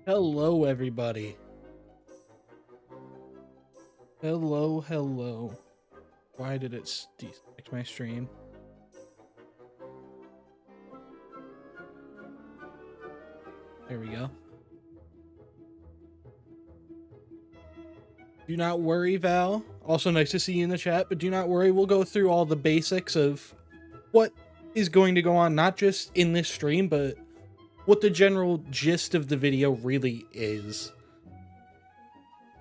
Hello, everybody. Hello. Why did it deselect my stream? There we go. Do not worry, Val. Also nice to see you in the chat, but do not worry. We'll go through all the basics of what is going to go on, not just in this stream, but what the general gist of the video really is.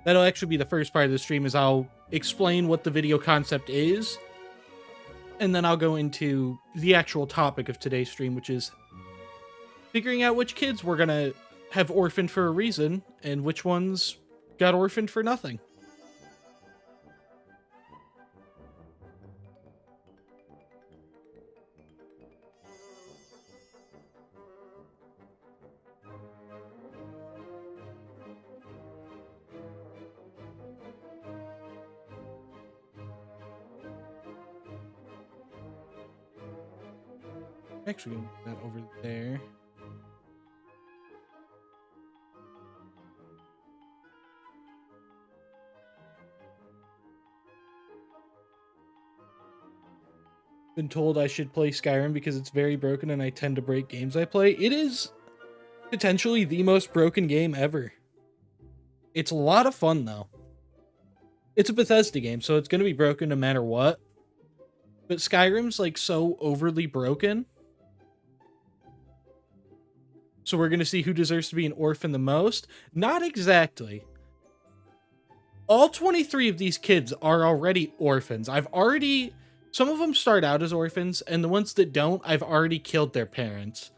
That'll actually be the first part of the stream, is I'll explain what the video concept is, and then I'll go into the actual topic of today's stream, which is figuring out which kids we're gonna have orphaned for a reason, and which ones got orphaned for nothing. Actually, move that over there. Been told I should play Skyrim because it's very broken and I tend to break games I play. It is potentially the most broken game ever. It's a lot of fun, though. It's a Bethesda game, so it's going to be broken no matter what. But Skyrim's like so overly broken. So we're going to see who deserves to be an orphan the most. Not exactly. All 23 of these kids are already orphans. Some of them start out as orphans, and the ones that don't, I've already killed their parents.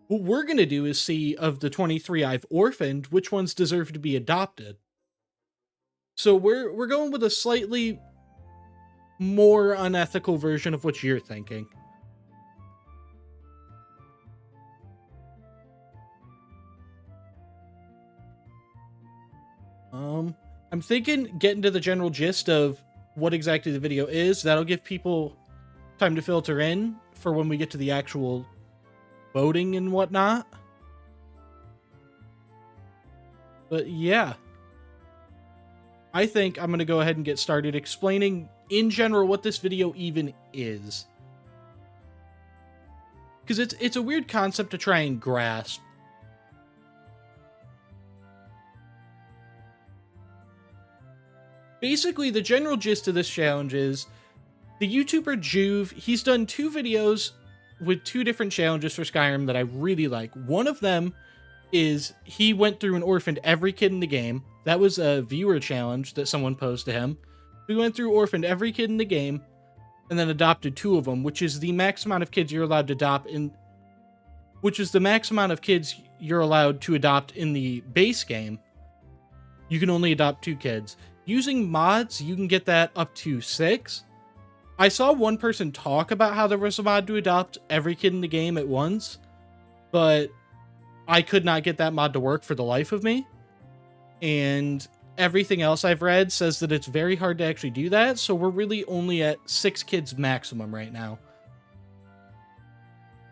What we're going to do is see, of the 23 I've orphaned, which ones deserve to be adopted. So we're going with a slightly more unethical version of what you're thinking. I'm thinking getting to the general gist of what exactly the video is. That'll give people time to filter in for when we get to the actual voting and whatnot. But yeah, I think I'm going to go ahead and get started explaining in general what this video even is. Because it's a weird concept to try and grasp. Basically, the general gist of this challenge is the YouTuber Juve, he's done 2 videos with 2 different challenges for Skyrim that I really like. One of them is he went through and orphaned every kid in the game. That was a viewer challenge that someone posed to him. He went through, orphaned every kid in the game, and then adopted 2 of them, which is the max amount of kids you're allowed to adopt in... Which is the max amount of kids you're allowed to adopt in the base game. You can only adopt 2 kids. Using mods, you can get that up to 6. I saw one person talk about how there was a mod to adopt every kid in the game at once, but I could not get that mod to work for the life of me. And everything else I've read says that it's very hard to actually do that, so we're really only at 6 kids maximum right now.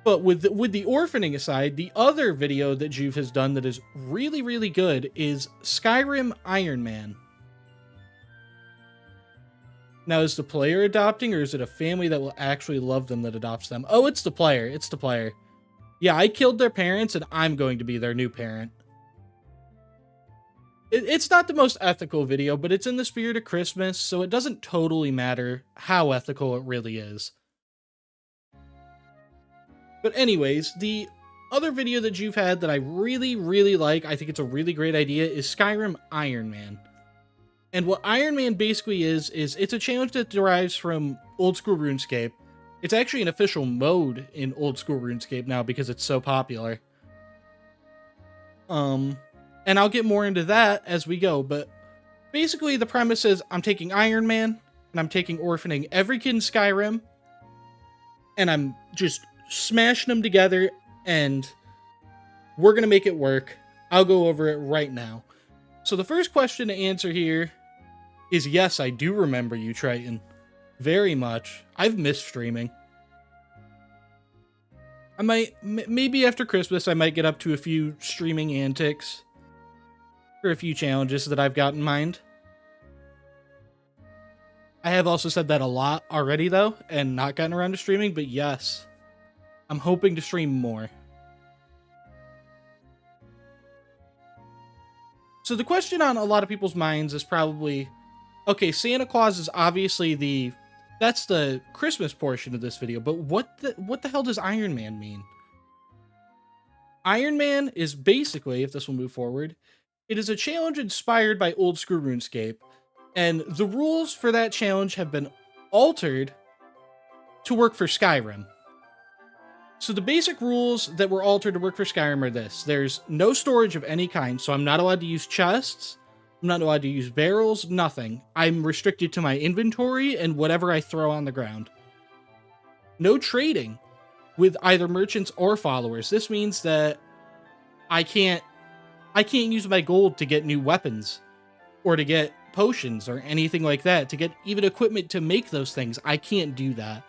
But with the orphaning aside, the other video that Juve has done that is really, really good is Skyrim Iron Man. Now, is the player adopting, or is it a family that will actually love them that adopts them? Oh, it's the player. It's the player. Yeah, I killed their parents, and I'm going to be their new parent. It's not the most ethical video, but it's in the spirit of Christmas, so it doesn't totally matter how ethical it really is. But anyways, the other video that you've had that I really, really like, I think it's a really great idea, is Skyrim Iron Man. And what Iron Man basically is it's a challenge that derives from old school RuneScape. It's actually an official mode in old school RuneScape now because it's so popular. And I'll get more into that as we go, but basically the premise is I'm taking Iron Man and I'm taking orphaning every kid in Skyrim, and I'm just smashing them together, and we're going to make it work. I'll go over it right now. So the first question to answer here is, yes, I do remember you, Triton. Very much. I've missed streaming. I might, maybe after Christmas, I might get up to a few streaming antics. for a few challenges that I've got in mind. I have also said that a lot already, though, and not gotten around to streaming, but yes, I'm hoping to stream more. So the question on a lot of people's minds is probably, okay, Santa Claus is obviously that's the Christmas portion of this video, but what the hell does Iron Man mean? Iron Man is basically, if this will move forward, it is a challenge inspired by old school RuneScape, and the rules for that challenge have been altered to work for Skyrim. So the basic rules that were altered to work for Skyrim are this. There's no storage of any kind, so I'm not allowed to use chests, I'm not allowed to use barrels, nothing. I'm restricted to my inventory and whatever I throw on the ground. No trading with either merchants or followers. This means that I can't use my gold to get new weapons or to get potions or anything like that, to get even equipment to make those things. I can't do that.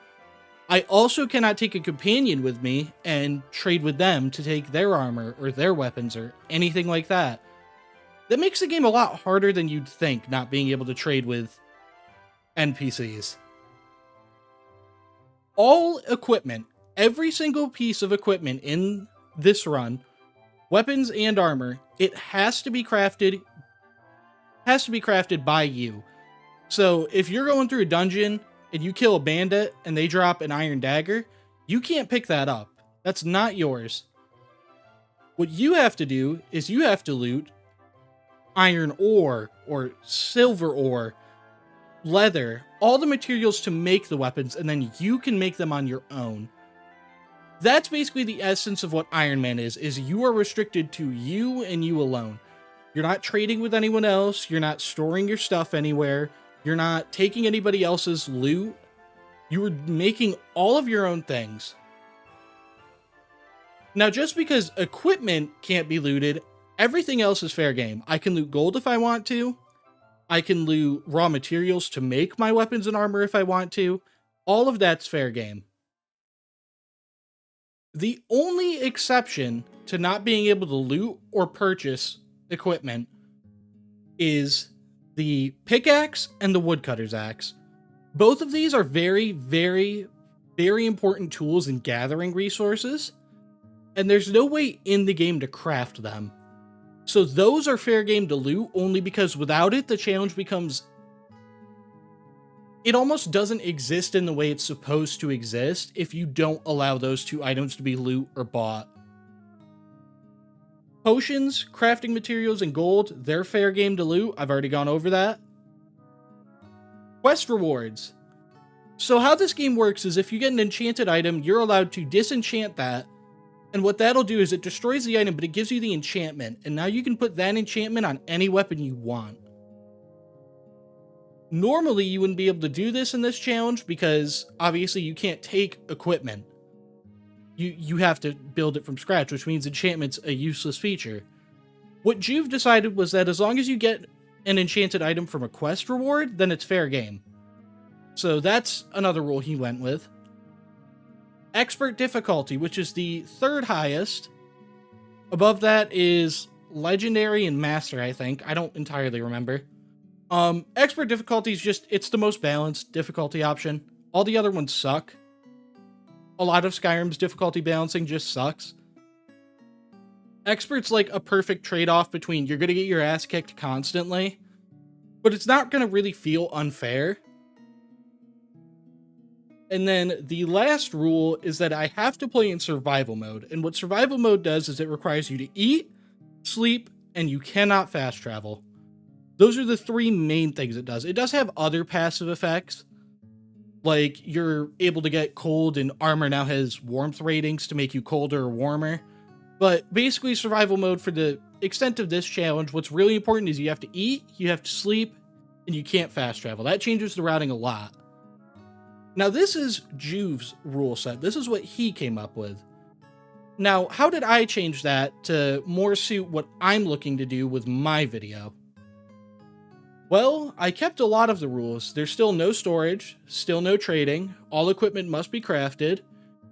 I also cannot take a companion with me and trade with them to take their armor or their weapons or anything like that. That makes the game a lot harder than you'd think, not being able to trade with NPCs. All equipment, every single piece of equipment in this run, weapons and armor, it has to be crafted by you. So if you're going through a dungeon and you kill a bandit and they drop an iron dagger, you can't pick that up. That's not yours. What you have to do is you have to loot iron ore or silver ore, leather, all the materials to make the weapons, and then you can make them on your own. That's basically the essence of what Iron Man is you are restricted to you and you alone. You're not trading with anyone else, you're not storing your stuff anywhere, you're not taking anybody else's loot. You are making all of your own things. Now, just because equipment can't be looted, everything else is fair game. I can loot gold if I want to. I can loot raw materials to make my weapons and armor if I want to. All of that's fair game. The only exception to not being able to loot or purchase equipment is the pickaxe and the woodcutter's axe. Both of these are very, very, very important tools in gathering resources, and there's no way in the game to craft them. So those are fair game to loot only because without it, the challenge becomes... It almost doesn't exist in the way it's supposed to exist if you don't allow those two items to be loot or bought. Potions, crafting materials, and gold, they're fair game to loot. I've already gone over that. Quest rewards. So how this game works is if you get an enchanted item, you're allowed to disenchant that. And what that'll do is it destroys the item, but it gives you the enchantment. And now you can put that enchantment on any weapon you want. Normally, you wouldn't be able to do this in this challenge because obviously you can't take equipment. You have to build it from scratch, which means enchantment's a useless feature. What Juve decided was that as long as you get an enchanted item from a quest reward, then it's fair game. So that's another rule he went with. Expert difficulty, which is the third highest. Above that is legendary and master, I think. I don't entirely remember. Expert difficulty is just, it's the most balanced difficulty option. All the other ones suck. A lot of Skyrim's difficulty balancing just sucks. Expert's like a perfect trade-off between you're going to get your ass kicked constantly, but it's not going to really feel unfair. And then the last rule is that I have to play in survival mode. And what survival mode does is it requires you to eat, sleep, and you cannot fast travel. Those are the three main things it does. It does have other passive effects. Like, you're able to get cold, and armor now has warmth ratings to make you colder or warmer. But basically, survival mode for the extent of this challenge, what's really important is you have to eat, you have to sleep, and you can't fast travel. That changes the routing a lot. Now, this is Juve's rule set. This is what he came up with. Now, how did I change that to more suit what I'm looking to do with my video? Well, I kept a lot of the rules. There's still no storage, still no trading, all equipment must be crafted,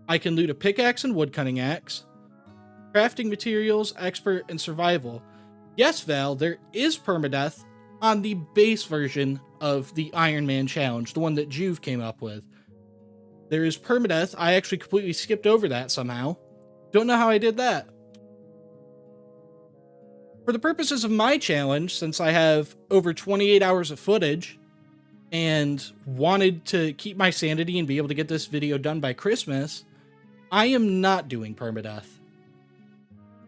I can loot a pickaxe and woodcutting axe, crafting materials, expert, and survival. Yes, Val, there is permadeath on the base version of the Iron Man challenge, the one that Juve came up with. There is permadeath. I actually completely skipped over that somehow. Don't know how I did that. For the purposes of my challenge, since I have over 28 hours of footage and wanted to keep my sanity and be able to get this video done by Christmas, I am not doing permadeath.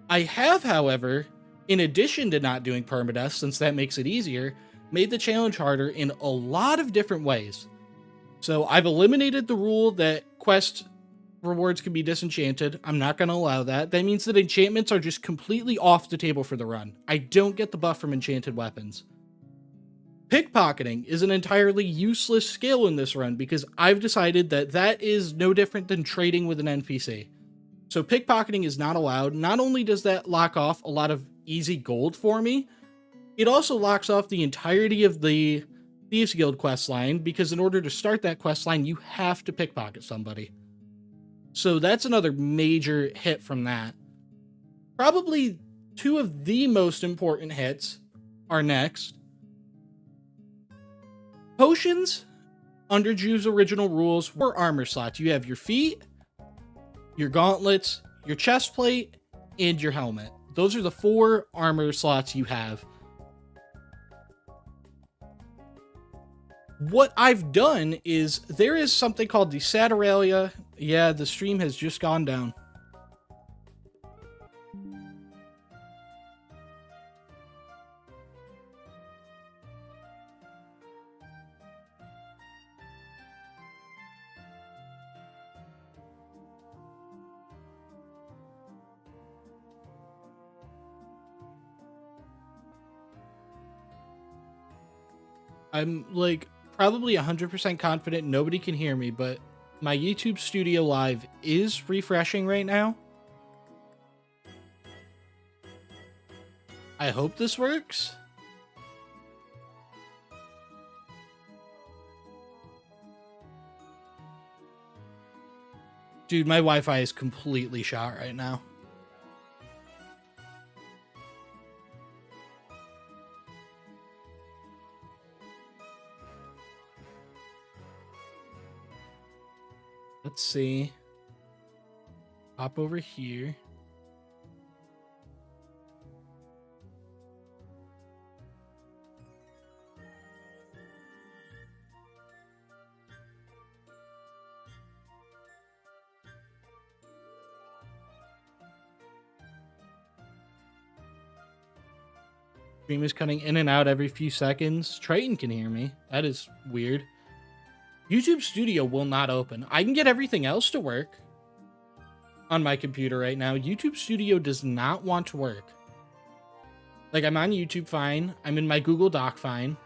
I have, however, in addition to not doing permadeath, since that makes it easier, made the challenge harder in a lot of different ways. So I've eliminated the rule that quest rewards can be disenchanted. I'm not going to allow that. That means that enchantments are just completely off the table for the run. I don't get the buff from enchanted weapons. Pickpocketing is an entirely useless skill in this run because I've decided that that is no different than trading with an NPC. So pickpocketing is not allowed. Not only does that lock off a lot of easy gold for me, it also locks off the entirety of the Thieves Guild questline, because in order to start that questline, you have to pickpocket somebody. So that's another major hit from that. Probably two of the most important hits are next. Potions, under Juve's original rules, were armor slots. You have your feet, your gauntlets, your chest plate, and your helmet. Those are the 4 armor slots you have. What I've done is there is something called the Saturalia. Yeah, the stream has just gone down. I'm like probably 100% confident nobody can hear me, but my YouTube Studio Live is refreshing right now. I hope this works. Dude, my Wi-Fi is completely shot right now. Let's see. Hop over here. Stream is cutting in and out every few seconds. Triton can hear me. That is weird. YouTube Studio will not open. I can get everything else to work on my computer right now. YouTube Studio does not want to work. Like, I'm on YouTube fine. I'm in my Google Doc fine.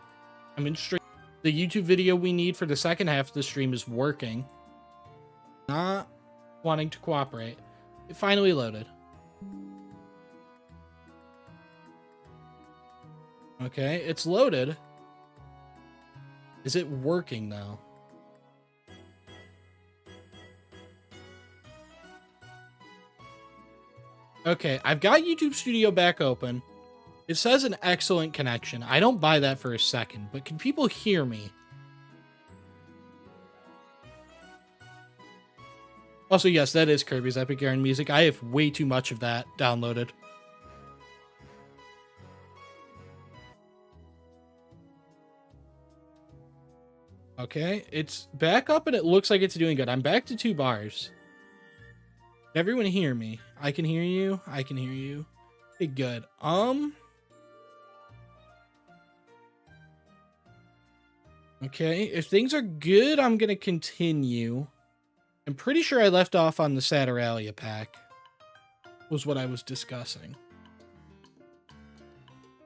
I'm in stream. The YouTube video we need for the second half of the stream is working. Not wanting to cooperate. It finally loaded. Okay, it's loaded. Is it working though? Okay, I've got YouTube Studio back open. It says an excellent connection. I don't buy that for a second, but can people hear me? Also, yes, that is Kirby's Epic Yarn music. I have way too much of that downloaded. Okay, it's back up and it looks like it's doing good. I'm back to 2 bars. Can everyone hear me? I can hear you. I can hear you. Okay, good. Okay, if things are good, I'm gonna continue. I'm pretty sure I left off on the Saturalia pack. Was what I was discussing.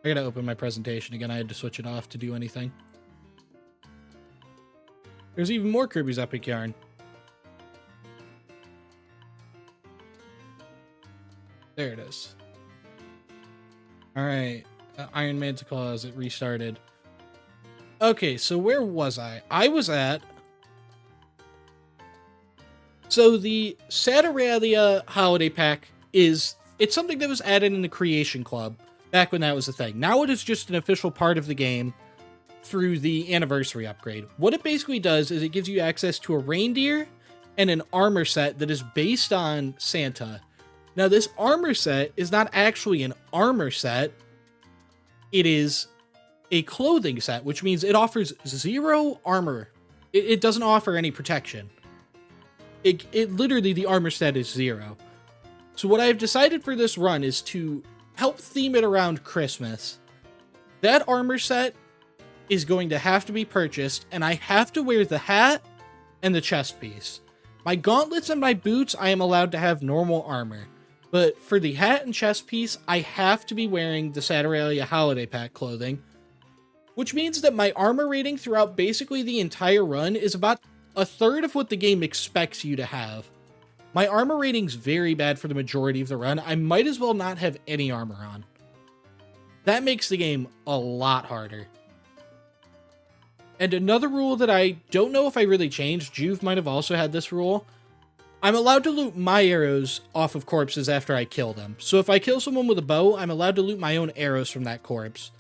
I gotta open my presentation again. I had to switch it off to do anything. There's even more Kirby's Epic Yarn. There it is. Alright. Iron Manticore as it restarted. Okay, so where was I? I was at... So the Saturalia Holiday Pack is... It's something that was added in the Creation Club. back when that was a thing. Now it is just an official part of the game through the anniversary upgrade. What it basically does is it gives you access to a reindeer and an armor set that is based on Santa. Now, this armor set is not actually an armor set. It is a clothing set, which means it offers 0 armor. It doesn't offer any protection. It literally, the armor set is 0. So what I've decided for this run is to help theme it around Christmas. That armor set is going to have to be purchased, and I have to wear the hat and the chest piece. My gauntlets and my boots, I am allowed to have normal armor. But for the hat and chest piece, I have to be wearing the Saturalia Holiday Pack clothing, which means that my armor rating throughout basically the entire run is about a third of what the game expects you to have. My armor rating's very bad for the majority of the run. I might as well not have any armor on. That makes the game a lot harder. And another rule that I don't know if I really changed, Juve might have also had this rule, I'm allowed to loot my arrows off of corpses after I kill them. So if I kill someone with a bow, I'm allowed to loot my own arrows from that corpse.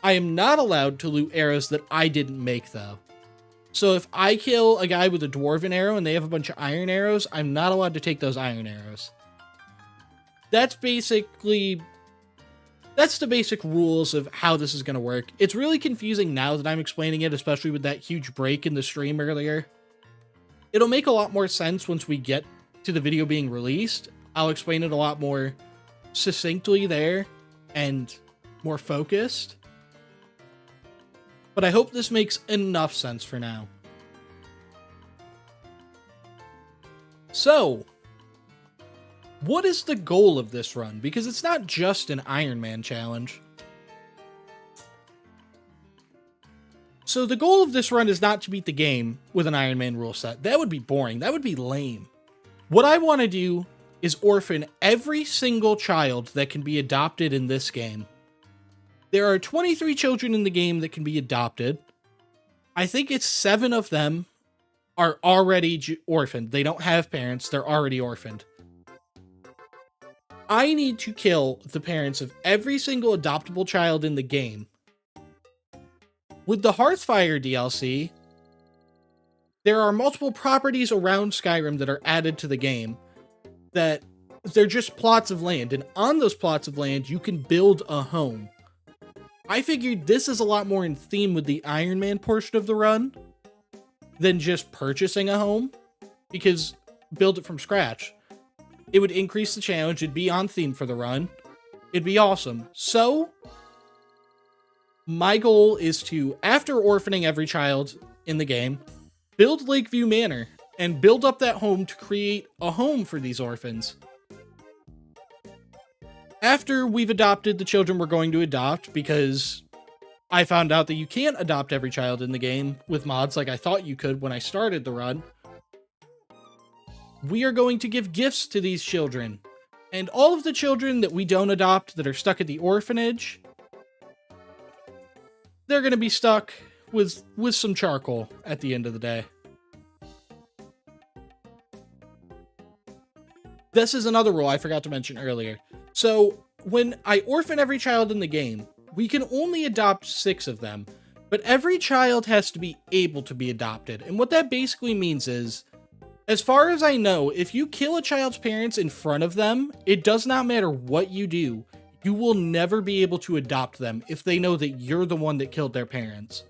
I am not allowed to loot arrows that I didn't make, though. So if I kill a guy with a dwarven arrow and they have a bunch of iron arrows, I'm not allowed to take those iron arrows. That's the basic rules of how this is going to work. It's really confusing now that I'm explaining it, especially with that huge break in the stream earlier. It'll make a lot more sense once we get to the video being released. I'll explain it a lot more succinctly there and more focused. But I hope this makes enough sense for now. So, what is the goal of this run? Because it's not just an Iron Man challenge. So the goal of this run is not to beat the game with an Iron Man rule set. That would be boring. That would be lame. What I want to do is orphan every single child that can be adopted in this game. There are 23 children in the game that can be adopted. I think it's 7 of them are already orphaned. They don't have parents. They're already orphaned. I need to kill the parents of every single adoptable child in the game. With the Hearthfire DLC, there are multiple properties around Skyrim that are added to the game that they're just plots of land, and on those plots of land, you can build a home. I figured this is a lot more in theme with the Iron Man portion of the run than just purchasing a home, because build it from scratch. It would increase the challenge, it'd be on theme for the run, it'd be awesome. So, my goal is to, after orphaning every child in the game, build Lakeview Manor, and build up that home to create a home for these orphans. After we've adopted the children we're going to adopt, because I found out that you can't adopt every child in the game with mods like I thought you could when I started the run, we are going to give gifts to these children. And all of the children that we don't adopt that are stuck at the orphanage, they're going to be stuck with some charcoal at the end of the day. This is another rule I forgot to mention earlier. So, when I orphan every child in the game, we can only adopt 6 of them, but every child has to be able to be adopted. And what that basically means is, as far as I know, if you kill a child's parents in front of them, it does not matter what you do, you will never be able to adopt them if they know that you're the one that killed their parents.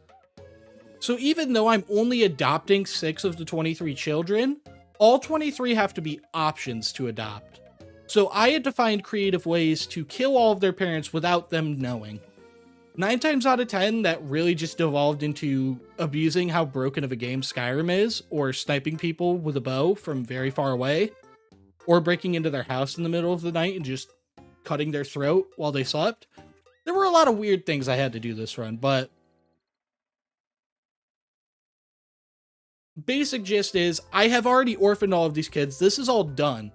So even though I'm only adopting 6 of the 23 children, all 23 have to be options to adopt. So I had to find creative ways to kill all of their parents without them knowing. 9 times out of 10, that really just devolved into abusing how broken of a game Skyrim is, or sniping people with a bow from very far away, or breaking into their house in the middle of the night and just cutting their throat while they slept. There were a lot of weird things I had to do this run, but basic gist is I have already orphaned all of these kids. This is all done.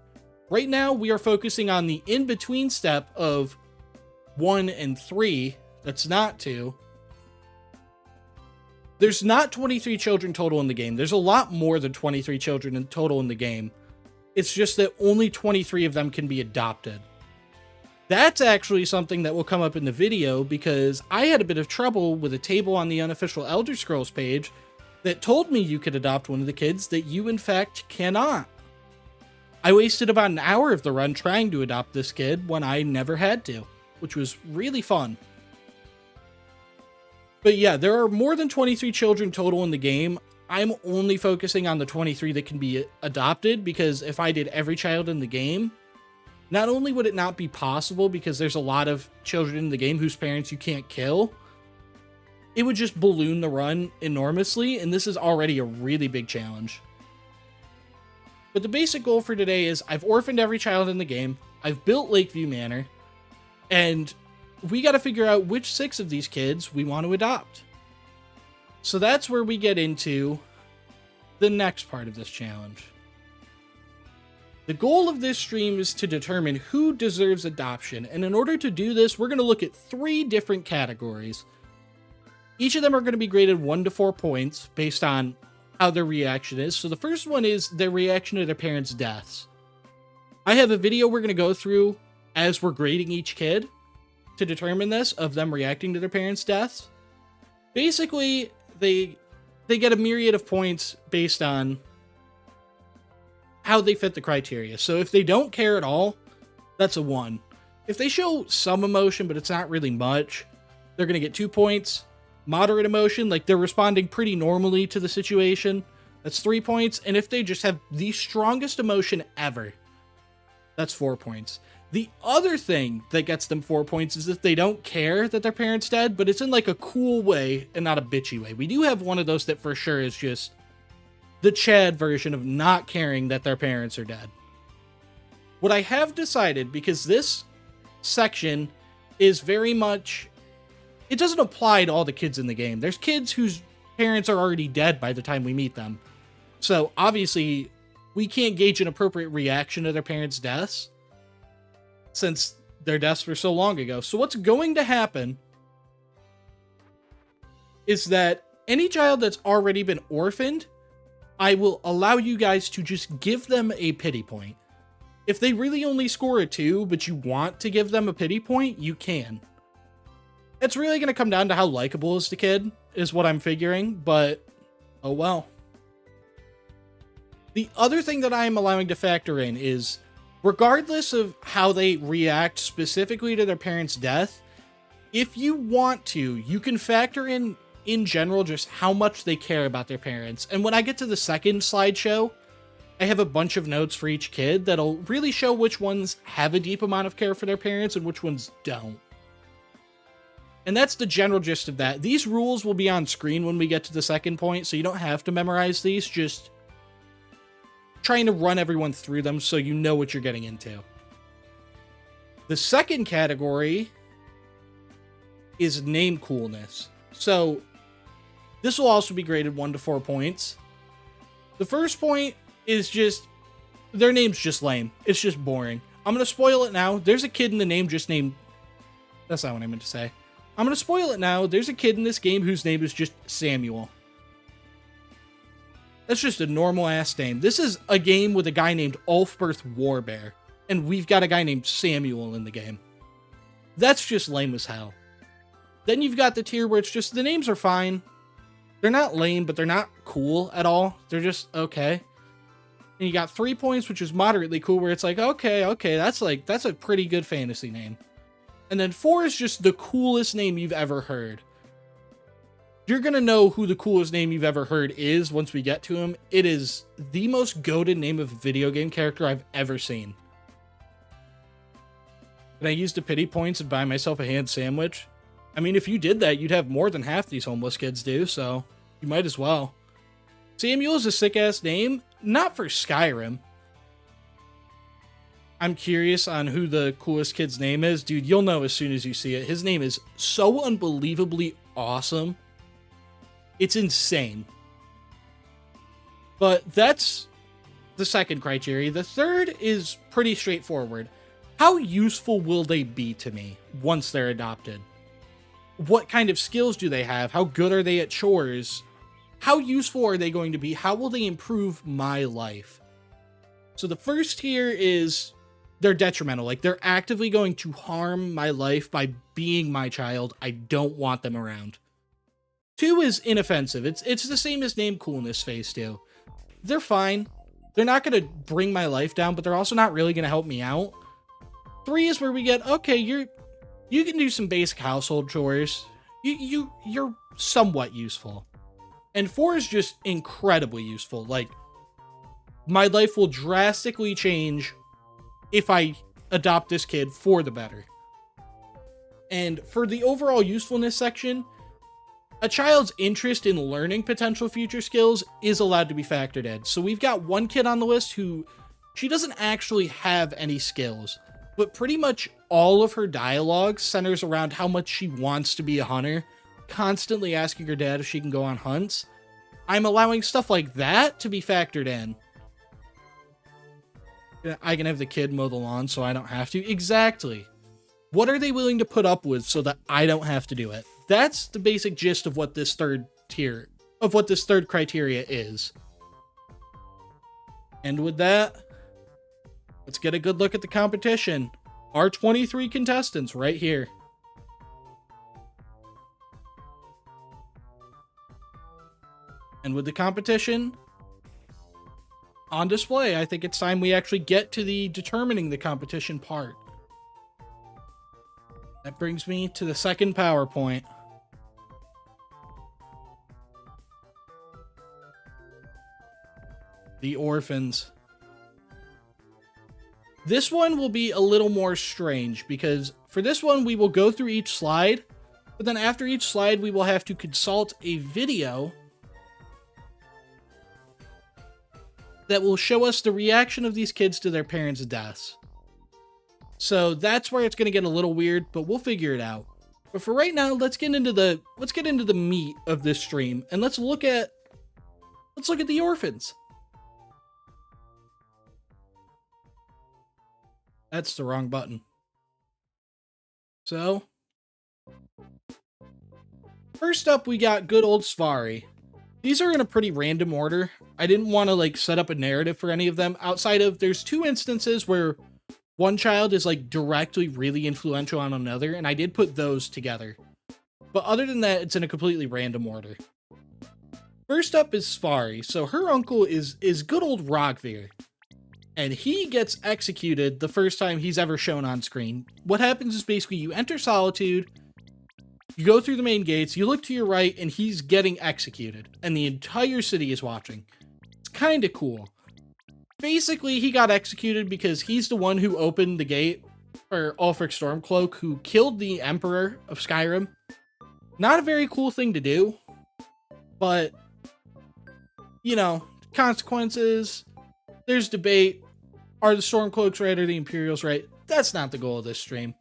Right now, we are focusing on the in-between step of 1 and 3. That's not 2. There's not 23 children total in the game. There's a lot more than 23 children in total in the game. It's just that only 23 of them can be adopted. That's actually something that will come up in the video because I had a bit of trouble with a table on the unofficial Elder Scrolls page that told me you could adopt one of the kids that you in fact cannot. I wasted about an hour of the run trying to adopt this kid when I never had to, which was really fun. But yeah, there are more than 23 children total in the game. I'm only focusing on the 23 that can be adopted because if I did every child in the game, not only would it not be possible because there's a lot of children in the game whose parents you can't kill, it would just balloon the run enormously, and this is already a really big challenge. But the basic goal for today is I've orphaned every child in the game, I've built Lakeview Manor, and we got to figure out which 6 of these kids we want to adopt. So that's where we get into the next part of this challenge. The goal of this stream is to determine who deserves adoption, and in order to do this, we're going to look at 3 different categories. Each of them are going to be graded 1 to 4 points based on how their reaction is. So the first one is their reaction to their parents' deaths. I have a video we're going to go through as we're grading each kid to determine this, of them reacting to their parents' deaths. Basically, they get a myriad of points based on how they fit the criteria. So if they don't care at all, that's a 1. If they show some emotion, but it's not really much, they're going to get 2 points. Moderate emotion, like they're responding pretty normally to the situation, that's 3 points. And if they just have the strongest emotion ever, that's 4 points. The other thing that gets them 4 points is if they don't care that their parent's dead, but it's in like a cool way and not a bitchy way. We do have one of those that for sure is just the Chad version of not caring that their parents are dead. What I have decided, because this section is very much, it doesn't apply to all the kids in the game. There's kids whose parents are already dead by the time we meet them. So obviously we can't gauge an appropriate reaction to their parents' deaths since their deaths were so long ago. So what's going to happen is that any child that's already been orphaned, I will allow you guys to just give them a pity point. If they really only score a 2, but you want to give them a pity point, you can. It's really going to come down to how likable is the kid, is what I'm figuring, but oh well. The other thing that I am allowing to factor in is, regardless of how they react specifically to their parents' death, if you want to, you can factor in general, just how much they care about their parents. And when I get to the second slideshow, I have a bunch of notes for each kid that'll really show which ones have a deep amount of care for their parents and which ones don't. And that's the general gist of that. These rules will be on screen when we get to the second point, so you don't have to memorize these, just trying to run everyone through them so you know what you're getting into. The second category is name coolness. So this will also be graded 1 to 4 points. The first point is just, their name's just lame. It's just boring. I'm going to spoil it now. There's a kid in the name just named, that's not what I meant to say. I'm going to spoil it now. There's a kid in this game whose name is just Samuel. That's just a normal ass name. This is a game with a guy named Ulfberth Warbear, and we've got a guy named Samuel in the game. That's just lame as hell. Then you've got the tier where it's just, the names are fine. They're not lame, but they're not cool at all. They're just okay. And you got 3 points, which is moderately cool, where it's like, okay, that's a pretty good fantasy name. And then 4 is just the coolest name you've ever heard. You're going to know who the coolest name you've ever heard is once we get to him. It is the most goated name of a video game character I've ever seen. And I used the pity points and buy myself a ham sandwich. I mean, if you did that, you'd have more than half these homeless kids do, so you might as well. Samuel is a sick-ass name, not for Skyrim. I'm curious on who the coolest kid's name is. Dude, you'll know as soon as you see it. His name is so unbelievably awesome. It's insane. But that's the second criteria. The third is pretty straightforward. How useful will they be to me once they're adopted? What kind of skills do they have? How good are they at chores? How useful are they going to be? How will they improve my life? So the first tier is they're detrimental. Like, they're actively going to harm my life by being my child. I don't want them around. 2 is inoffensive. It's the same as name Coolness phase 2. They're fine. They're not going to bring my life down, but they're also not really going to help me out. 3 is where we get, okay, you can do some basic household chores. You're somewhat useful. And 4 is just incredibly useful. Like, my life will drastically change if I adopt this kid for the better. And for the overall usefulness section, a child's interest in learning potential future skills is allowed to be factored in. So we've got one kid on the list who, she doesn't actually have any skills, but pretty much all of her dialogue centers around how much she wants to be a hunter, constantly asking her dad if she can go on hunts. I'm allowing stuff like that to be factored in. I can have the kid mow the lawn so I don't have to. Exactly. What are they willing to put up with so that I don't have to do it? That's the basic gist of what this third tier, of what this third criteria is. And with that, let's get a good look at the competition. Our 23 contestants right here. And with the competition on display, I think it's time we actually get to the determining the competition part. That brings me to the second PowerPoint. The Orphans. This one will be a little more strange because for this one, we will go through each slide, but then after each slide, we will have to consult a video that will show us the reaction of these kids to their parents' deaths. So that's where it's going to get a little weird, but we'll figure it out. But for right now, let's get into the meat of this stream and let's look at the orphans. That's the wrong button. So, first up, we got good old Svari. These are in a pretty random order. I didn't want to like set up a narrative for any of them outside of there's 2 instances where one child is like directly really influential on another, and I did put those together. But other than that, it's in a completely random order. First up is Svari. So her uncle is good old Rogvir. And he gets executed the first time he's ever shown on screen. What happens is basically you enter Solitude, you go through the main gates, you look to your right, and he's getting executed. And the entire city is watching. It's kind of cool. Basically, he got executed because he's the one who opened the gate for Ulfric Stormcloak, who killed the Emperor of Skyrim. Not a very cool thing to do, but, you know, consequences. There's debate. Are the Stormcloaks right? Are the Imperials right? That's not the goal of this stream.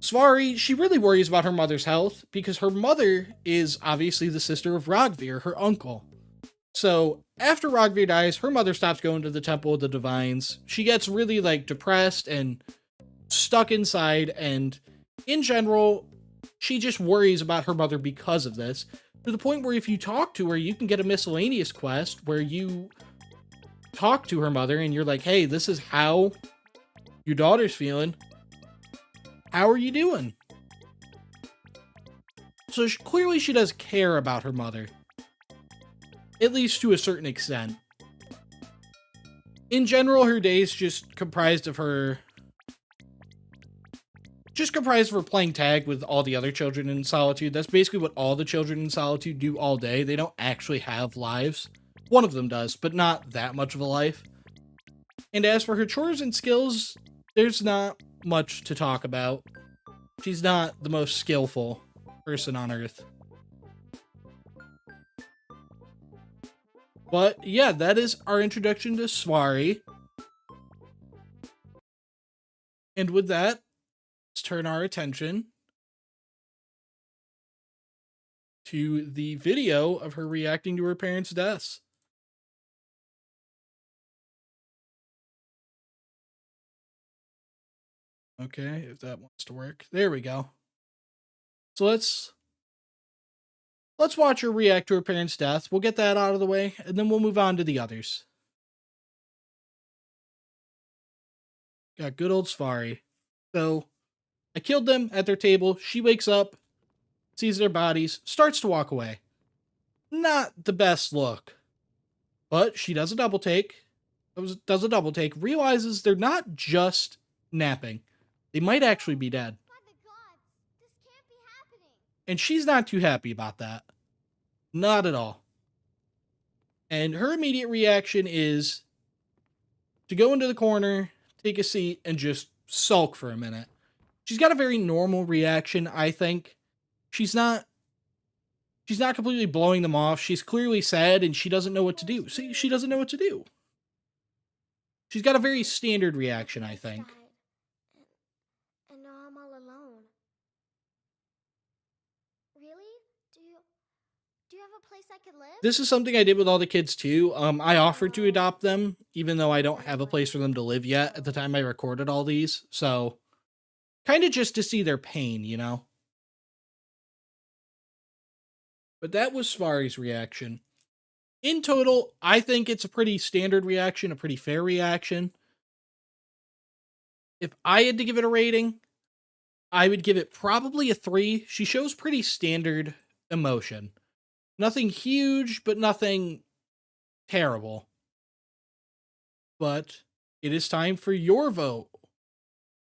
Svari, she really worries about her mother's health because her mother is obviously the sister of Rogvir, her uncle. So after Rogvir dies, her mother stops going to the Temple of the Divines. She gets really like depressed and stuck inside, and in general, she just worries about her mother because of this, to the point where if you talk to her, you can get a miscellaneous quest where you talk to her mother and you're like, hey, this is how your daughter's feeling. How are you doing? So clearly she does care about her mother. At least to a certain extent. In general, her day's just comprised of her playing tag with all the other children in Solitude. That's basically what all the children in Solitude do all day. They don't actually have lives. One of them does, but not that much of a life. And as for her chores and skills, there's not much to talk about. She's not the most skillful person on Earth. But yeah, that is our introduction to Svari. And with that, let's turn our attention to the video of her reacting to her parents' deaths. Okay, if that wants to work. There we go. So let's watch her react to her parents' death. We'll get that out of the way, and then we'll move on to the others. Got good old Safari. So I killed them at their table. She wakes up, sees their bodies, starts to walk away. Not the best look, but she does a double take. Does a double take, realizes they're not just napping. They might actually be dead. By the gods, this can't be happening. And she's not too happy about that. Not at all. And her immediate reaction is to go into the corner, take a seat, and just sulk for a minute. She's got a very normal reaction, I think. She's not completely blowing them off. She's clearly sad and she doesn't know what to do. See, she doesn't know what to do. She's got a very standard reaction, I think. And now I'm all alone. Really? Do you have a place I could live? This is something I did with all the kids too. I offered to adopt them, even though I don't have a place for them to live yet at the time I recorded all these. So, kind of just to see their pain, you know? But that was Safari's reaction. In total, I think it's a pretty standard reaction, a pretty fair reaction. If I had to give it a rating, I would give it probably a 3. She shows pretty standard emotion. Nothing huge, but nothing terrible. But it is time for your vote.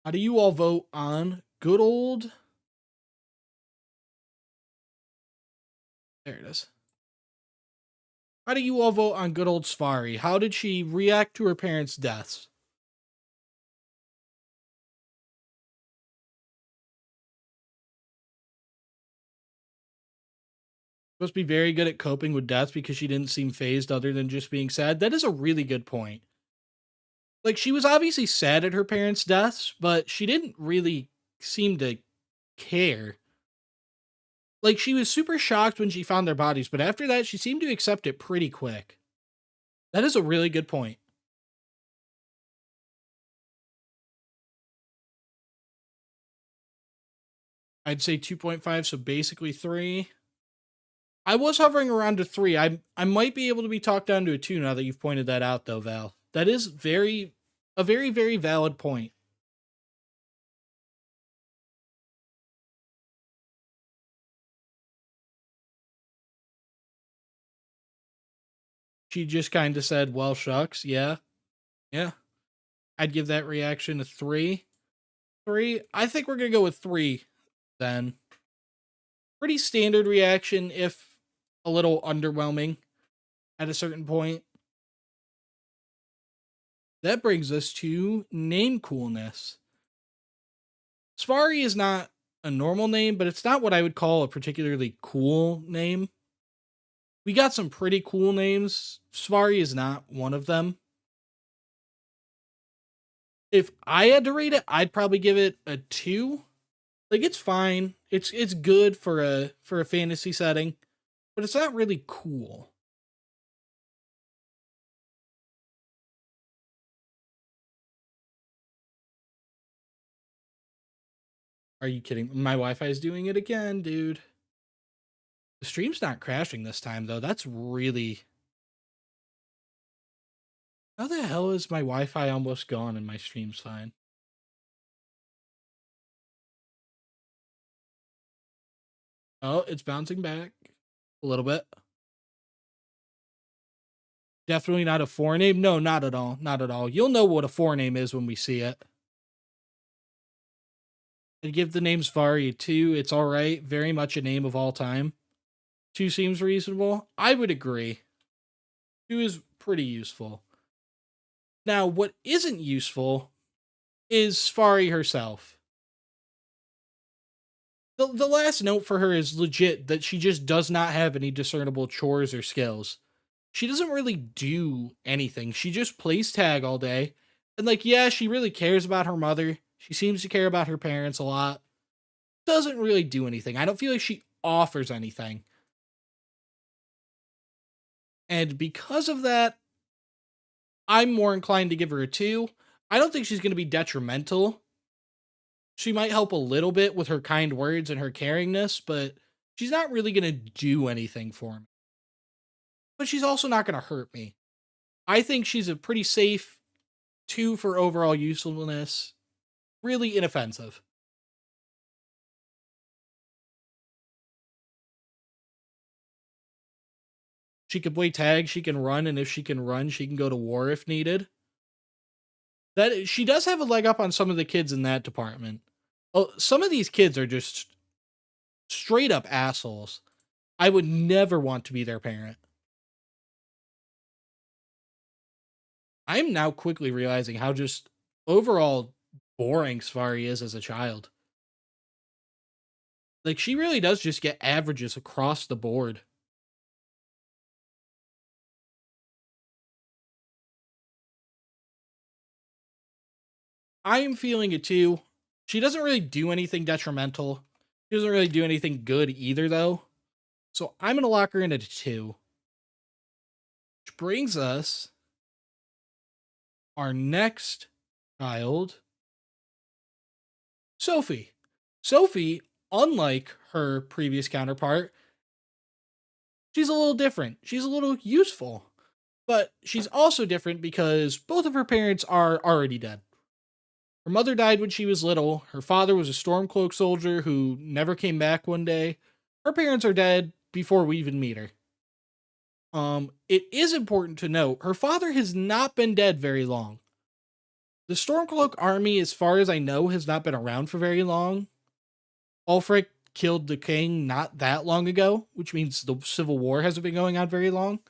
How do you all vote on good old... There it is. How do you all vote on good old Safari? How did she react to her parents' deaths? Supposed to be very good at coping with death because she didn't seem phased other than just being sad. That is a really good point. Like, she was obviously sad at her parents' deaths, but she didn't really seem to care. Like, she was super shocked when she found their bodies, but after that, she seemed to accept it pretty quick. That is a really good point. I'd say 2.5, so basically 3. I was hovering around a 3. I might be able to be talked down to a 2 now that you've pointed that out, though, Val. That is a very, very valid point. She just kind of said, well, shucks, yeah. Yeah. I'd give that reaction a 3. 3? I think we're going to go with 3, then. Pretty standard reaction, if a little underwhelming at a certain point. That brings us to name coolness. Safari is not a normal name, but it's not what I would call a particularly cool name. We got some pretty cool names. Safari is not one of them. If I had to rate it, I'd probably give it a 2. Like, it's fine. It's good for a fantasy setting, but it's not really cool. Are you kidding? My Wi-Fi is doing it again, dude. The stream's not crashing this time, though. That's really... How the hell is my Wi-Fi almost gone and my stream's fine? Oh, it's bouncing back a little bit. Definitely not a forename. No, not at all. Not at all. You'll know what a forename is when we see it. I'd give the name Safari a 2. It's all right. Very much a name of all time. 2 seems reasonable. I would agree. 2 is pretty useful. Now, what isn't useful is Safari herself. The last note for her is legit that she just does not have any discernible chores or skills. She doesn't really do anything. She just plays tag all day. And, like, yeah, she really cares about her mother. She seems to care about her parents a lot. Doesn't really do anything. I don't feel like she offers anything. And because of that, I'm more inclined to give her a 2. I don't think she's going to be detrimental. She might help a little bit with her kind words and her caringness, but she's not really going to do anything for me. But she's also not going to hurt me. I think she's a pretty safe 2 for overall usefulness. Really inoffensive. She can play tag, she can run, and if she can run, she can go to war if needed. That she does have a leg up on some of the kids in that department. Oh, some of these kids are just straight up assholes. I would never want to be their parent. I'm now quickly realizing how just overall boring Safari is as a child. Like, she really does just get averages across the board. I am feeling it too. She doesn't really do anything detrimental. She doesn't really do anything good either, though. So I'm going to lock her in at a 2. Which brings us our next child, Sophie. Sophie, unlike her previous counterpart, she's a little different. She's a little useful. But she's also different because both of her parents are already dead. Her mother died when she was little. Her father was a Stormcloak soldier who never came back one day. Her parents are dead before we even meet her. It is important to note, her father has not been dead very long. The Stormcloak army, as far as I know, has not been around for very long. Ulfric killed the king not that long ago, which means the Civil War hasn't been going on very long.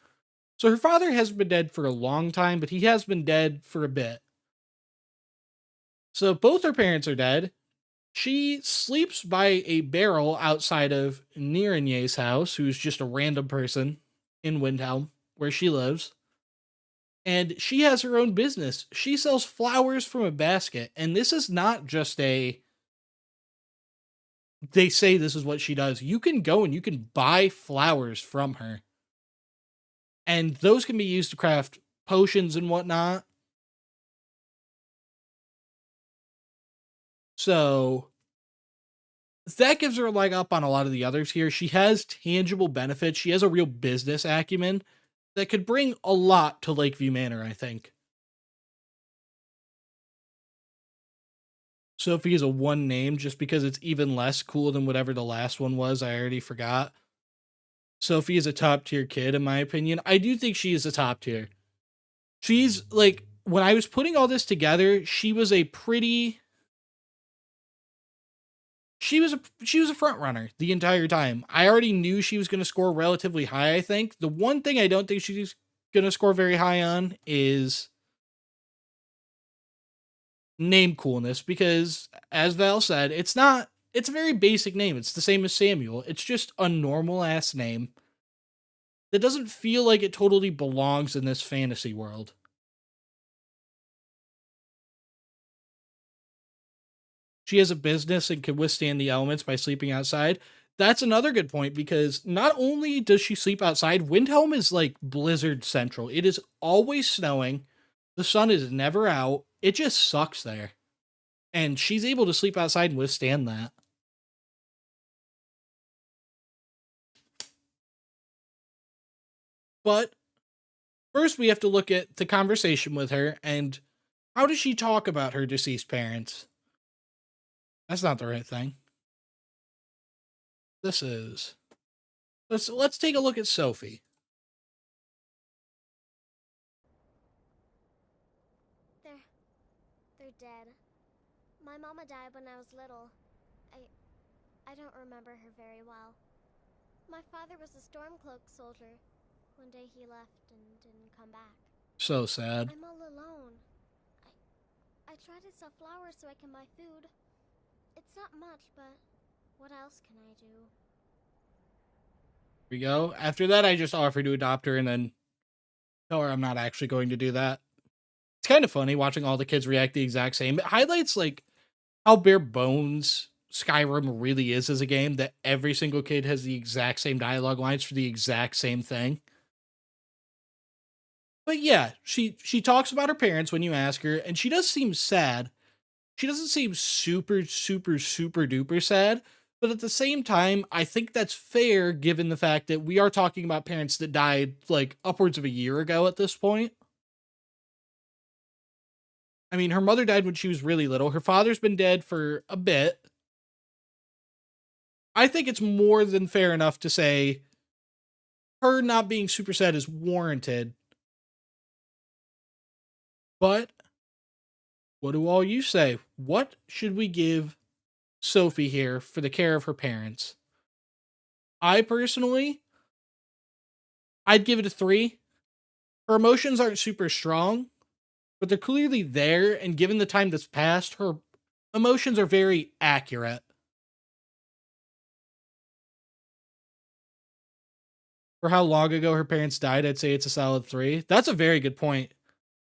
So her father hasn't been dead for a long time, but he has been dead for a bit. So both her parents are dead. She sleeps by a barrel outside of Nirenye's house, who's just a random person in Windhelm, where she lives. And she has her own business. She sells flowers from a basket. And this is not just they say this is what she does. You can go and you can buy flowers from her. And those can be used to craft potions and whatnot. So that gives her a leg up on a lot of the others here. She has tangible benefits. She has a real business acumen that could bring a lot to Lakeview Manor, I think. Sophie is a 1 name just because it's even less cool than whatever the last one was. I already forgot. Sophie is a top tier kid, in my opinion. I do think she is a top tier. She's like, when I was putting all this together, she was a pretty. She was a front runner the entire time. I already knew she was going to score relatively high, I think. The one thing I don't think she's going to score very high on is name coolness, because as Val said, it's a very basic name. It's the same as Samuel. It's just a normal ass name that doesn't feel like it totally belongs in this fantasy world. She has a business and can withstand the elements by sleeping outside. That's another good point, because not only does she sleep outside, Windhelm is like blizzard central. It is always snowing. The sun is never out. It just sucks there. And she's able to sleep outside and withstand that. But first, we have to look at the conversation with her and how does she talk about her deceased parents? That's not the right thing. This is. Let's take a look at Sophie. They're dead. My mama died when I was little. I don't remember her very well. My father was a Stormcloak soldier. One day he left and didn't come back. So sad. I'm all alone. I try to sell flowers so I can buy food. It's not much, but what else can I do? Here we go. After that, I just offer to adopt her and then tell her I'm not actually going to do that. It's kind of funny watching all the kids react the exact same. It highlights like how bare bones Skyrim really is as a game, that every single kid has the exact same dialogue lines for the exact same thing. But yeah, she talks about her parents when you ask her, and she does seem sad. She doesn't seem super duper sad, but at the same time, I think that's fair given the fact that we are talking about parents that died like upwards of a year ago at this point. I mean, her mother died when she was really little. Her father's been dead for a bit. I think it's more than fair enough to say her not being super sad is warranted. But what do all you say? What should we give Sophie here for the care of her parents? I personally, I'd give it a 3. Her emotions aren't super strong, but they're clearly there, and given the time that's passed, her emotions are very accurate. For how long ago her parents died, I'd say it's a solid 3. That's a very good point.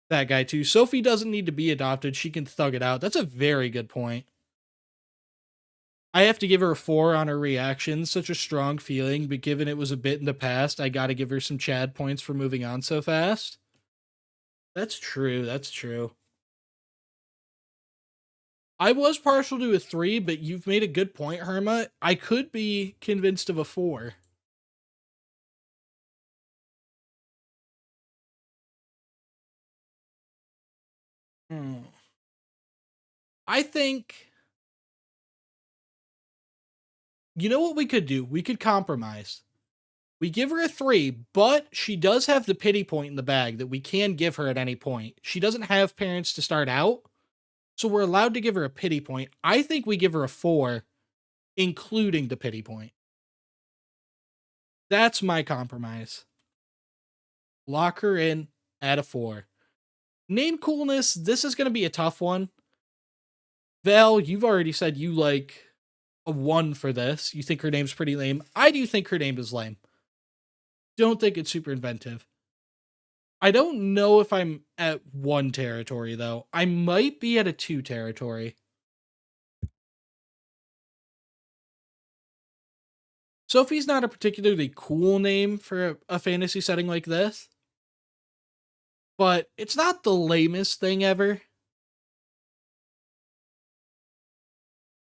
That guy, too. Sophie doesn't need to be adopted. She can thug it out. That's a very good point. I have to give her a 4 on her reaction. Such a strong feeling, but given it was a bit in the past, I gotta give her some Chad points for moving on so fast. That's true. That's true. I was partial to a 3, but you've made a good point, Herma. I could be convinced of a 4. Hmm. I think, you know what we could do? We could compromise. We give her a 3, but she does have the pity point in the bag that we can give her at any point. She doesn't have parents to start out, so we're allowed to give her a pity point. I think we give her a 4, including the pity point. That's my compromise. Lock her in at a 4. Name Coolness, this is going to be a tough one. Val, you've already said you like a 1 for this. You think her name's pretty lame. I do think her name is lame. Don't think it's super inventive. I don't know if I'm at 1 territory, though. I might be at a 2 territory. Sophie's not a particularly cool name for a fantasy setting like this, but it's not the lamest thing ever.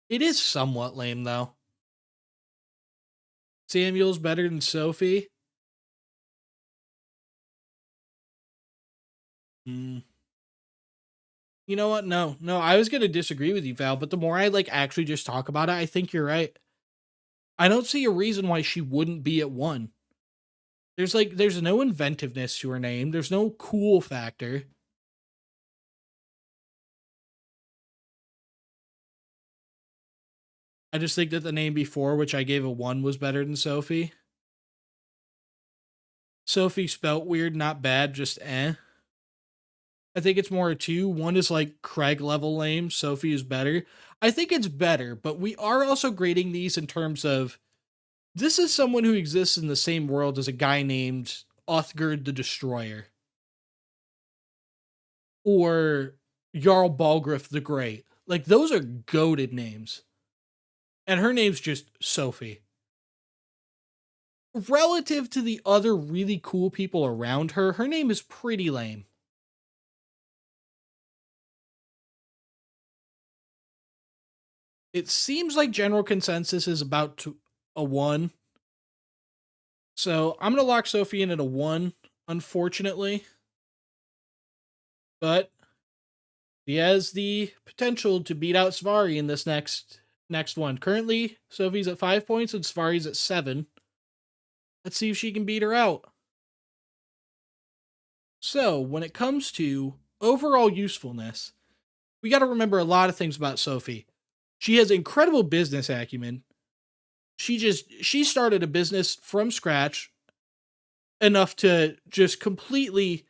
It is somewhat lame, though. Samuel's better than Sophie. Hmm. You know what? No, I was going to disagree with you, Val, but the more I actually just talk about it, I think you're right. I don't see a reason why she wouldn't be at 1. There's no inventiveness to her name. There's no cool factor. I just think that the name before, which I gave a 1, was better than Sophie. Sophie spelt weird, not bad, just eh. I think it's more a 2. 1 is like Craig level lame. Sophie is better. I think it's better, but we are also grading these in terms of this is someone who exists in the same world as a guy named Othgerd the Destroyer. Or Jarl Balgruuf the Great. Like, those are goated names. And her name's just Sophie. Relative to the other really cool people around her, her name is pretty lame. It seems like general consensus is about a 1. So I'm going to lock Sophie in at a 1, unfortunately. But he has the potential to beat out Svari in this next one. Currently, Sophie's at 5 points and Svari's at 7. Let's see if she can beat her out. So, when it comes to overall usefulness, we got to remember a lot of things about Sophie. She has incredible business acumen. She started a business from scratch enough to just completely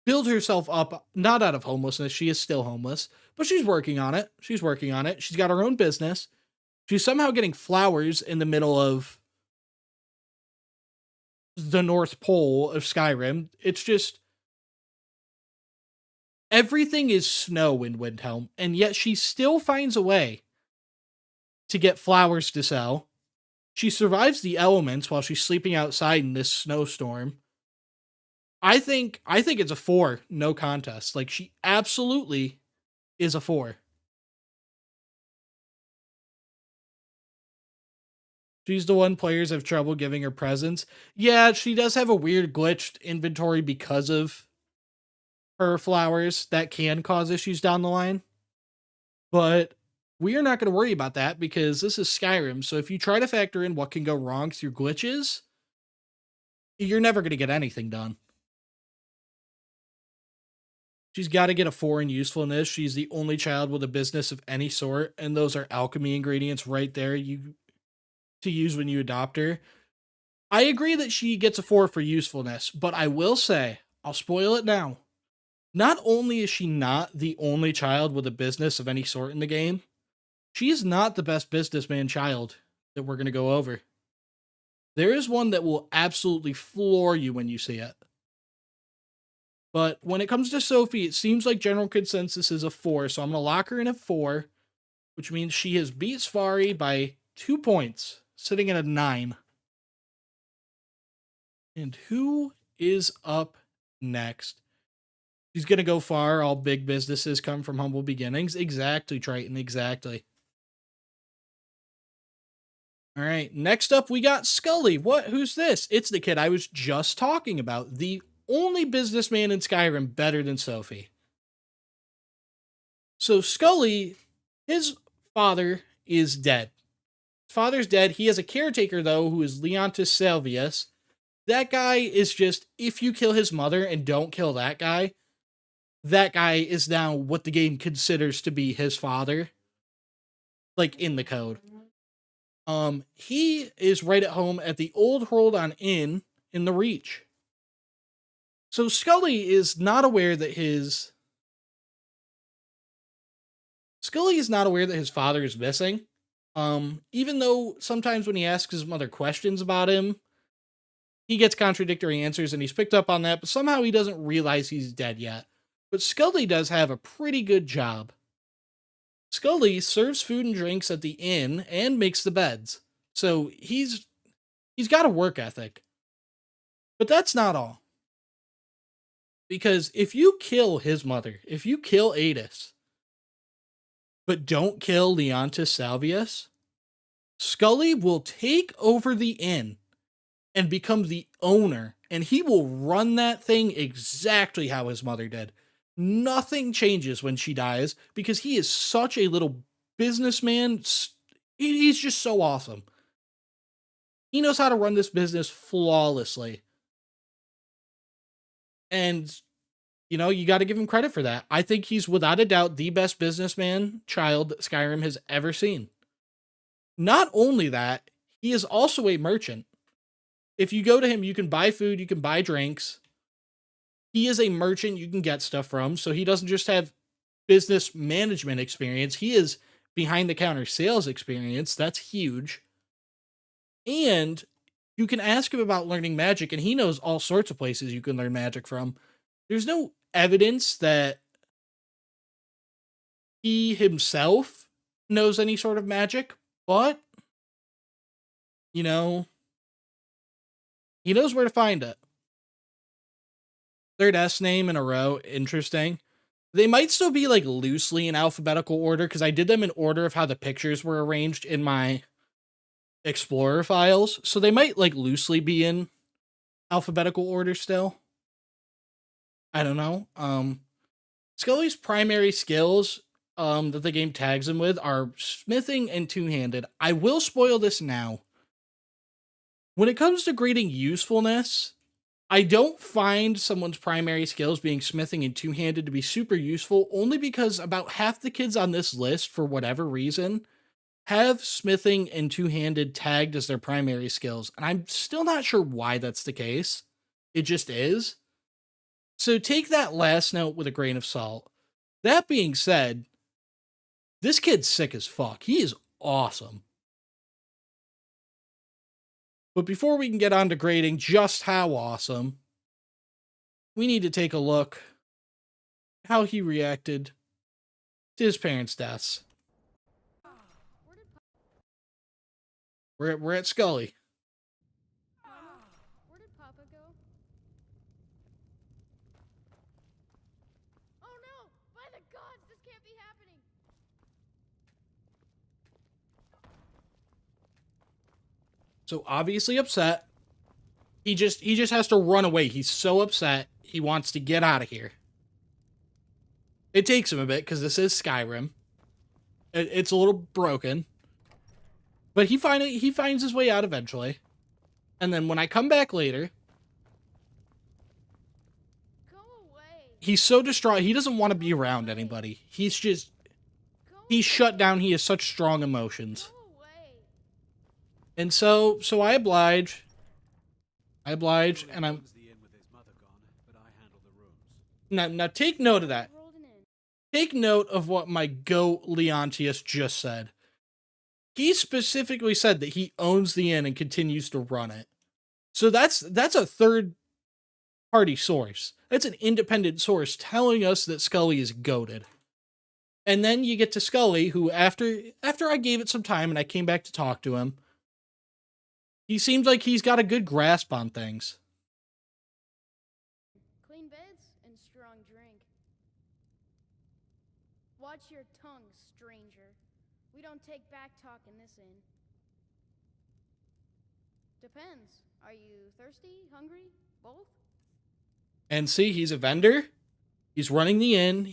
build herself up, not out of homelessness. She is still homeless, but she's working on it. She's got her own business. She's somehow getting flowers in the middle of the North Pole of Skyrim. It's just everything is snow in Windhelm, and yet she still finds a way to get flowers to sell. She survives the elements while she's sleeping outside in this snowstorm. I think it's a 4, no contest. Like, she absolutely is a 4. She's the one players have trouble giving her presents. Yeah, she does have a weird glitched inventory because of her flowers that can cause issues down the line. But we are not going to worry about that because this is Skyrim. So if you try to factor in what can go wrong through glitches, you're never going to get anything done. She's got to get a 4 in usefulness. She's the only child with a business of any sort, and those are alchemy ingredients right there to use when you adopt her. I agree that she gets a 4 for usefulness, but I will say, I'll spoil it now. Not only is she not the only child with a business of any sort in the game, she is not the best businessman child that we're going to go over. There is one that will absolutely floor you when you see it. But when it comes to Sophie, it seems like general consensus is a 4, so I'm going to lock her in at 4, which means she has beat Safari by 2 points, sitting at a 9. And who is up next? She's going to go far. All big businesses come from humble beginnings. Exactly, Triton, exactly. All right, next up we got Scully. Who's this? It's the kid I was just talking about. The only businessman in Skyrim better than Sophie. So Scully, his father is dead. His father's dead. He has a caretaker, though, who is Leontis Salvius. That guy is just, if you kill his mother and don't kill that guy is now what the game considers to be his father. Like, in the code. He is right at home at the Old Hold-On Inn in the Reach. So Scully is not aware that his father is missing. Even though sometimes when he asks his mother questions about him, he gets contradictory answers and he's picked up on that, but somehow he doesn't realize he's dead yet. But Scully does have a pretty good job. Scully serves food and drinks at the inn and makes the beds. So he's got a work ethic. But that's not all. Because if you kill his mother, if you kill Adis, but don't kill Leontis Salvius, Scully will take over the inn and become the owner, and he will run that thing exactly how his mother did. Nothing changes when she dies because he is such a little businessman. He's just so awesome. He knows how to run this business flawlessly. And, you know, you got to give him credit for that. I think he's without a doubt the best businessman child that Skyrim has ever seen. Not only that, he is also a merchant. If you go to him, you can buy food, you can buy drinks. He is a merchant you can get stuff from, so he doesn't just have business management experience. He is behind the counter sales experience. That's huge. And you can ask him about learning magic, and he knows all sorts of places you can learn magic from. There's no evidence that he himself knows any sort of magic, but, you know, he knows where to find it. Third S name in a row. Interesting. They might still be like loosely in alphabetical order because I did them in order of how the pictures were arranged in my Explorer files. So they might like loosely be in alphabetical order still. I don't know. Scully's primary skills that the game tags him with are smithing and two-handed. I will spoil this now. When it comes to grading usefulness, I don't find someone's primary skills being smithing and two-handed to be super useful, only because about half the kids on this list, for whatever reason, have smithing and two-handed tagged as their primary skills. And I'm still not sure why that's the case. It just is. So take that last note with a grain of salt. That being said, this kid's sick as fuck. He is awesome. But before we can get on to grading just how awesome, we need to take a look at how he reacted to his parents' deaths. We're at Scully. Where did Papa go? Oh no! By the gods, this can't be happening! So obviously upset. He just has to run away. He's so upset. He wants to get out of here. It takes him a bit because this is Skyrim. It's a little broken. But he finds his way out eventually. And then when I come back later, Go away. he's so distraught. He doesn't want to be around anybody. He's shut down. He has such strong emotions. Go away. And so I oblige. And I'm... Now take note of that. Take note of what my goat Leontius just said. He specifically said that he owns the inn and continues to run it. So that's a third-party source. That's an independent source telling us that Scully is goated. And then you get to Scully, who after I gave it some time and I came back to talk to him, he seems like he's got a good grasp on things. Clean beds and strong drink. Watch your tongue, stranger. We don't take back talk in this inn. Depends. Are you thirsty, hungry, both? And see, he's a vendor. He's running the inn.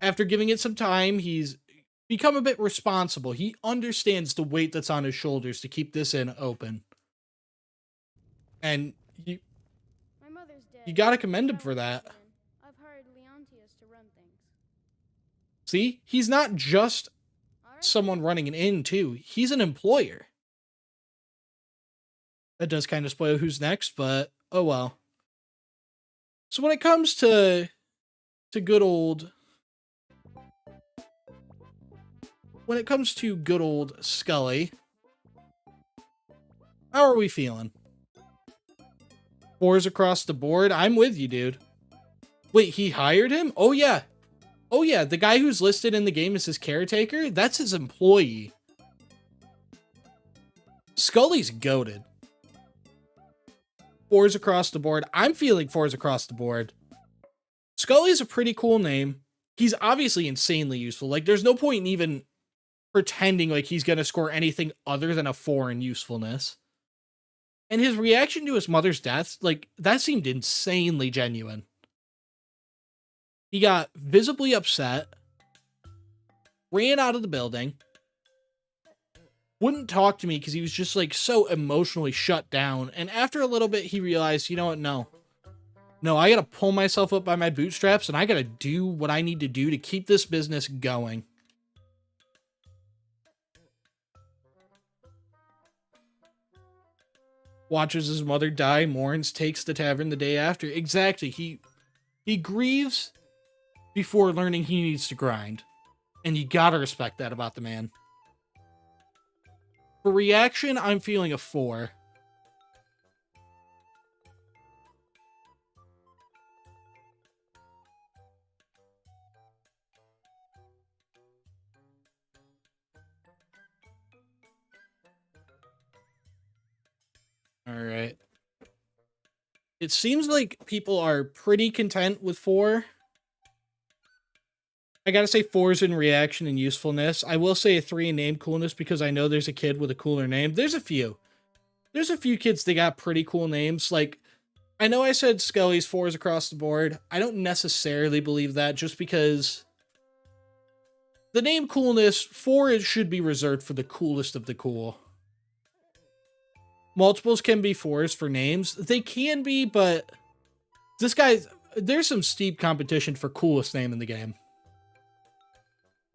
After giving it some time, he's become a bit responsible. He understands the weight that's on his shoulders to keep this inn open. And My mother's dead. you gotta commend him for that. I've hired Leontius to run things. See, he's not just All right. someone running an inn, too. He's an employer. That does kind of spoil who's next, but oh well. So when it comes to good old... When it comes to good old Scully, how are we feeling? 4s across the board? I'm with you, dude. Wait, he hired him? Oh, yeah. Oh, yeah, the guy who's listed in the game as his caretaker? That's his employee. Scully's goated. 4s across the board. I'm feeling 4s across the board. Scully's a pretty cool name. He's obviously insanely useful. Like, there's no point in even pretending like he's going to score anything other than a 4 in usefulness. And his reaction to his mother's death, like, that seemed insanely genuine. He got visibly upset, ran out of the building, wouldn't talk to me because he was just, like, so emotionally shut down. And after a little bit, he realized, you know what, no, I gotta pull myself up by my bootstraps and I gotta do what I need to do to keep this business going. Watches his mother die, mourns, takes the tavern the day after. Exactly. He grieves before learning he needs to grind. And you gotta respect that about the man. For reaction, I'm feeling a 4. All right. It seems like people are pretty content with 4. I gotta say 4's in reaction and usefulness. I will say a 3 in name coolness because I know there's a kid with a cooler name. There's a few. There's a few kids that got pretty cool names. Like, I know I said Scully's 4s across the board. I don't necessarily believe that just because the name coolness, 4 should be reserved for the coolest of the cool. Multiples can be 4s for names. They can be, but this guy, there's some steep competition for coolest name in the game.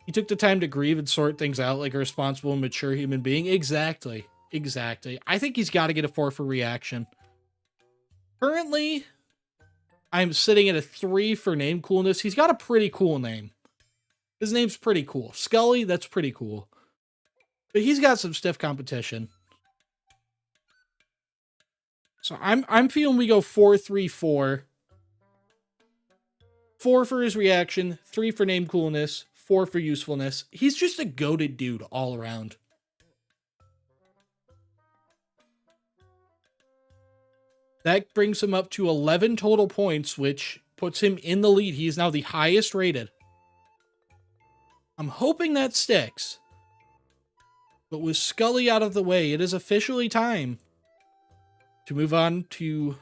He took the time to grieve and sort things out like a responsible and mature human being. Exactly. I think he's got to get a 4 for reaction. Currently, I'm sitting at a 3 for name coolness. He's got a pretty cool name. His name's pretty cool. Scully, that's pretty cool. But he's got some stiff competition. So I'm feeling we go 4, 3, 4. 4 for his reaction, 3 for name coolness, 4 for usefulness. He's just a goated dude all around. That brings him up to 11 total points, which puts him in the lead. He is now the highest rated. I'm hoping that sticks. But with Scully out of the way, it is officially time to move on to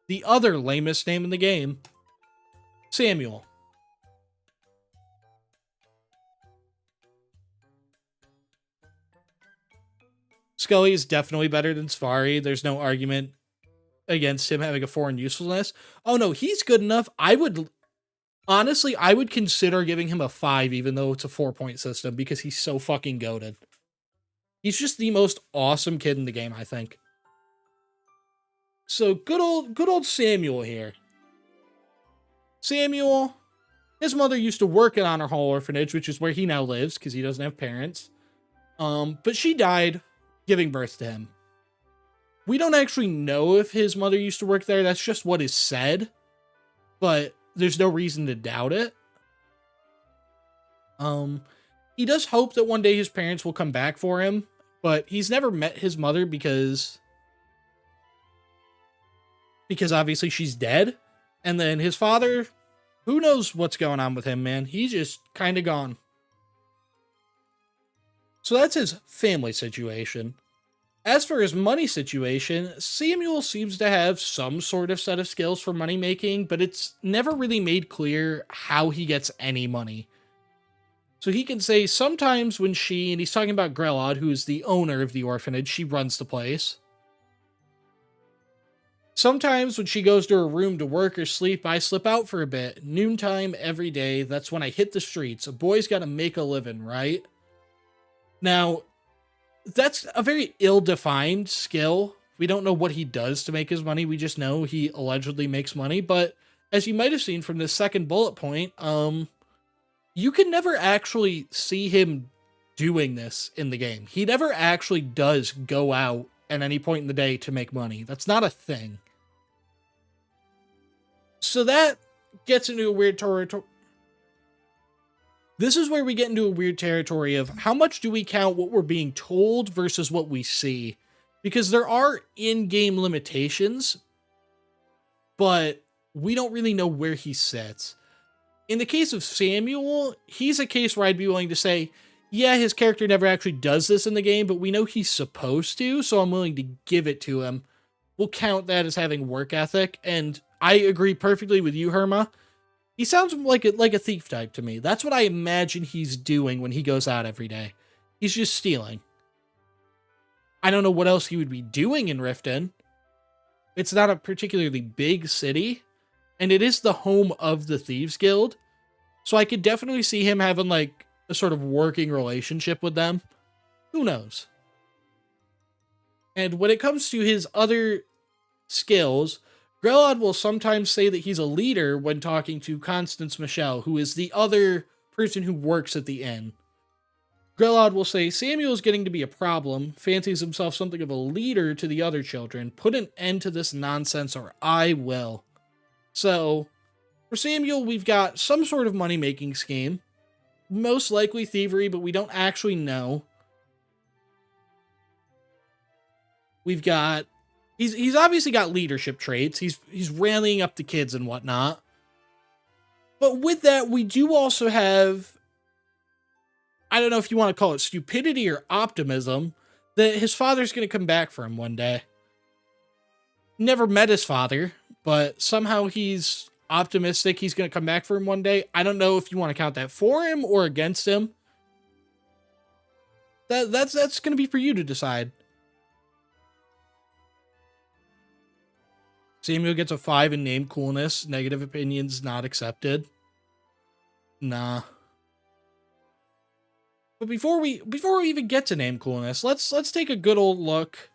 the other lamest name in the game, Samuel. Scully is definitely better than Safari. There's no argument against him having a 4 in usefulness. Oh no, he's good enough. Honestly, I would consider giving him a 5, even though it's a 4-point system, because he's so fucking goated. He's just the most awesome kid in the game, I think. So good old Samuel here. Samuel, his mother used to work at Honor Hall Orphanage, which is where he now lives because he doesn't have parents. But she died giving birth to him. We don't actually know if his mother used to work there. That's just what is said. But there's no reason to doubt it. He does hope that one day his parents will come back for him, but he's never met his mother because obviously she's dead. And then his father, who knows what's going on with him, man. He's just kind of gone. So that's his family situation. As for his money situation, Samuel seems to have some sort of set of skills for money making, but it's never really made clear how he gets any money. So he can say sometimes when and he's talking about Grelod, who is the owner of the orphanage, she runs the place. Sometimes when she goes to her room to work or sleep, I slip out for a bit. Noontime every day, that's when I hit the streets. A boy's got to make a living, right? Now, that's a very ill-defined skill. We don't know what he does to make his money. We just know he allegedly makes money. But as you might have seen from this second bullet point, you can never actually see him doing this in the game. He never actually does go out at any point in the day to make money. That's not a thing. So that gets into a weird territory. This is where we get into a weird territory of how much do we count what we're being told versus what we see? Because there are in-game limitations, but we don't really know where he sits. In the case of Samuel, he's a case where I'd be willing to say, yeah, his character never actually does this in the game, but we know he's supposed to, so I'm willing to give it to him. We'll count that as having work ethic, and I agree perfectly with you, Herma. He sounds like a thief type to me. That's what I imagine he's doing when he goes out every day. He's just stealing. I don't know what else he would be doing in Riften. It's not a particularly big city, and it is the home of the Thieves Guild, so I could definitely see him having, like, a sort of working relationship with them. Who knows? And when it comes to his other skills, Grelod will sometimes say that he's a leader when talking to Constance Michelle, who is the other person who works at the inn. Grelod will say, Samuel's getting to be a problem, fancies himself something of a leader to the other children. Put an end to this nonsense or I will. So, for Samuel, we've got some sort of money-making scheme. Most likely thievery, but we don't actually know. We've got... He's obviously got leadership traits. He's rallying up the kids and whatnot. But with that, we do also have... I don't know if you want to call it stupidity or optimism, that his father's going to come back for him one day. Never met his father, but somehow he's optimistic he's going to come back for him one day. I don't know if you want to count that for him or against him. That's going to be for you to decide. Samuel gets a 5 in name coolness. Negative opinions not accepted. Nah. But before we even get to name coolness, let's take a good old look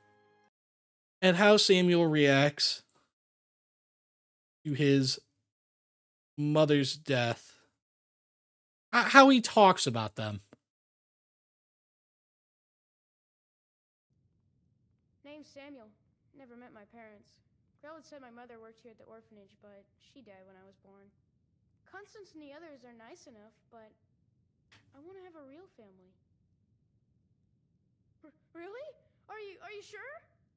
at how Samuel reacts to his mother's death. How he talks about them. Name's Samuel. Never met my parents. Grelod said my mother worked here at the orphanage, but she died when I was born. Constance and the others are nice enough, but I want to have a real family. Really? Are you sure?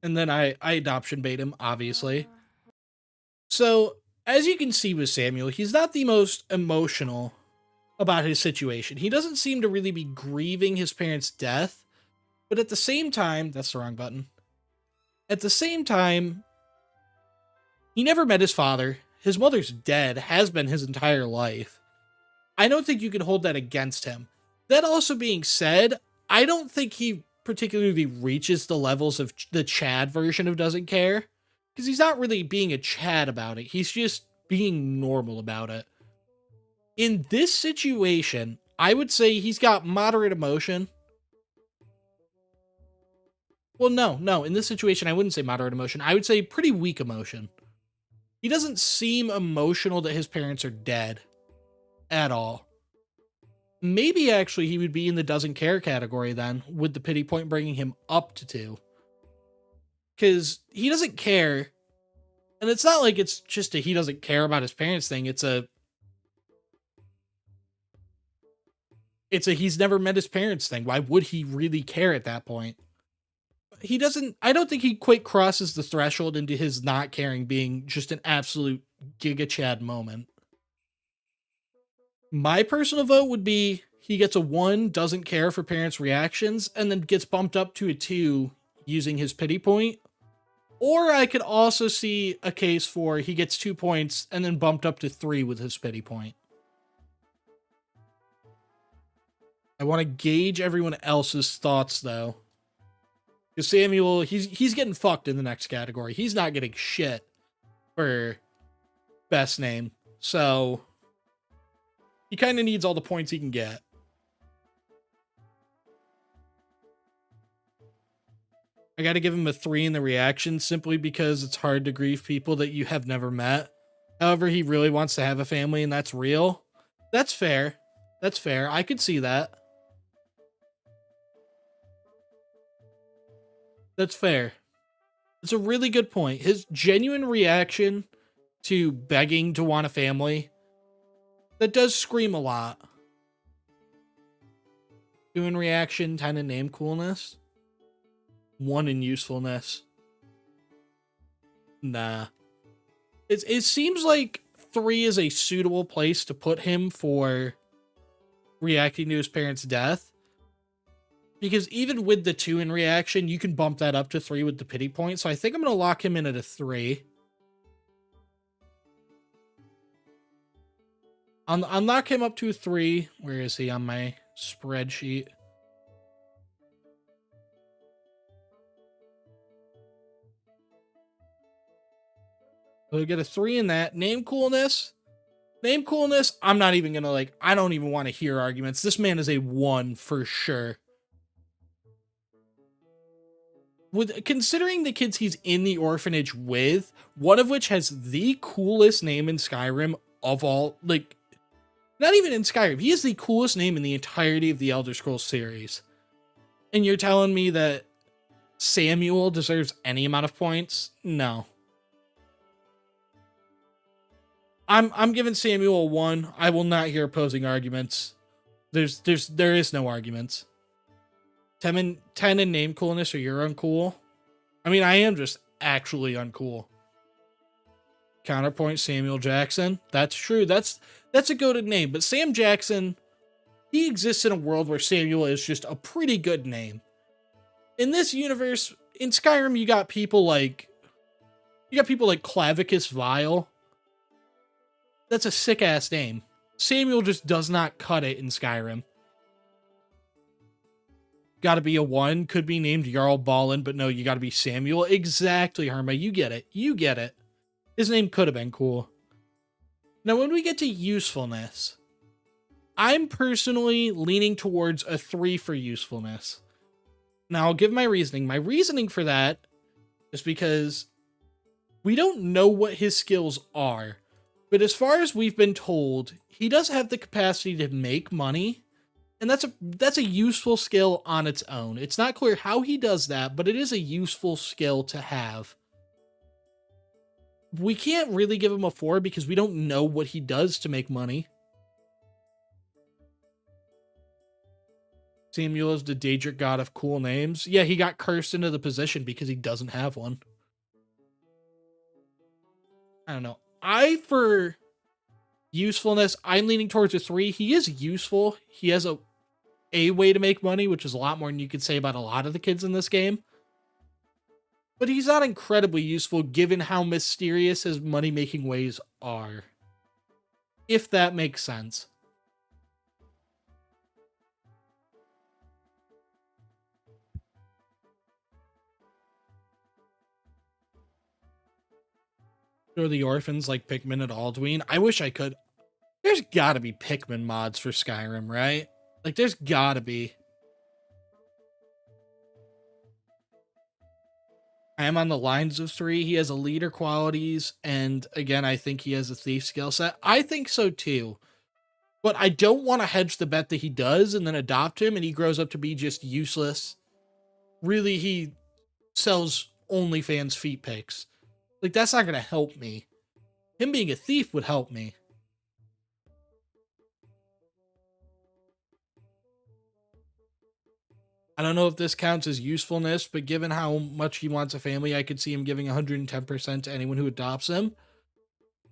And then I adoption bait him, obviously. So, as you can see with Samuel, he's not the most emotional about his situation. He doesn't seem to really be grieving his parents' death, but at the same time, that's the wrong button. At the same time, he never met his father. His mother's dead, has been his entire life. I don't think you can hold that against him. That also being said, I don't think he particularly reaches the levels of the Chad version of doesn't care, because he's not really being a Chad about it. He's just being normal about it. In this situation, I would say he's got moderate emotion. Well, no. In this situation, I wouldn't say moderate emotion. I would say pretty weak emotion. He doesn't seem emotional that his parents are dead at all. Maybe actually he would be in the doesn't care category then, with the pity point bringing him up to 2. Because he doesn't care. And it's not like it's just a he doesn't care about his parents thing. It's a he's never met his parents thing. Why would he really care at that point? He doesn't, I don't think he quite crosses the threshold into his not caring being just an absolute Giga Chad moment. My personal vote would be he gets a 1, doesn't care for parents' reactions, and then gets bumped up to a 2 using his pity point. Or I could also see a case for he gets 2 points and then bumped up to 3 with his pity point. I want to gauge everyone else's thoughts, though. Because Samuel, he's getting fucked in the next category. He's not getting shit for best name. So he kind of needs all the points he can get. I got to give him a 3 in the reaction simply because it's hard to grieve people that you have never met. However, he really wants to have a family and that's real. That's fair. That's fair. I could see that. That's fair. It's a really good point. His genuine reaction to begging to want a family, that does scream a lot. 2 in reaction, 10 in name coolness. 1 in usefulness. Nah. It seems like 3 is a suitable place to put him for reacting to his parents' death. Because even with the 2 in reaction, you can bump that up to 3 with the pity point. So I think I'm going to lock him in at a 3. I'll knock him up to a 3. Where is he on my spreadsheet? We'll get a 3 in that. Name coolness. Name coolness, I'm not even going to I don't even want to hear arguments. This man is a 1 for sure. With considering the kids he's in the orphanage with, one of which has the coolest name in Skyrim of all, not even in Skyrim, he has the coolest name in the entirety of the Elder Scrolls series. And you're telling me that Samuel deserves any amount of points? No. I'm giving Samuel a 1. I will not hear opposing arguments. There is no arguments. 10 in name coolness, or you're uncool. I mean, I am just actually uncool. Counterpoint, Samuel Jackson. That's true. That's a goated name. But Sam Jackson, he exists in a world where Samuel is just a pretty good name. In this universe, in Skyrim, you got people like Clavicus Vile. That's a sick ass name. Samuel just does not cut it in Skyrim. Gotta be a 1, could be named Jarl Balin, but no, you gotta be Samuel. Exactly, Herma, you get it. You get it. His name could have been cool. Now, when we get to usefulness, I'm personally leaning towards a 3 for usefulness. Now, I'll give my reasoning. My reasoning for that is because we don't know what his skills are, but as far as we've been told, he does have the capacity to make money. And that's a useful skill on its own. It's not clear how he does that, but it is a useful skill to have. We can't really give him a 4 because we don't know what he does to make money. Samuel is the Daedric god of cool names. Yeah, he got cursed into the position because he doesn't have one. I don't know. For usefulness, I'm leaning towards a 3. He is useful. He has a way to make money, which is a lot more than you could say about a lot of the kids in this game. But he's not incredibly useful given how mysterious his money-making ways are. If that makes sense. Or the orphans like Pikmin and Alduin. I wish I could. There's gotta be Pikmin mods for Skyrim, right? Like, there's gotta be. I am on the lines of 3. He has a leader qualities, and again, I think he has a thief skill set. I think so too. But I don't want to hedge the bet that he does and then adopt him and he grows up to be just useless. Really, he sells OnlyFans feet pics. Like, that's not going to help me. Him being a thief would help me. I don't know if this counts as usefulness, but given how much he wants a family, I could see him giving 110% to anyone who adopts him.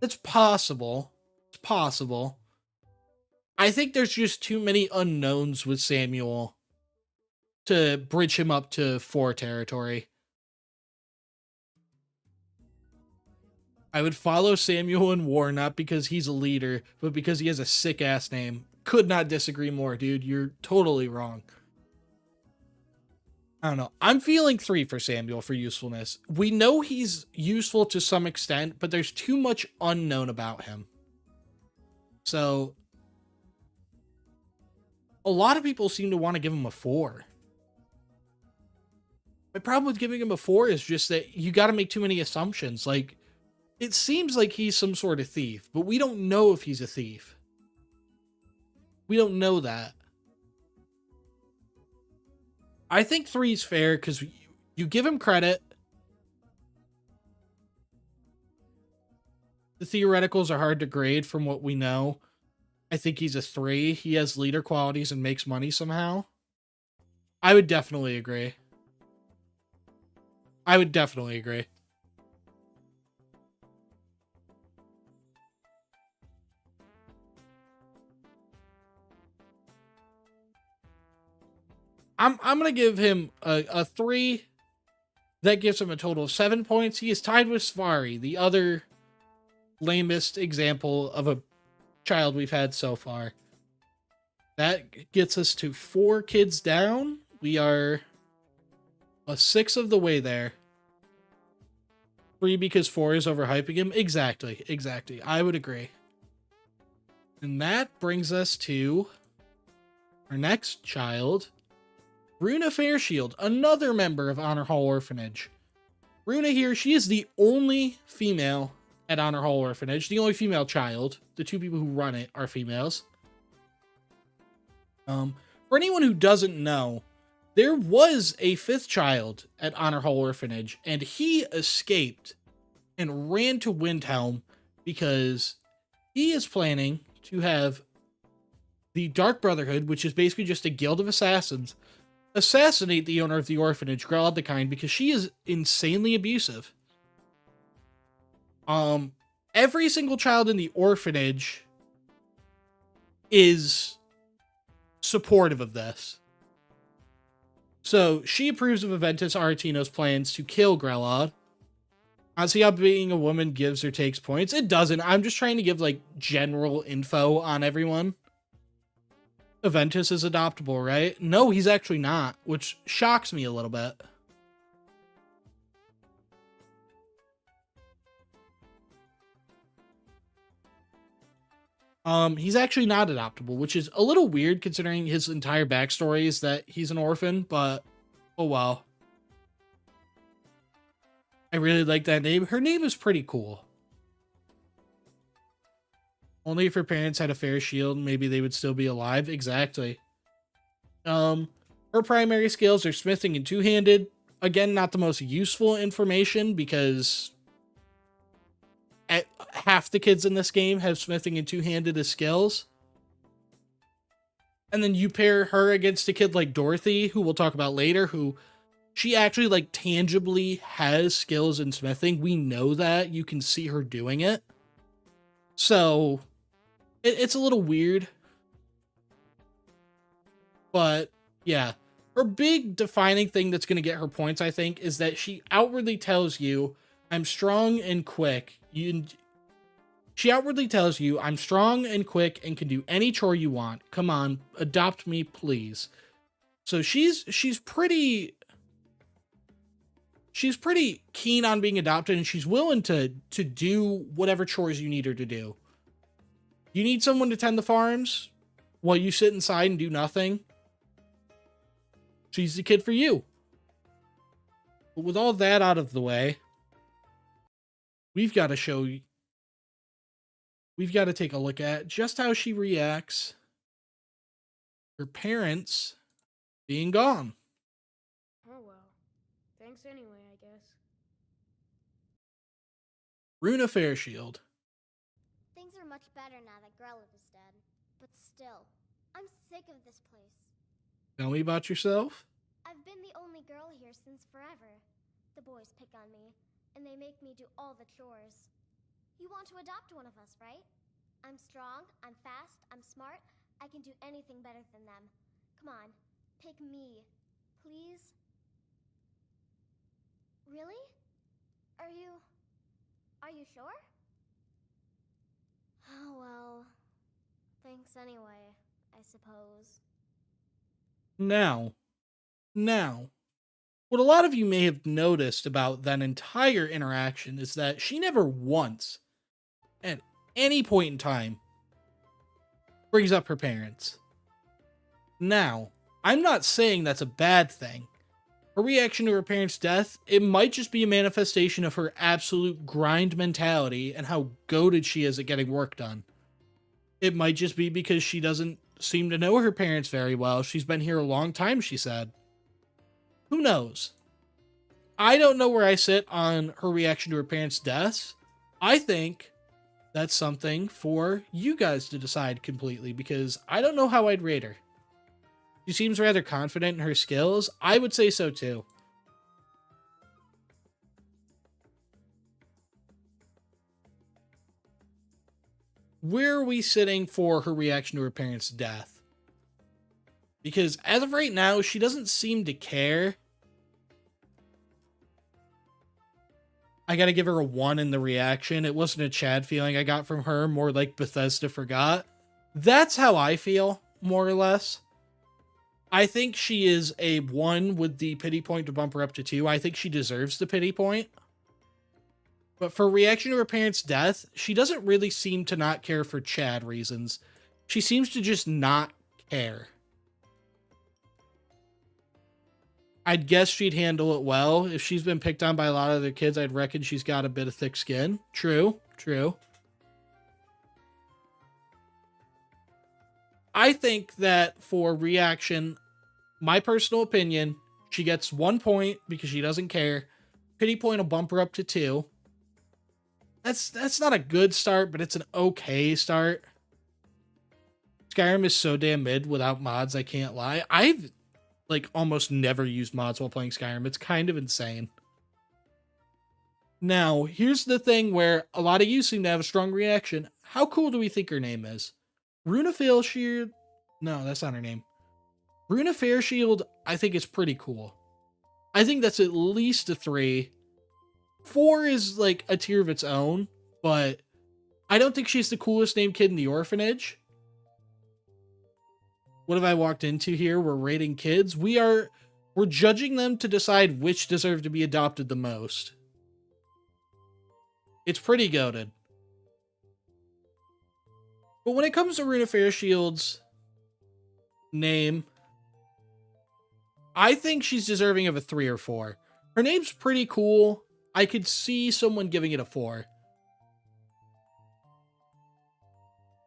It's possible. It's possible. I think there's just too many unknowns with Samuel to bridge him up to 4 territory. I would follow Samuel in war, not because he's a leader, but because he has a sick-ass name. Could not disagree more, dude. You're totally wrong. I don't know. I'm feeling 3 for Samuel for usefulness. We know he's useful to some extent, but there's too much unknown about him. So, a lot of people seem to want to give him a 4. My problem with giving him a 4 is just that you got to make too many assumptions. Like, it seems like he's some sort of thief, but we don't know if he's a thief. We don't know that. I think 3 is fair because you give him credit. The theoreticals are hard to grade from what we know. I think he's a 3. He has leader qualities and makes money somehow. I would definitely agree. I would definitely agree. I'm going to give him a 3. That gives him a total of 7 points. He is tied with Svari, the other lamest example of a child we've had so far. That gets us to 4 kids down. We are a 6 of the way there. 3 because 4 is overhyping him. Exactly. I would agree. And that brings us to our next child, Runa Fairshield, another member of Honor Hall Orphanage. Runa here, she is the only female at Honor Hall Orphanage, the only female child. The 2 people who run it are females. For anyone who doesn't know, there was a 5th child at Honor Hall Orphanage, and he escaped and ran to Windhelm because he is planning to have the Dark Brotherhood, which is basically just a guild of assassins, assassinate the owner of the orphanage, Grell the Kind, because she is insanely abusive. Every single child in the orphanage is supportive of this. So she approves of Aventus Aretino's plans to kill Grelod. I see how being a woman gives or takes points. It doesn't. I'm just trying to give like general info on everyone. Aventus is adoptable, right? No, he's actually not, which shocks me a little bit. He's actually not adoptable, which is a little weird considering his entire backstory is that he's an orphan, but oh well. I really like that name. Her name is pretty cool. Only if her parents had a fair shield, maybe they would still be alive. Exactly. Her primary skills are smithing and two-handed. Again, not the most useful information because half the kids in this game have smithing and two-handed as skills. And then you pair her against a kid like Dorothy, who we'll talk about later, who she actually like tangibly has skills in smithing. We know that. You can see her doing it. So it's a little weird. But yeah, her big defining thing that's going to get her points, I think, is that she outwardly tells you, I'm strong and quick. She outwardly tells you, I'm strong and quick and can do any chore you want. Come on, adopt me, please. So she's pretty she's pretty keen on being adopted, and she's willing to do whatever chores you need her to do. You need someone to tend the farms while you sit inside and do nothing? She's the kid for you. But with all that out of the way, we've got to take a look at just how she reacts her parents being gone. Oh well. Thanks anyway, I guess. Runa Fairshield. Things are much better now that Grella is dead. But still, I'm sick of this place. Tell me about yourself. I've been the only girl here since forever. The boys pick on me, and they make me do all the chores. You want to adopt one of us, right? I'm strong, I'm fast, I'm smart. I can do anything better than them. Come on, pick me, please. Really? Are you sure? Oh well, thanks anyway, I suppose. Now, what a lot of you may have noticed about that entire interaction is that she never once, at any point in time, brings up her parents. Now, I'm not saying that's a bad thing. Her reaction to her parents' death, it might just be a manifestation of her absolute grind mentality and how goated she is at getting work done. It might just be because she doesn't seem to know her parents very well. She's been here a long time, she said. Who knows? I don't know where I sit on her reaction to her parents' deaths. I think that's something for you guys to decide completely, because I don't know how I'd rate her. She seems rather confident in her skills. I would say so too. Where are we sitting for her reaction to her parents' death? Because as of right now, she doesn't seem to care. I gotta give her a 1 in the reaction. It wasn't a Chad feeling I got from her, more like Bethesda forgot. That's how I feel, more or less. I think she is a 1 with the pity point to bump her up to 2. I think she deserves the pity point. But for reaction to her parents' death, she doesn't really seem to not care for Chad reasons. She seems to just not care. I'd guess she'd handle it well. If she's been picked on by a lot of other kids, I'd reckon she's got a bit of thick skin. True. I think that for reaction, my personal opinion, she gets 1 point because she doesn't care. Pity point will bump her up to 2. That's not a good start, but it's an okay start. Skyrim is so damn mid without mods, I can't lie. I've almost never used mods while playing Skyrim. It's kind of insane. Now, here's the thing where a lot of you seem to have a strong reaction. How cool do we think her name is? Runa Fairshield? No, that's not her name. Runa Fairshield, I think is pretty cool. I think that's at least a 3. 4 is a tier of its own, but I don't think she's the coolest named kid in the orphanage. What have I walked into here? We're rating kids. We're judging them to decide which deserve to be adopted the most. It's pretty goated. But when it comes to Runa Fairshield's name, I think she's deserving of a 3 or 4. Her name's pretty cool. I could see someone giving it a 4.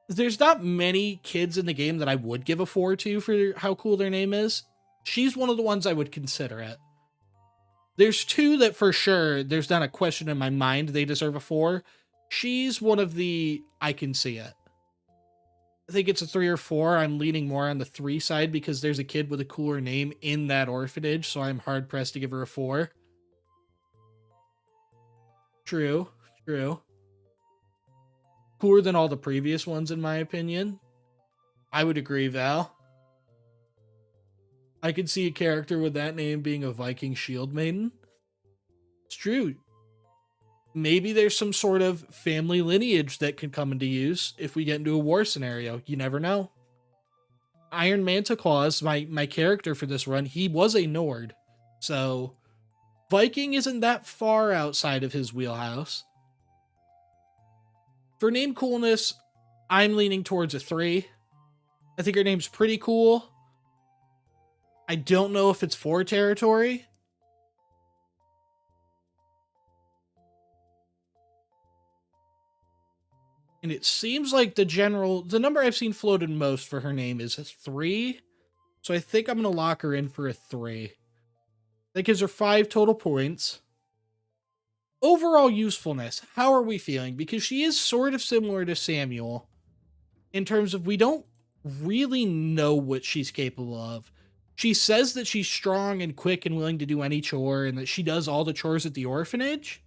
There's not many kids in the game that I would give a 4 to for how cool their name is. She's one of the ones I would consider it. There's 2 that for sure, there's not a question in my mind they deserve a 4. She's one of the I can see it. I think it's a 3 or 4. I'm leaning more on the 3 side because there's a kid with a cooler name in that orphanage, so I'm hard pressed to give her a 4. True. Cooler than all the previous ones, in my opinion. I would agree, Val. I could see a character with that name being a Viking shield maiden. It's true. Maybe there's some sort of family lineage that could come into use if we get into a war scenario. You never know. Iron Manta Claus, my character for this run, he was a Nord. So Viking isn't that far outside of his wheelhouse. For name coolness, I'm leaning towards a 3. I think her name's pretty cool. I don't know if it's 4 territory. And it seems like the number I've seen floated most for her name is a 3. So I think I'm going to lock her in for a 3. That gives her 5 total points. Overall usefulness, how are we feeling? Because she is sort of similar to Samuel in terms of we don't really know what she's capable of. She says that she's strong and quick and willing to do any chore and that she does all the chores at the orphanage.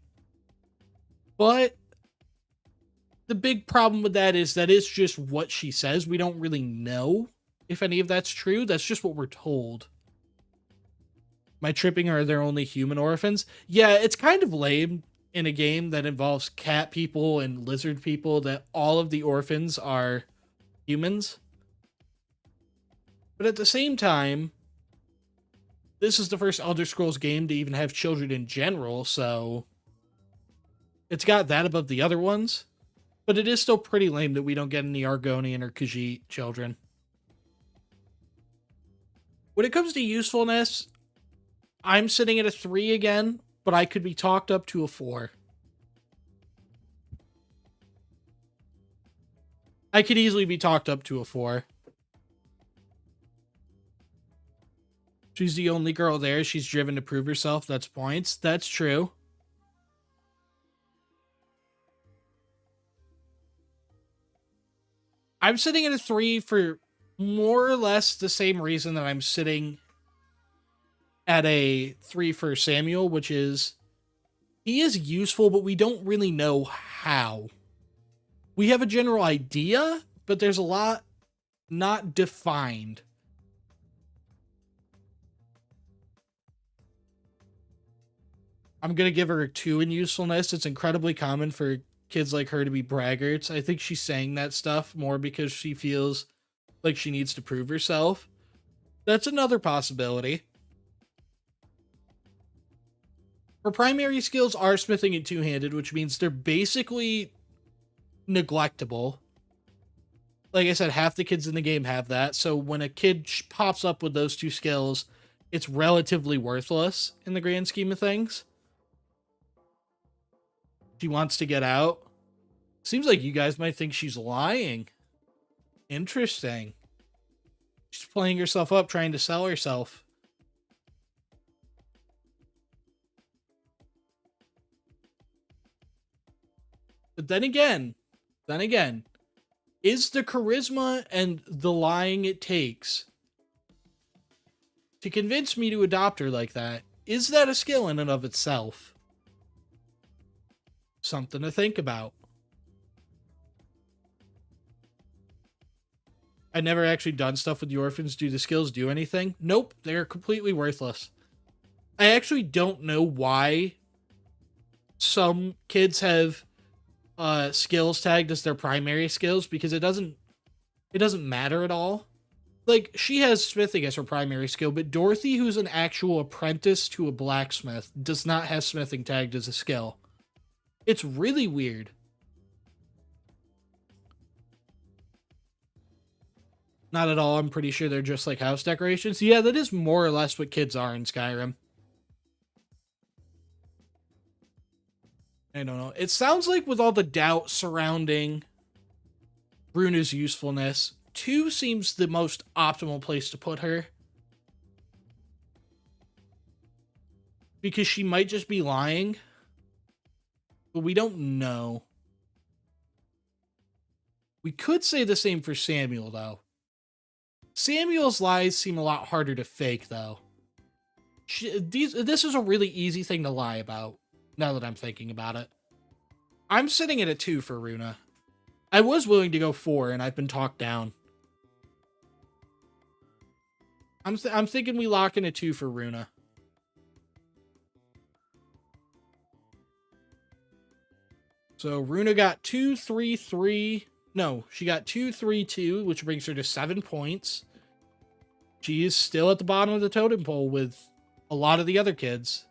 But the big problem with that is just what she says. We don't really know if any of that's true. That's just what we're told. Am I tripping, or are there only human orphans? Yeah, it's kind of lame in a game that involves cat people and lizard people that all of the orphans are humans. But at the same time, this is the first Elder Scrolls game to even have children in general, so it's got that above the other ones. But it is still pretty lame that we don't get any Argonian or Khajiit children. When it comes to usefulness, I'm sitting at a 3 again, but I could be talked up to a 4. I could easily be talked up to a 4. She's the only girl there. She's driven to prove herself. That's points. That's true. I'm sitting at a 3 for more or less the same reason that I'm sitting at a 3 for Samuel, which is he is useful, but we don't really know how. We have a general idea, but there's a lot not defined. I'm going to give her a 2 in usefulness. It's incredibly common for kids like her to be braggarts. I think she's saying that stuff more because she feels like she needs to prove herself. That's another possibility. Her primary skills are smithing and two-handed, which means they're basically neglectable. Like I said, half the kids in the game have that, so when a kid pops up with those 2 skills, it's relatively worthless in the grand scheme of things. She wants to get out. Seems like you guys might think she's lying. Interesting. She's playing herself up, trying to sell herself. But then again, is the charisma and the lying it takes to convince me to adopt her like that, is that a skill in and of itself? Something to think about. I never actually done stuff with the orphans. Do the skills do anything? Nope, they're completely worthless. I actually don't know why some kids have skills tagged as their primary skills, because it doesn't matter at all. Like, she has smithing as her primary skill, but Dorothy, who's an actual apprentice to a blacksmith, does not have smithing tagged as a skill. It's really weird. Not at all. I'm pretty sure they're just like house decorations. Yeah, that is more or less what kids are in Skyrim. I don't know. It sounds like with all the doubt surrounding Runa's usefulness, 2 seems the most optimal place to put her. Because she might just be lying. But we don't know. We could say the same for Samuel, though. Samuel's lies seem a lot harder to fake, though. This is a really easy thing to lie about, now that I'm thinking about it. I'm sitting at a 2 for Runa. I was willing to go 4, and I've been talked down. I'm thinking we lock in a 2 for Runa. So Runa got 2, 3, 3. No, she got 2, 3, 2, which brings her to 7 points. She is still at the bottom of the totem pole with a lot of the other kids.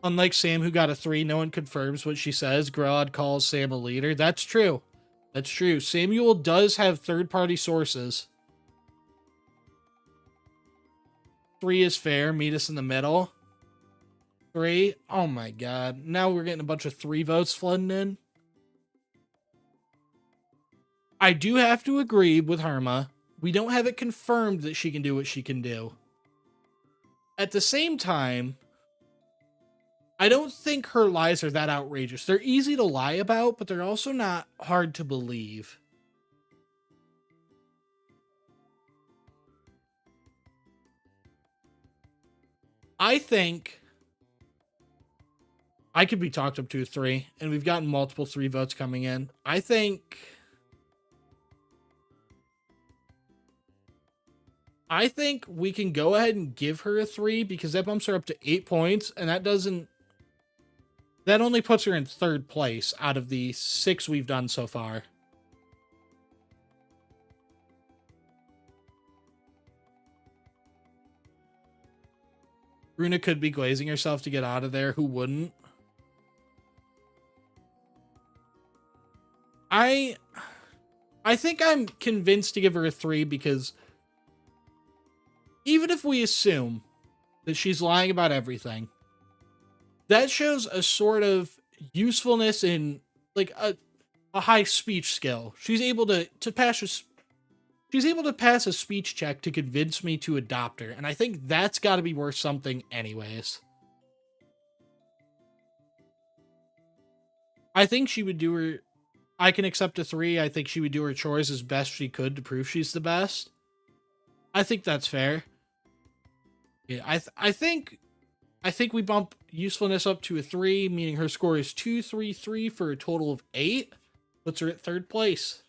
Unlike Sam, who got a 3, no one confirms what she says. Grod calls Sam a leader. That's true. That's true. Samuel does have third-party sources. 3 is fair. Meet us in the middle. 3. Oh my god. Now we're getting a bunch of 3 votes flooding in. I do have to agree with Herma. We don't have it confirmed that she can do what she can do. At the same time, I don't think her lies are that outrageous. They're easy to lie about, but they're also not hard to believe. I think I could be talked up to a 3, and we've gotten multiple 3 votes coming in. I think we can go ahead and give her a 3 because that bumps her up to 8 points, and that only puts her in 3rd place out of the 6 we've done so far. Runa could be glazing herself to get out of there. Who wouldn't? I think I'm convinced to give her a 3 because even if we assume that she's lying about everything, that shows a sort of usefulness in like a high speech skill. She's able to pass a speech check to convince me to adopt her, and I think that's got to be worth something anyways. I think she would do her... I can accept a 3. I think she would do her chores as best she could to prove she's the best. I think that's fair. Yeah, I think we bump usefulness up to a 3, meaning her score is 2, 3, 3 for a total of 8. Puts her at 3rd place.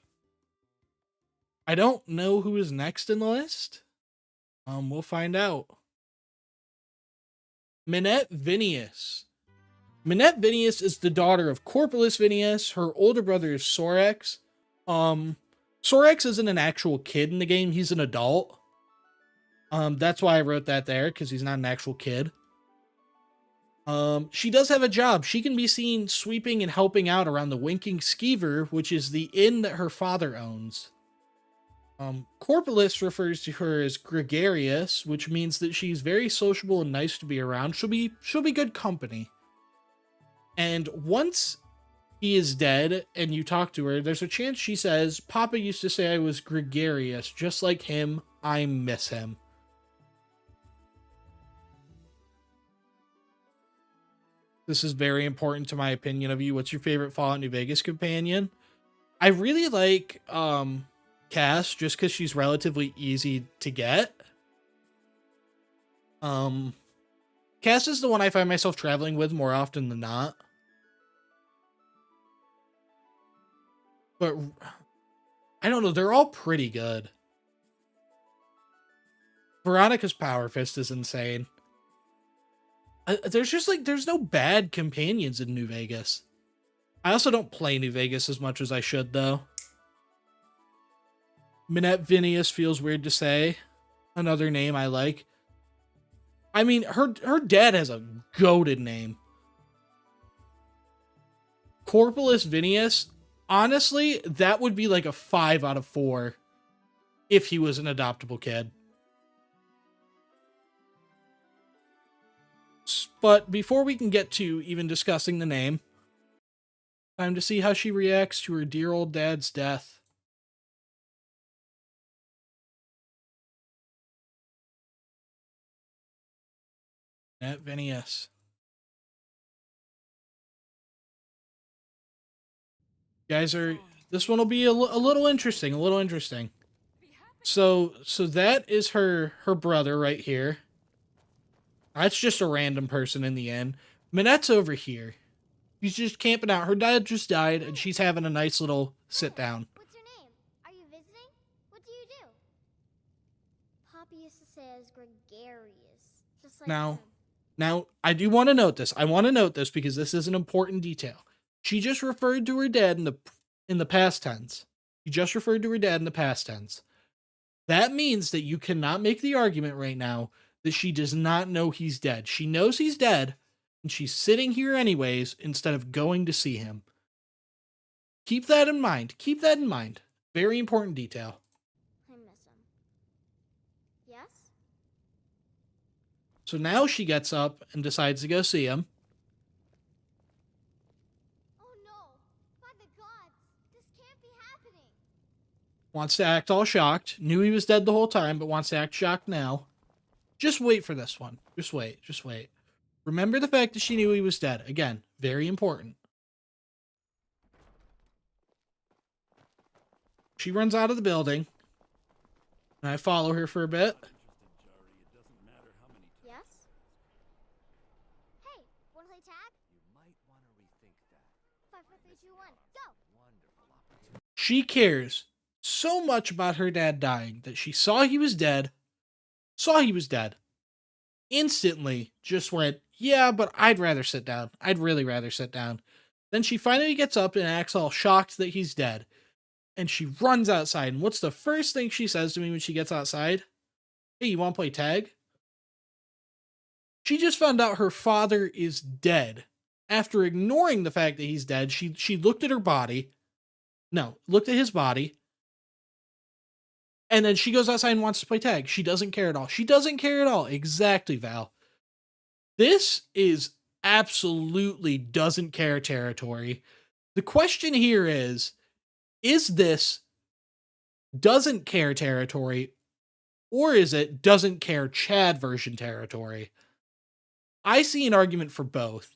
I don't know who is next in the list. We'll find out. Minette Vinius. Minette Vinius is the daughter of Corporis Vinius. Her older brother is Sorex. Sorex isn't an actual kid in the game. He's an adult. That's why I wrote that there, because he's not an actual kid. She does have a job. She can be seen sweeping and helping out around the Winking Skeever, which is the inn that her father owns. Corporis refers to her as gregarious, which means that she's very sociable and nice to be around. She'll be good company. And once he is dead and you talk to her, there's a chance she says, "Papa used to say I was gregarious, just like him. I miss him." This is very important to my opinion of you. What's your favorite Fallout New Vegas companion? I really like Cass, just because she's relatively easy to get. Cass is the one I find myself traveling with more often than not. But I don't know, they're all pretty good. Veronica's Power Fist is insane. There's no bad companions in New Vegas. I also don't play New Vegas as much as I should, though. Minette Vinius feels weird to say. Another name I like. I mean, her dad has a goated name. Corporis Vinius, honestly, that would be like a 5 out of 4 if he was an adoptable kid. But before we can get to even discussing the name, time to see how she reacts to her dear old dad's death. Minette Vinius. Guys this one will be a little interesting. So that is her brother right here. That's just a random person in the inn. Minette's over here. She's just camping out. Her dad just died, and she's having a nice little sit down. What's your name? Are you visiting? What do you do? Papa used to say I was gregarious. Just like him. Now, I do want to note this. I want to note this because this is an important detail. She just referred to her dad in the past tense. She just referred to her dad in the past tense. That means that you cannot make the argument right now that she does not know he's dead. She knows he's dead, and she's sitting here anyways instead of going to see him. Keep that in mind. Keep that in mind. Very important detail. I miss him. Yes? So now she gets up and decides to go see him. Oh no! By the gods! This can't be happening! Wants to act all shocked. Knew he was dead the whole time, but wants to act shocked now. Just wait for this one. Just wait. Just wait. Remember the fact that she knew he was dead. Again, very important. She runs out of the building. And I follow her for a bit. Yes? Hey, wanna play tag? You might want to rethink that. 5, 4, 3, 2, 1, go! Wonderful opportunity. She cares so much about her dad dying that she saw he was dead. Instantly just went, yeah, but I'd rather sit down. I'd really rather sit down. Then she finally gets up and acts all shocked that he's dead. And she runs outside. And what's the first thing she says to me when she gets outside? Hey, you want to play tag? She just found out her father is dead. After ignoring the fact that he's dead, she looked at her body. No, looked at his body. And then she goes outside and wants to play tag. She doesn't care at all. She doesn't care at all. Exactly, Val. This is absolutely doesn't care territory. The question here is this doesn't care territory, or is it doesn't care Chad version territory? I see an argument for both.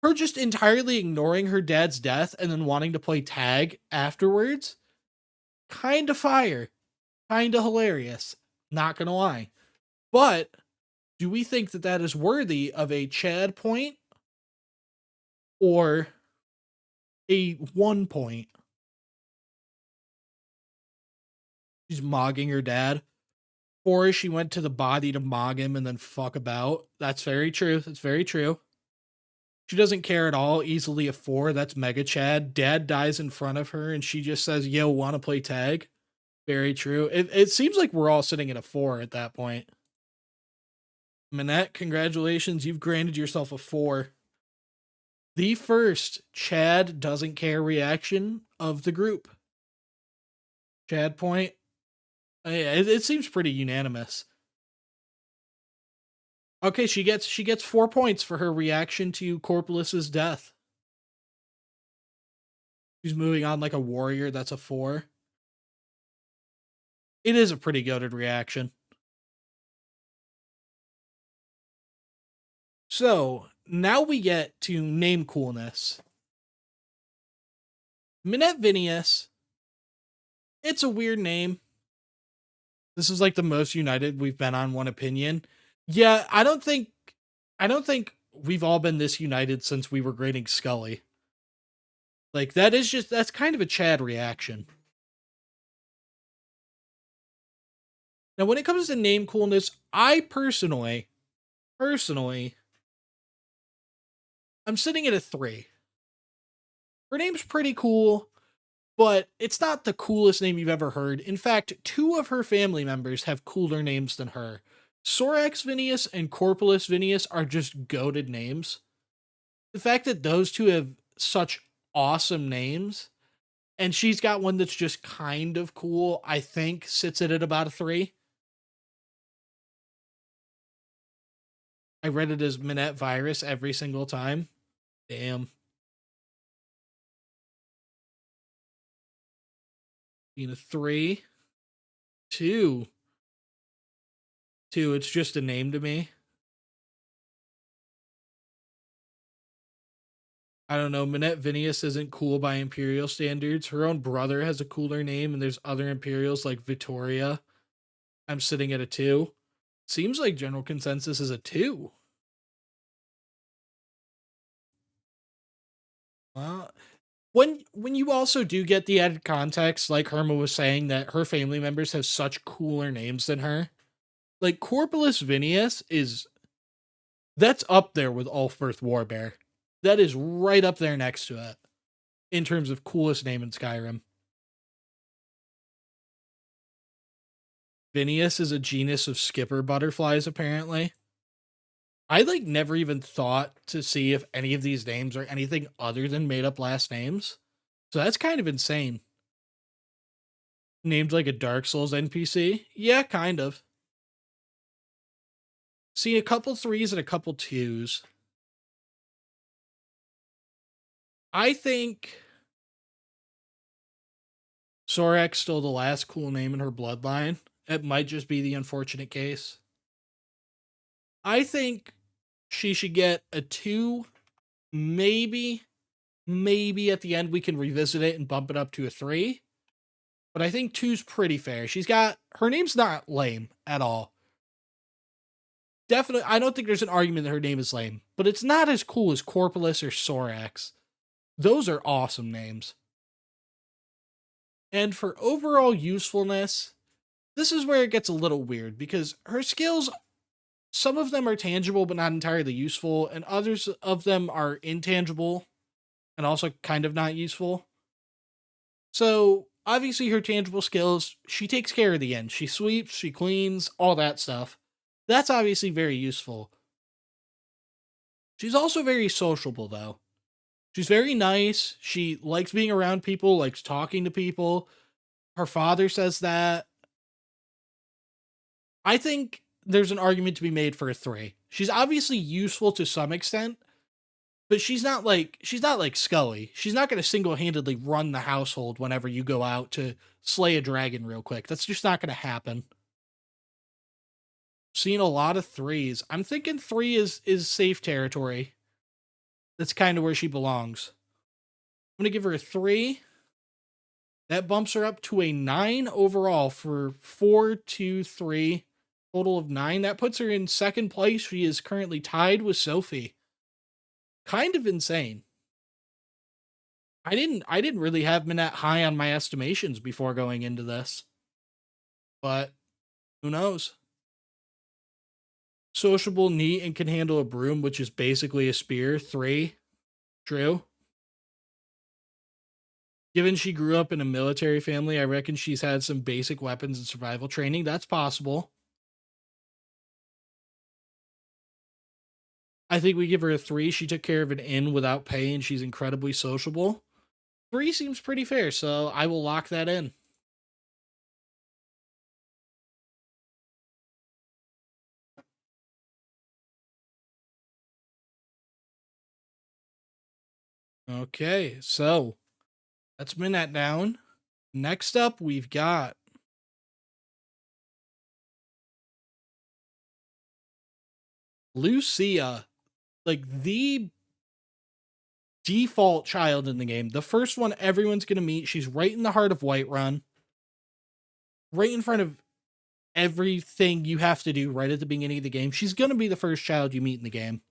Her just entirely ignoring her dad's death and then wanting to play tag afterwards, kind of fire. Kind of hilarious. Not gonna lie. But do we think that that is worthy of a Chad point or a 1 point? She's mogging her dad. Or she went to the body to mog him and then fuck about. That's very true. That's very true. She doesn't care at all. Easily a 4. That's mega Chad. Dad dies in front of her and she just says, yo, wanna play tag? Very true. It seems like we're all sitting at a 4 at that point. Minette, congratulations. You've granted yourself a 4. The first Chad doesn't care reaction of the group. Chad point. It seems pretty unanimous. Okay, she gets 4 points for her reaction to Corpulus' death. She's moving on like a warrior. That's a 4. It is a pretty goated reaction. So, now we get to name coolness. Minette Vinius. It's a weird name. This is like the most united we've been on one opinion. Yeah, I don't think we've all been this united since we were grading Scully. Like, that's kind of a Chad reaction. Now, when it comes to name coolness, I personally, I'm sitting at a 3. Her name's pretty cool, but it's not the coolest name you've ever heard. In fact, 2 of her family members have cooler names than her. Sorax Vinius and Corpulus Vinius are just goated names. The fact that those 2 have such awesome names, and she's got one that's just kind of cool, I think sits it at about a 3. I read it as Minette Virus every single time. Damn. Being a 3. 2. 2, it's just a name to me. I don't know, Minette Vinius isn't cool by Imperial standards. Her own brother has a cooler name, and there's other Imperials like Vittoria. I'm sitting at a 2. Seems like general consensus is a 2. When you also do get the added context, like Herma was saying, that her family members have such cooler names than her. Like, Corpulus Vinius that's up there with Ulfberth Warbear. That is right up there next to it in terms of coolest name in Skyrim. Vinius is a genus of skipper butterflies, apparently. I like never even thought to see if any of these names are anything other than made up last names. So that's kind of insane. Named like a Dark Souls NPC? Yeah, kind of. See a couple threes and a couple twos. I think Sorek's still the last cool name in her bloodline. It might just be the unfortunate case. I think she should get a 2. Maybe at the end we can revisit it and bump it up to a 3. But I think 2's pretty fair. Her name's not lame at all. Definitely, I don't think there's an argument that her name is lame, but it's not as cool as Corpulus or Sorax. Those are awesome names. And for overall usefulness, this is where it gets a little weird because her skills, some of them are tangible but not entirely useful, and others of them are intangible and also kind of not useful. So, obviously her tangible skills, she takes care of the end. She sweeps, she cleans, all that stuff. That's obviously very useful. She's also very sociable, though. She's very nice. She likes being around people, likes talking to people. Her father says that. I think there's an argument to be made for a 3. She's obviously useful to some extent, but she's not like Scully. She's not going to single-handedly run the household whenever you go out to slay a dragon real quick. That's just not going to happen. Seeing a lot of 3s. I'm thinking 3 is safe territory. That's kind of where she belongs. I'm going to give her a 3. That bumps her up to a 9 overall for 4, 2, 3. Total of 9. That puts her in second place. She is currently tied with Sophie. Kind of insane. I didn't really have Minette high on my estimations before going into this. But who knows? Sociable, neat, and can handle a broom, which is basically a spear. 3. True. Given she grew up in a military family, I reckon she's had some basic weapons and survival training. That's possible. I think we give her a 3. She took care of an inn without pay, and she's incredibly sociable. 3 seems pretty fair, so I will lock that in. Okay, so that's Minette down. Next up, we've got Lucia, like the default child in the game. The first one everyone's going to meet. She's right in the heart of Whiterun. Right in front of everything you have to do right at the beginning of the game. She's going to be the first child you meet in the game.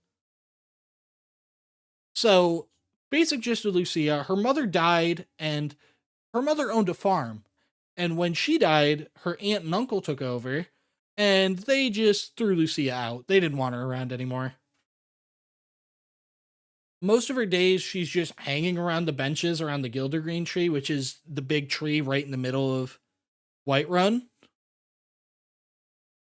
So, basic gist of Lucia, her mother died and her mother owned a farm. And when she died, her aunt and uncle took over and they just threw Lucia out. They didn't want her around anymore. Most of her days, she's just hanging around the benches around the Gildergreen tree, which is the big tree right in the middle of Whiterun.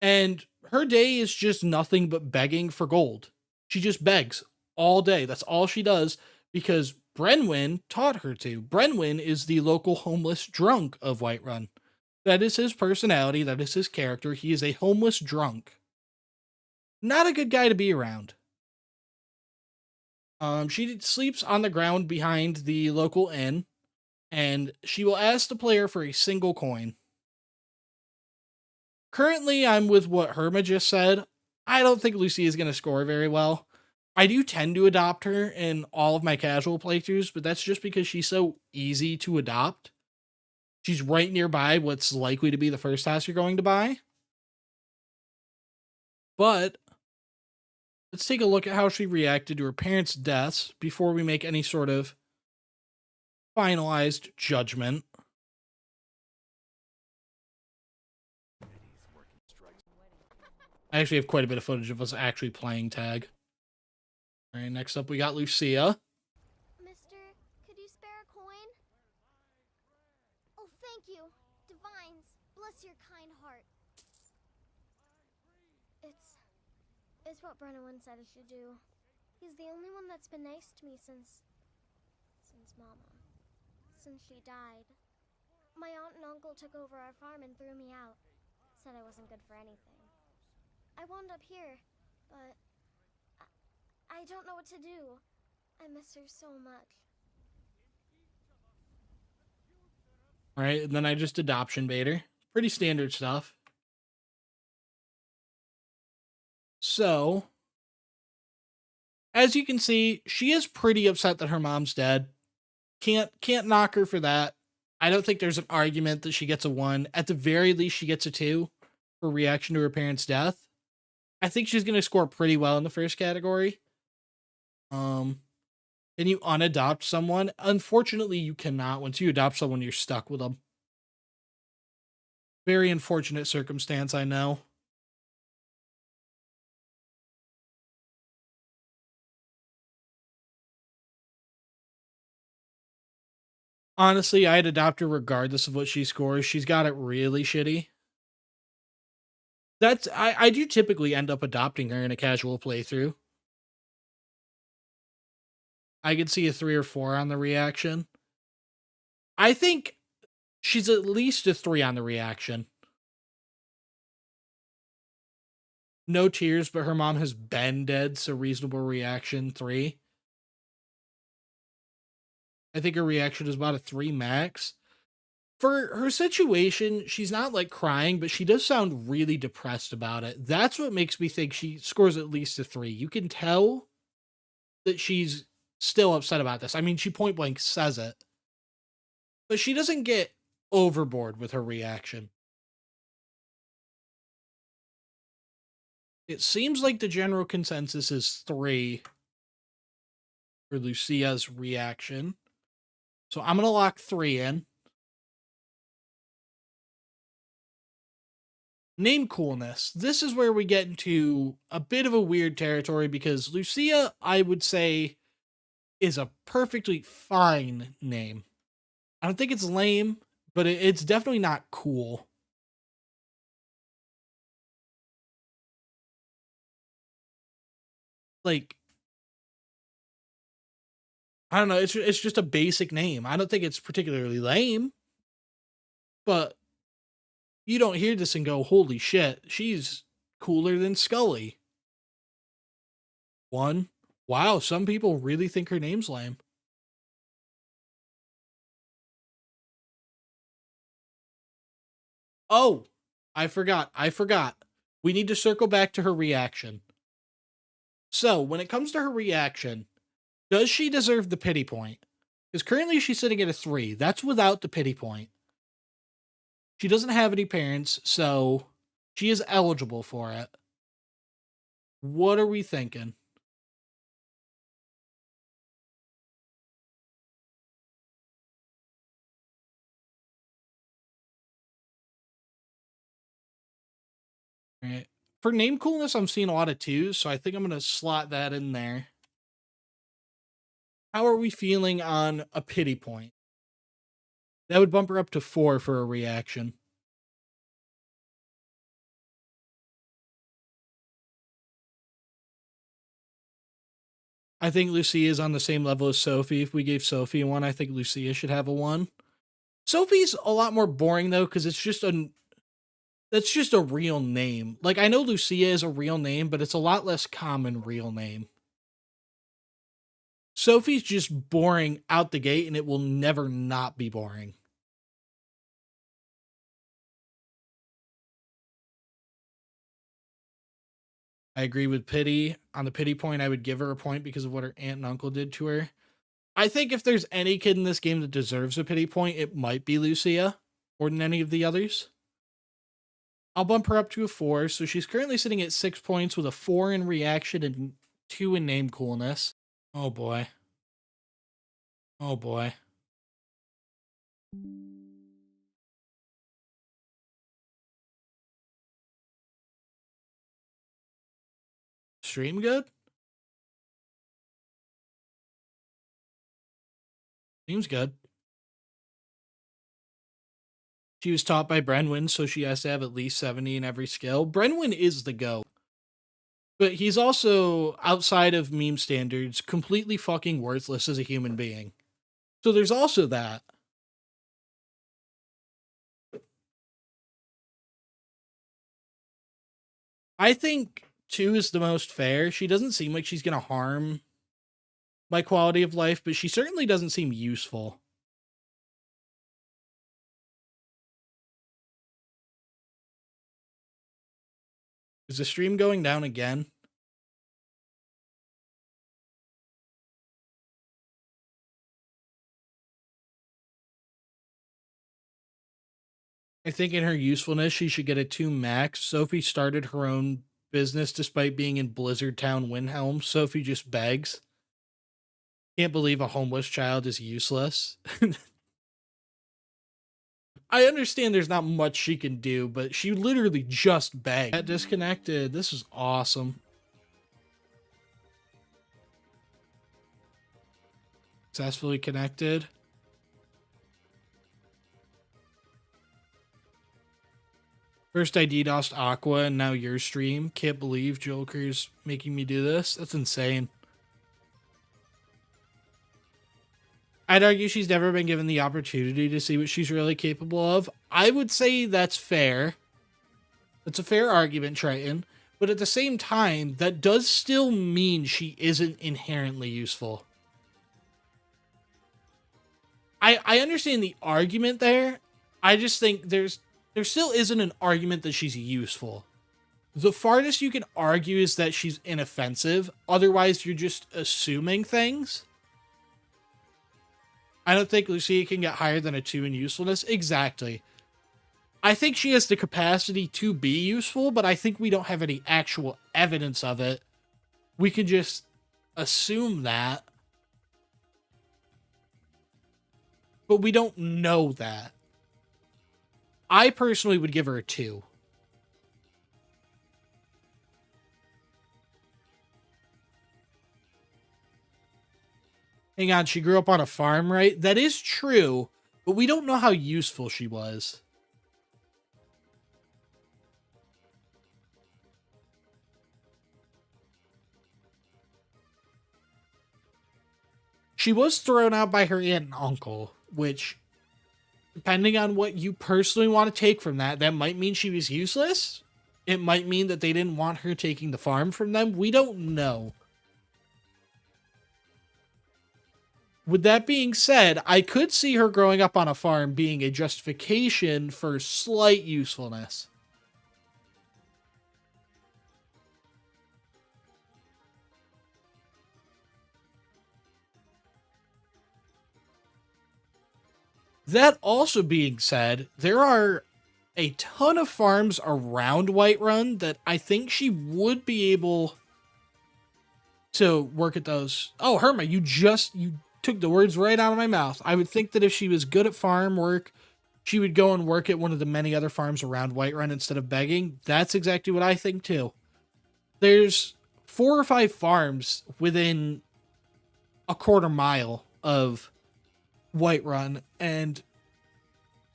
And her day is just nothing but begging for gold. She just begs all day. That's all she does because Brenwyn taught her to. Brenwyn is the local homeless drunk of Whiterun. That is his personality. That is his character. He is a homeless drunk. Not a good guy to be around. She sleeps on the ground behind the local inn, and she will ask the player for a single coin. Currently, I'm with what Herma just said. I don't think Lucy is going to score very well. I do tend to adopt her in all of my casual playthroughs, but that's just because she's so easy to adopt. She's right nearby what's likely to be the first house you're going to buy. But let's take a look at how she reacted to her parents' deaths before we make any sort of finalized judgment. I actually have quite a bit of footage of us actually playing tag. All right, next up we got Lucia. Mister, could you spare a coin? Oh, thank you. Divines, bless your kind heart. It's what Brennan said I should do. He's the only one that's been nice to me since Mama. Since she died. My aunt and uncle took over our farm and threw me out. Said I wasn't good for anything. I wound up here, but I don't know what to do. I miss her so much. All right, and then I just adoption bait her. Pretty standard stuff. So, as you can see, she is pretty upset that her mom's dead. Can't knock her for that. I don't think there's an argument that she gets a 1. At the very least, she gets a 2 for reaction to her parents' death. I think she's going to score pretty well in the first category. And you unadopt someone. Unfortunately, you cannot. Once you adopt someone, you're stuck with them. Very unfortunate circumstance, I know. Honestly, I'd adopt her regardless of what she scores. She's got it really shitty. I do typically end up adopting her in a casual playthrough. I could see a 3 or 4 on the reaction. I think she's at least a 3 on the reaction. No tears, but her mom has been dead, so reasonable reaction, 3. I think her reaction is about a 3 max. For her situation, she's not like crying, but she does sound really depressed about it. That's what makes me think she scores at least a 3. You can tell that she's still upset about this. I mean, she point blank says it, but she doesn't get overboard with her reaction. It seems like the general consensus is 3 for Lucia's reaction. So I'm going to lock 3 in. Name Coolness. This is where we get into a bit of a weird territory because Lucia, I would say, is a perfectly fine name. I don't think it's lame, but it's definitely not cool. Like, I don't know, it's just a basic name. I don't think it's particularly lame, but you don't hear this and go, holy shit, she's cooler than Scully. 1. Wow, some people really think her name's lame. Oh, I forgot. We need to circle back to her reaction. So, when it comes to her reaction, does she deserve the pity point? Because currently she's sitting at a 3. That's without the pity point. She doesn't have any parents, so she is eligible for it. What are we thinking? All right. For name coolness, I'm seeing a lot of 2s, so I think I'm going to slot that in there. How are we feeling on a pity point? That would bump her up to 4 for a reaction. I think Lucia is on the same level as Sophie. If we gave Sophie a 1, I think Lucia should have a 1. Sophie's a lot more boring though, because that's just a real name. Like, I know Lucia is a real name, but it's a lot less common real name. Sophie's just boring out the gate, and it will never not be boring. I agree with pity. On the pity point, I would give her a point because of what her aunt and uncle did to her. I think if there's any kid in this game that deserves a pity point, it might be Lucia more than any of the others. I'll bump her up to a 4, so she's currently sitting at 6 points with a 4 in reaction and 2 in name coolness. Oh boy. Oh boy. Stream good? Seems good. She was taught by Brenwyn, so she has to have at least 70 in every skill. Brenwyn is the GOAT. But he's also, outside of meme standards, completely fucking worthless as a human being. So there's also that. I think 2 is the most fair. She doesn't seem like she's going to harm my quality of life, but she certainly doesn't seem useful. Is the stream going down again? I think in her usefulness, she should get a 2 max. Sophie started her own business despite being in Blizzard Town Windhelm. Sophie just begs. Can't believe a homeless child is useless. I understand there's not much she can do, but she literally just begged. Got disconnected. This is awesome. Successfully connected. First I DDoSed Aqua and now your stream. Can't believe Joker's making me do this. That's insane. I'd argue she's never been given the opportunity to see what she's really capable of. I would say that's fair. That's a fair argument, Triton. But at the same time, that does still mean she isn't inherently useful. I understand the argument there. I just think there still isn't an argument that she's useful. The farthest you can argue is that she's inoffensive. Otherwise, you're just assuming things. I don't think Lucia can get higher than a 2 in usefulness. Exactly. I think she has the capacity to be useful, but I think we don't have any actual evidence of it. We can just assume that. But we don't know that. I personally would give her a 2. Hang on, she grew up on a farm, right? That is true, but we don't know how useful she was. She was thrown out by her aunt and uncle, which, depending on what you personally want to take from that, that might mean she was useless. It might mean that they didn't want her taking the farm from them. We don't know. With that being said, I could see her growing up on a farm being a justification for slight usefulness. That also being said, there are a ton of farms around Whiterun that I think she would be able to work at those. Oh, Herma, you took the words right out of my mouth. I would think that if she was good at farm work, she would go and work at one of the many other farms around Whiterun instead of begging. That's exactly what I think too. There's 4 or 5 farms within a quarter mile of Whiterun, and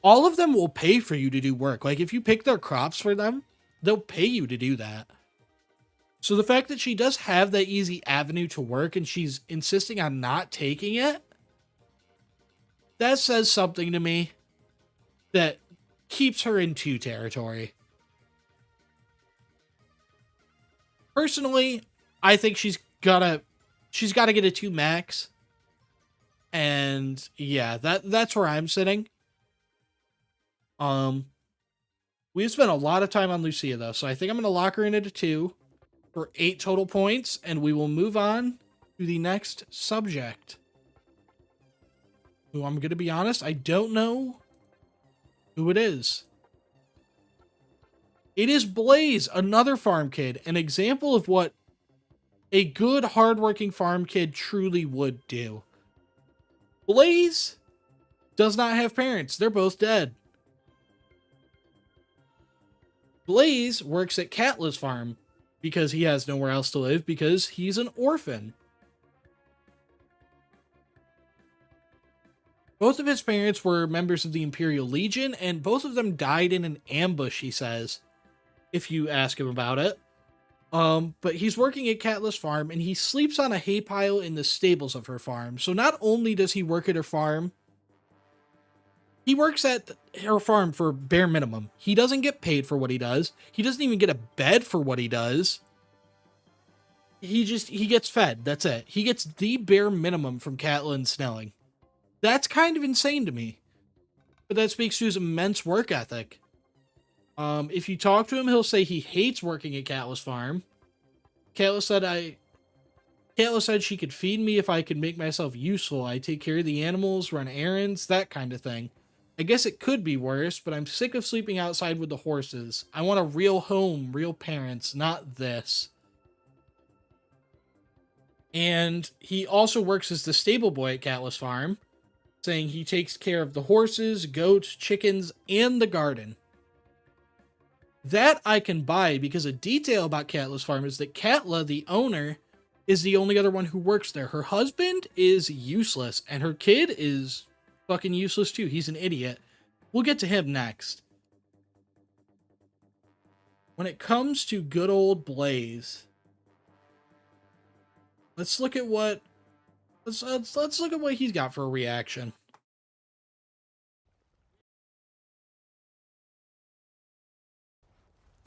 all of them will pay for you to do work. Like, if you pick their crops for them, they'll pay you to do that. So the fact that she does have that easy avenue to work and she's insisting on not taking it, that says something to me that keeps her in 2 territory. Personally, I think she's gotta get a 2 max. And yeah, that's where I'm sitting. We've spent a lot of time on Lucia though, so I think I'm gonna lock her in at a 2 for 8 total points, and we will move on to the next subject. Who, I'm gonna be honest, I don't know who it is. It is Blaze, another farm kid, an example of what a good, hardworking farm kid truly would do. Blaze does not have parents. They're both dead. Blaze works at Katla's farm because he has nowhere else to live because he's an orphan. Both of his parents were members of the Imperial Legion, and both of them died in an ambush, he says, if you ask him about it. But he's working at Catla's farm and he sleeps on a hay pile in the stables of her farm. So not only does he work at her farm, he works at her farm for bare minimum. He doesn't get paid for what he does. He doesn't even get a bed for what he does. He gets fed. That's it. He gets the bare minimum from Catla and Snelling. That's kind of insane to me. But that speaks to his immense work ethic. If you talk to him, he'll say he hates working at Catla's farm. Catla said she could feed me if I could make myself useful. I take care of the animals, run errands, that kind of thing. I guess it could be worse, but I'm sick of sleeping outside with the horses. I want a real home, real parents, not this. And he also works as the stable boy at Catla's farm, saying he takes care of the horses, goats, chickens, and the garden. That I can buy because a detail about Catla's farm is that Catla, the owner, is the only other one who works there. Her husband is useless, and her kid is fucking useless too. He's an idiot. We'll get to him next. When it comes to good old Blaze, let's look at what let's look at what he's got for a reaction.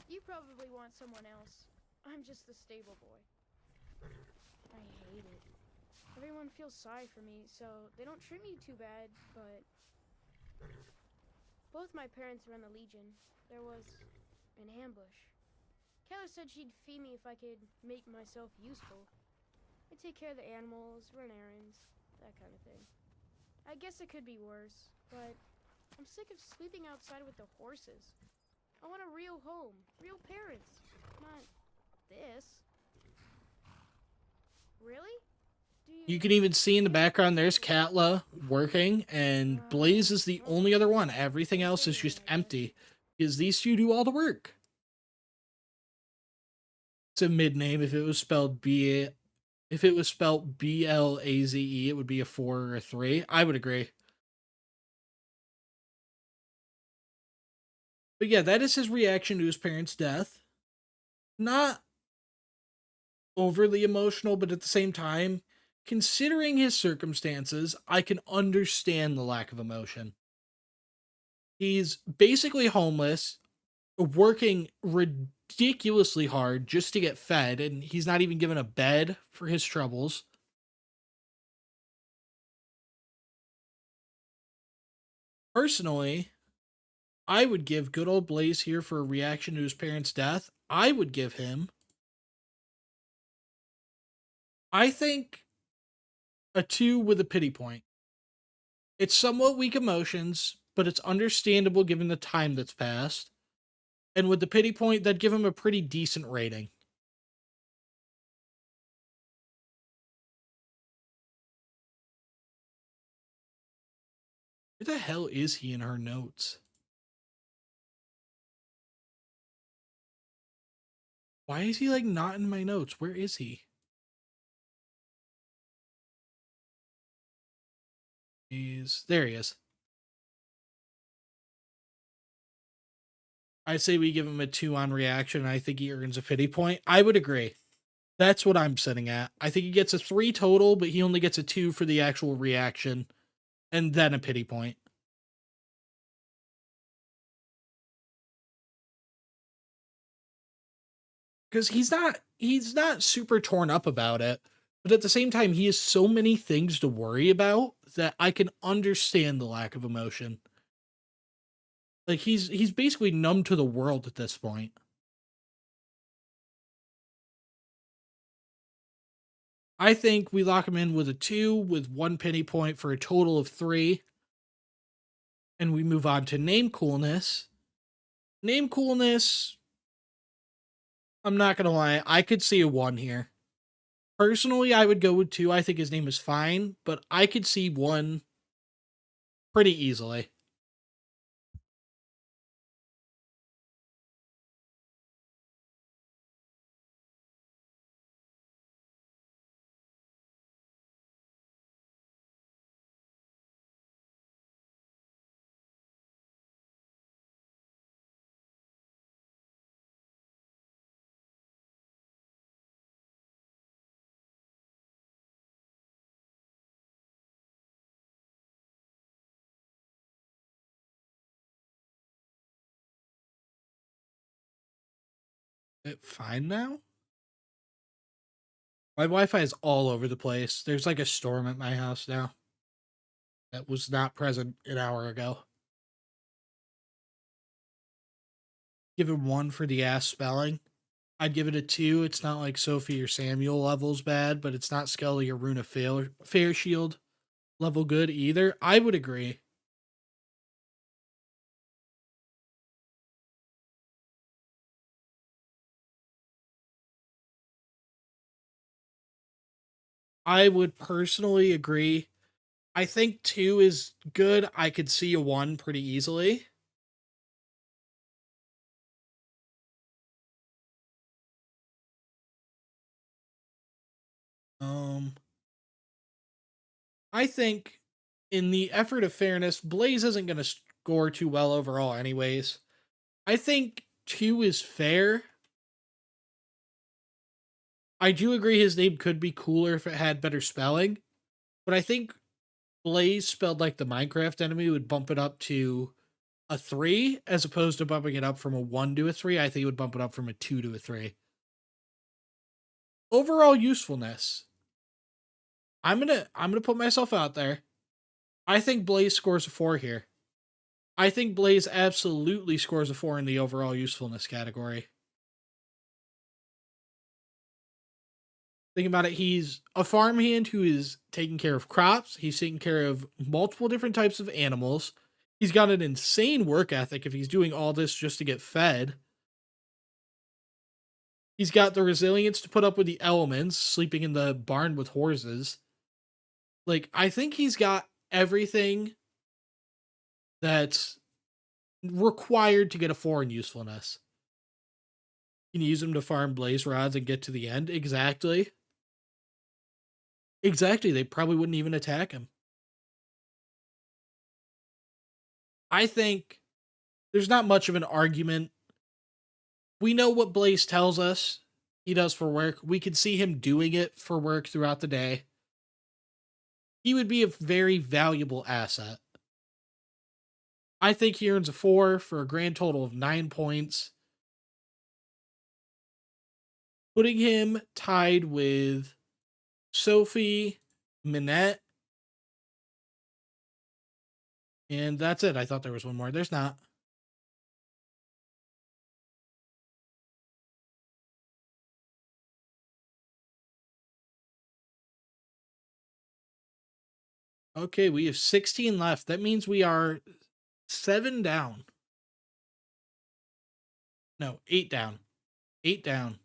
You probably want someone else. I'm just the stable boy. I hate it. Everyone feels sorry for me, so they don't treat me too bad, but... Both my parents run the Legion. There was an ambush. Keller said she'd feed me if I could make myself useful. I take care of the animals, run errands, that kind of thing. I guess it could be worse, but I'm sick of sleeping outside with the horses. I want a real home, real parents, not this. Really? You can even see in the background there's Catla working, and Blaze is the only other one. Everything else is just empty because these two do all the work. It's a mid name. If it was spelled Blaze, it would be a 4 or a 3. I would agree. But yeah, that is his reaction to his parents' death. Not overly emotional, but at the same time, considering his circumstances, I can understand the lack of emotion. He's basically homeless, working ridiculously hard just to get fed, and he's not even given a bed for his troubles. Personally, I would give good old Blaze here for a reaction to his parents' death. I would give him, I think, a 2 with a pity point. It's somewhat weak emotions, but it's understandable given the time that's passed. And with the pity point, that'd give him a pretty decent rating. Where the hell is he in her notes? Why is he like not in my notes? Where is he? There he is. I'd say we give him a 2 on reaction. I think he earns a pity point. I would agree. That's what I'm sitting at. I think he gets a 3 total, but he only gets a 2 for the actual reaction, and then a pity point. Because he's not super torn up about it, but at the same time, he has so many things to worry about that I can understand the lack of emotion. Like he's basically numb to the world at this point. I think we lock him in with a 2 with 1 penny point for a total of 3. And we move on to name coolness. Name coolness, I'm not gonna lie, I could see a 1 here. Personally, I would go with 2. I think his name is fine, but I could see 1 pretty easily. Fine now? My Wi-Fi is all over the place. There's like a storm at my house now that was not present an hour ago. Give it 1 for the ass spelling. I'd give it a 2. It's not like Sophie or Samuel levels bad, but it's not Scully or Runa Fair Shield level good either. I would agree. I would personally agree. I think 2 is good. I could see a 1 pretty easily. I think in the effort of fairness, Blaze isn't going to score too well overall anyways. I think 2 is fair. I do agree his name could be cooler if it had better spelling, but I think Blaze spelled like the Minecraft enemy would bump it up to a 3 as opposed to bumping it up from a 1 to a 3. I think it would bump it up from a 2 to a 3. Overall usefulness. I'm gonna put myself out there. I think Blaze scores a 4 here. I think Blaze absolutely scores a 4 in the overall usefulness category. Think about it, he's a farmhand who is taking care of crops. He's taking care of multiple different types of animals. He's got an insane work ethic if he's doing all this just to get fed. He's got the resilience to put up with the elements, sleeping in the barn with horses. Like, I think he's got everything that's required to get a 4 in usefulness. You can use him to farm blaze rods and get to the end. Exactly. Exactly. They probably wouldn't even attack him. I think there's not much of an argument. We know what Blaze tells us he does for work. We can see him doing it for work throughout the day. He would be a very valuable asset. I think he earns a 4 for a grand total of 9 points. Putting him tied with Sophie, Minette, and that's it. I thought there was one more. There's not. Okay, we have 16 left. That means we are 7 down. No, 8 down. 8 down.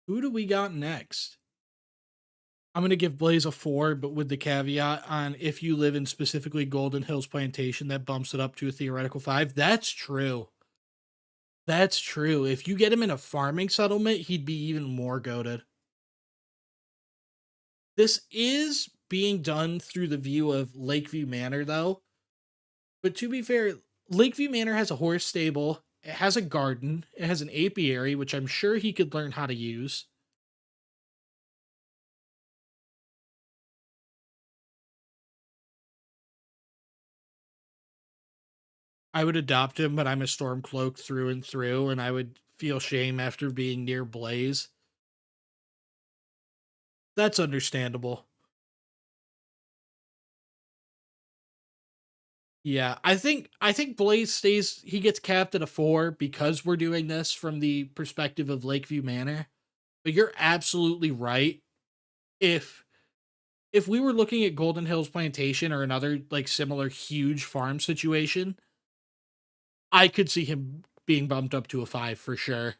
Who do we got next? I'm going to give Blaze a 4, but with the caveat on if you live in specifically Golden Hills Plantation, that bumps it up to a theoretical 5. That's true. That's true. If you get him in a farming settlement, he'd be even more goated. This is being done through the view of Lakeview Manor, though. But to be fair, Lakeview Manor has a horse stable, it has a garden, it has an apiary, which I'm sure he could learn how to use. I would adopt him, but I'm a Stormcloak through and through, and I would feel shame after being near Blaze. That's understandable. Yeah, I think Blaze stays, he gets capped at a 4 because we're doing this from the perspective of Lakeview Manor. But you're absolutely right. If we were looking at Golden Hills Plantation or another like similar huge farm situation, I could see him being bumped up to a 5 for sure.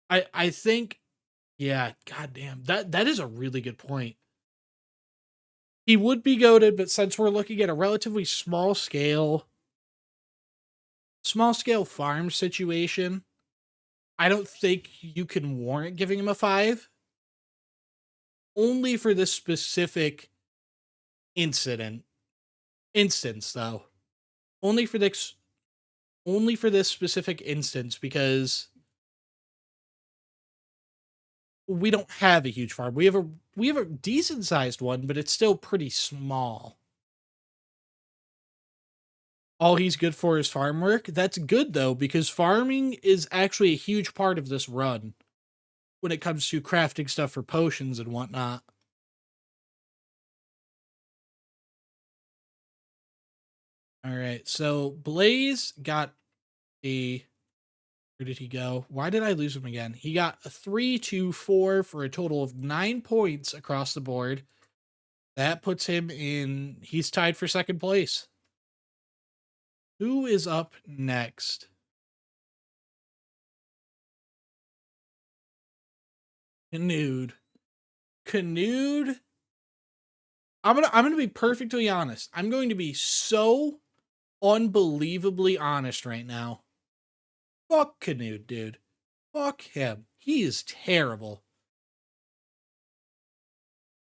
I think, yeah, goddamn, that is a really good point. He would be goated, but since we're looking at a relatively small scale farm situation, I don't think you can warrant giving him a 5. Only for this specific instance though. Only for this specific instance, because we don't have a huge farm. We have a decent sized one, but it's still pretty small. All he's good for is farm work. That's good though, because farming is actually a huge part of this run when it comes to crafting stuff for potions and whatnot. All right, so Blaze got a. Where did he go? Why did I lose him again? He got a 3, 2, 4 for a total of 9 points across the board. That puts him in. He's tied for second place. Who is up next? Canood. Canood. I'm gonna be perfectly honest. I'm going to be so unbelievably honest right now. Fuck Canood, dude. Fuck him. He is terrible.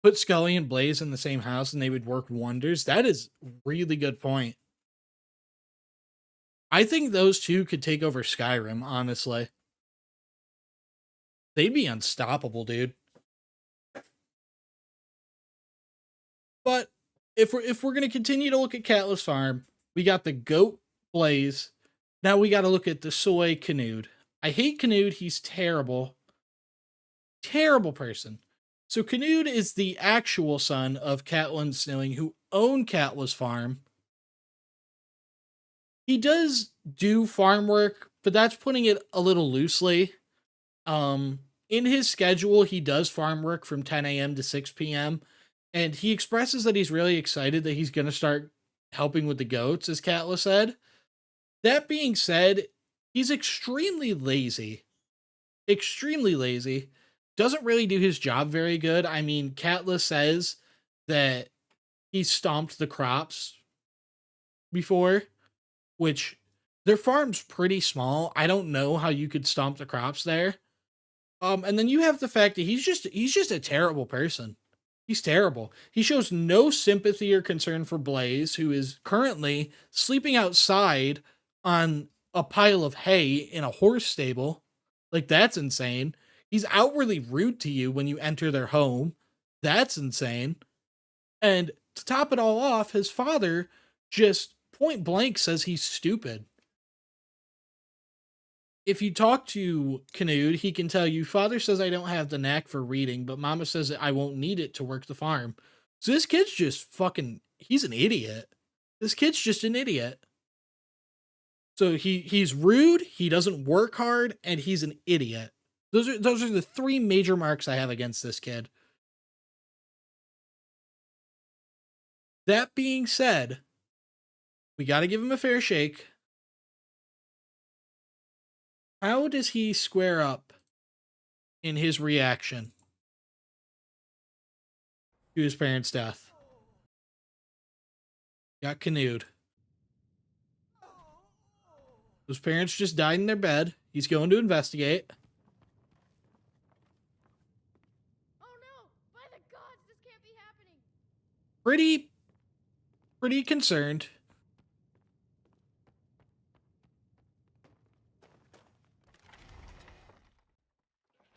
Put Scully and Blaze in the same house and they would work wonders. That is a really good point. I think those two could take over Skyrim, honestly. They'd be unstoppable, dude. But if we're gonna continue to look at Catless Farm, we got the goat Blaze. Now we got to look at the soy Canood. I hate Canood. He's terrible. Terrible person. So Canood is the actual son of Catelyn Snowing, who owned Catless Farm. He does do farm work, but that's putting it a little loosely. In his schedule, he does farm work from 10 a.m. to 6 p.m. And he expresses that he's really excited that he's going to start helping with the goats, as Katla said. That being said, he's extremely lazy. Extremely lazy. Doesn't really do his job very good. I mean, Katla says that he stomped the crops before, which their farm's pretty small. I don't know how you could stomp the crops there. And then you have the fact that he's just a terrible person. He's terrible. He shows no sympathy or concern for Blaze, who is currently sleeping outside on a pile of hay in a horse stable. Like, that's insane. He's outwardly rude to you when you enter their home. That's insane. And to top it all off, his father just point blank says he's stupid. If you talk to Canood, he can tell you, father says I don't have the knack for reading, but mama says that I won't need it to work the farm. So this kid's just fucking, he's an idiot. This kid's just an idiot. So he's rude, he doesn't work hard, and he's an idiot. Those are the three major marks I have against this kid. That being said, we got to give him a fair shake. How does he square up in his reaction to his parents' death? Got Canood. His parents just died in their bed. He's going to investigate. Oh no! By the gods, this can't be happening! Pretty concerned.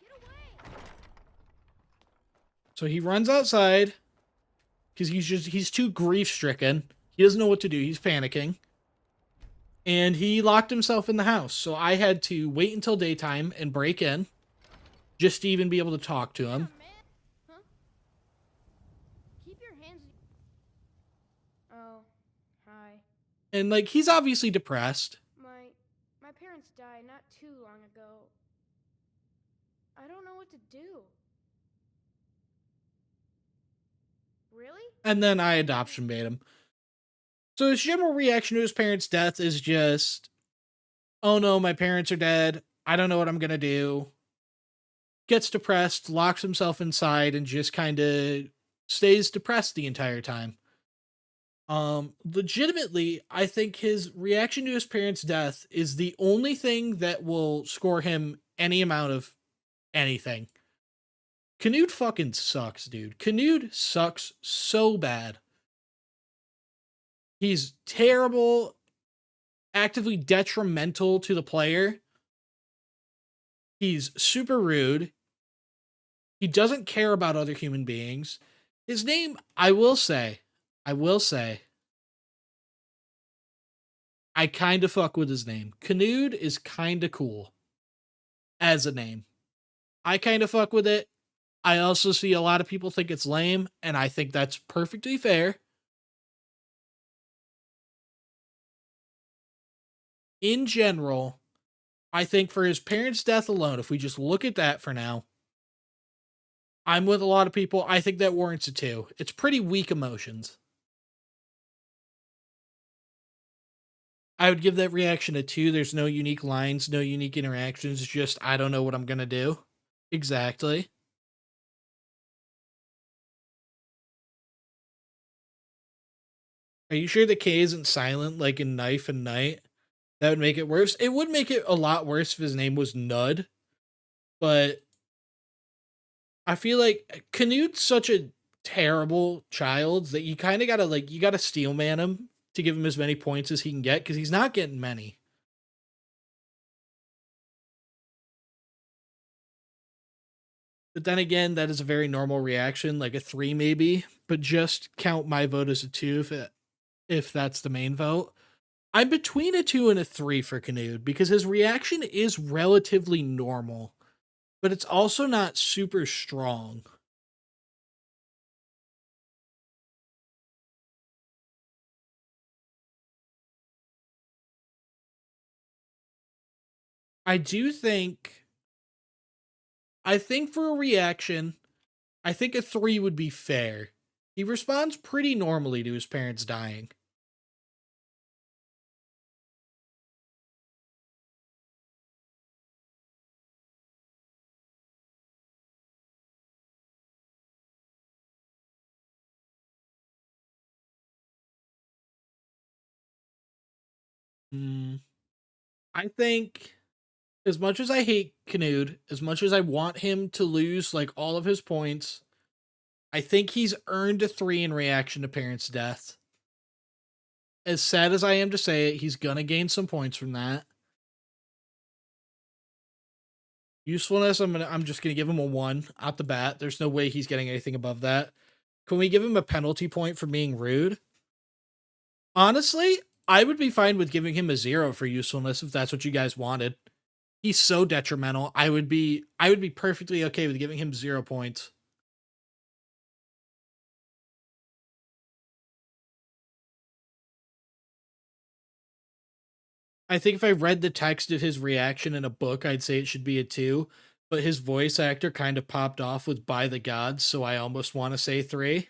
Get away! So he runs outside because he's too grief stricken. He doesn't know what to do. He's panicking. And he locked himself in the house. So I had to wait until daytime and break in just to even be able to talk to him. Yeah, man. Huh? Keep your hands. Oh, hi. And like, he's obviously depressed. My parents died not too long ago. I don't know what to do. Really? And then I adoption bait him. So his general reaction to his parents' death is just, oh no, my parents are dead. I don't know what I'm going to do. Gets depressed, locks himself inside, and just kind of stays depressed the entire time. Legitimately, I think his reaction to his parents' death is the only thing that will score him any amount of anything. Canood fucking sucks, dude. Canood sucks so bad. He's terrible, actively detrimental to the player. He's super rude. He doesn't care about other human beings. His name, I will say, I kind of fuck with his name. Knud is kind of cool as a name. I kind of fuck with it. I also see a lot of people think it's lame, and I think that's perfectly fair. In general, I think for his parents' death alone, if we just look at that for now, I'm with a lot of people. I think that warrants a 2. It's pretty weak emotions. I would give that reaction a 2. There's no unique lines, no unique interactions. Just, I don't know what I'm going to do. Exactly. Are you sure the K isn't silent like in Knife and Knight? That would make it worse. It would make it a lot worse if his name was Nud, but I feel like Canute's such a terrible child that you kind of gotta you gotta steel man him to give him as many points as he can get because he's not getting many. But then again, that is a very normal reaction, like a 3 maybe. But just count my vote as a 2 if that's the main vote. I'm between a 2 and a 3 for Canute because his reaction is relatively normal, but it's also not super strong. I do think, I think for a reaction, I think a 3 would be fair. He responds pretty normally to his parents dying. Hmm. I think as much as I hate Canute, as much as I want him to lose like all of his points, I think he's earned a 3 in reaction to parents' death. As sad as I am to say it, he's gonna gain some points from that. Usefulness, I'm just gonna give him a 1 out the bat. There's no way he's getting anything above that. Can we give him a penalty point for being rude? Honestly, I would be fine with giving him a 0 for usefulness if that's what you guys wanted. He's so detrimental. I would be perfectly okay with giving him 0 points. I think if I read the text of his reaction in a book, I'd say it should be a 2, but his voice actor kind of popped off with "By the Gods," so I almost want to say 3.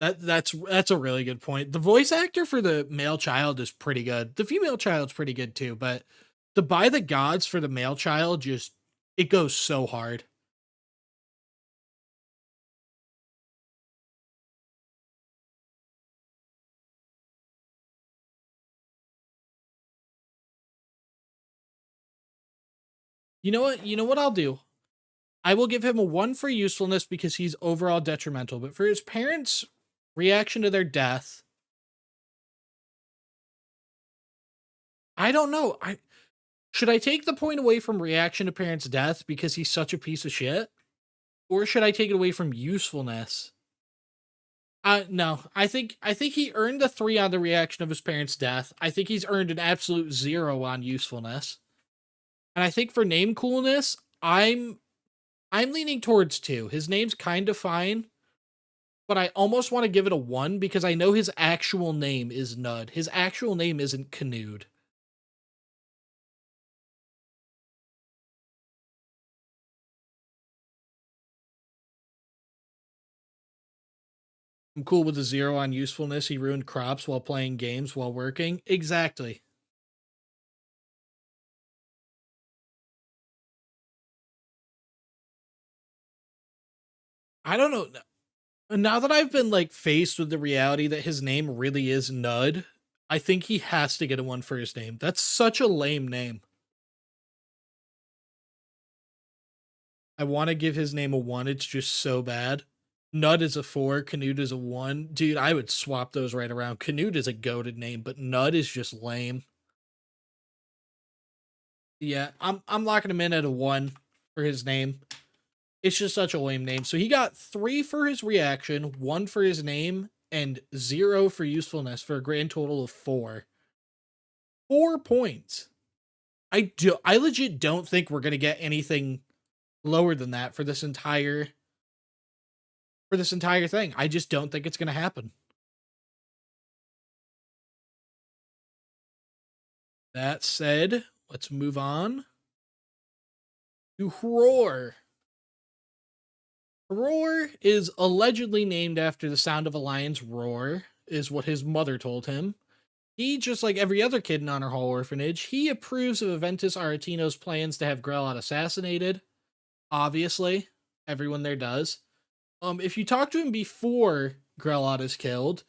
That's a really good point. The voice actor for the male child is pretty good. The female child's pretty good too, but the "By the Gods" for the male child just it goes so hard. You know what? You know what I'll do? I will give him a 1 for usefulness because he's overall detrimental, but for his parents' reaction to their death, I don't know. I should I take the point away from reaction to parents' death because he's such a piece of shit? Or should I take it away from usefulness? No. I think he earned the 3 on the reaction of his parents' death. I think he's earned an absolute 0 on usefulness. And I think for name coolness, I'm leaning towards 2. His name's kind of fine, but I almost want to give it a 1 because I know his actual name is Nud. His actual name isn't Canood. I'm cool with the 0 on usefulness. He ruined crops while playing games while working. Exactly. I don't know. Now that I've been faced with the reality that his name really is Nud, I think he has to get a 1 for his name. That's such a lame name. I want to give his name a 1. It's just so bad. Nud is a 4, Canute is a 1. Dude, I would swap those right around. Canute is a goated name, but Nud is just lame. Yeah, I'm locking him in at a 1 for his name. It's just such a lame name. So he got 3 for his reaction, 1 for his name, and 0 for usefulness for a grand total of 4. 4 points. I legit don't think we're gonna get anything lower than that for this entire thing. I just don't think it's gonna happen. That said, let's move on to Roar. Roar is allegedly named after the sound of a lion's roar, is what his mother told him. He, just like every other kid in Honor Hall Orphanage, he approves of Aventus Aretino's plans to have Grelot assassinated. Obviously, everyone there does. If you talk to him before Grelot is killed,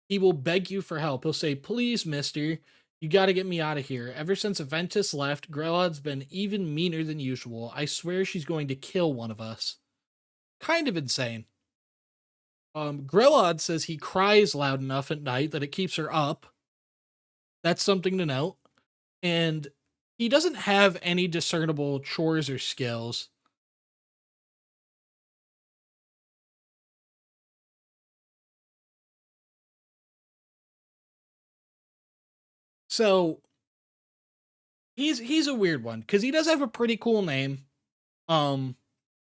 he will beg you for help. He'll say, "Please, mister, you gotta get me out of here. Ever since Aventus left, Grelot's been even meaner than usual. I swear she's going to kill one of us." Kind of insane. Grelot says he cries loud enough at night that it keeps her up. That's something to note. And he doesn't have any discernible chores or skills. So he's a weird one because he does have a pretty cool name.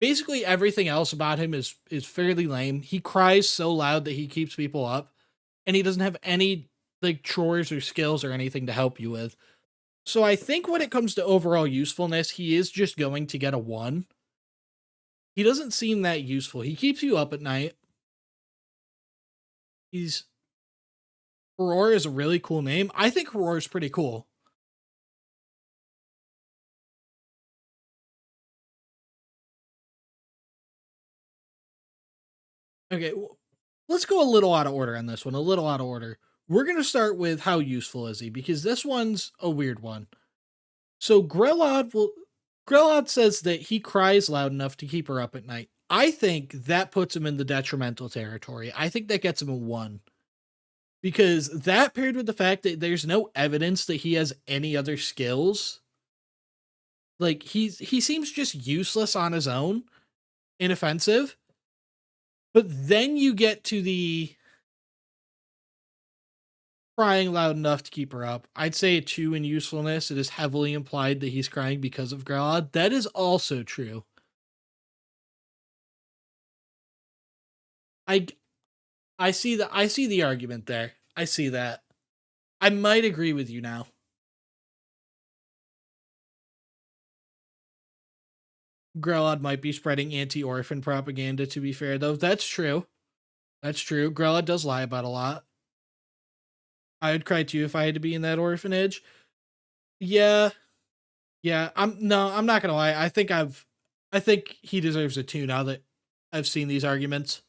Basically everything else about him is fairly lame. He cries so loud that he keeps people up, and he doesn't have any like chores or skills or anything to help you with. So I think when it comes to overall usefulness, he is just going to get a 1. He doesn't seem that useful. He keeps you up at night. Roar is a really cool name. I think Roar is pretty cool. Okay, let's go a little out of order on this one. A little out of order. We're going to start with how useful is he, because this one's a weird one. So Grelot says that he cries loud enough to keep her up at night. I think that puts him in the detrimental territory. I think that gets him a 1. Because that, paired with the fact that there's no evidence that he has any other skills, like he seems just useless on his own, inoffensive. But then you get to the crying loud enough to keep her up. I'd say a 2 in usefulness. It is heavily implied that he's crying because of Grelot. That is also true. I see the argument there. I see that. I might agree with you now. Grelot might be spreading anti-orphan propaganda, to be fair, though. That's true. That's true. Grelot does lie about a lot. I would cry too if I had to be in that orphanage. Yeah. Yeah. I'm not gonna lie. I think he deserves a 2 now that I've seen these arguments.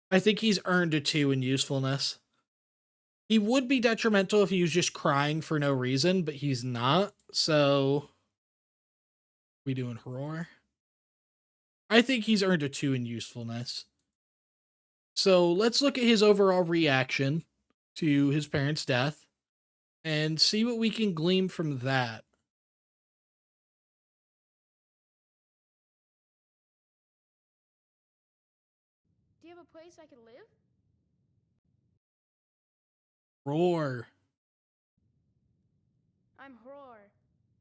I think he's earned a 2 in usefulness. He would be detrimental if he was just crying for no reason, but he's not. So we doing Roar? I think he's earned a 2 in usefulness. So let's look at his overall reaction to his parents' death and see what we can glean from that. Do you have a place I could live? Roar. I'm Roar.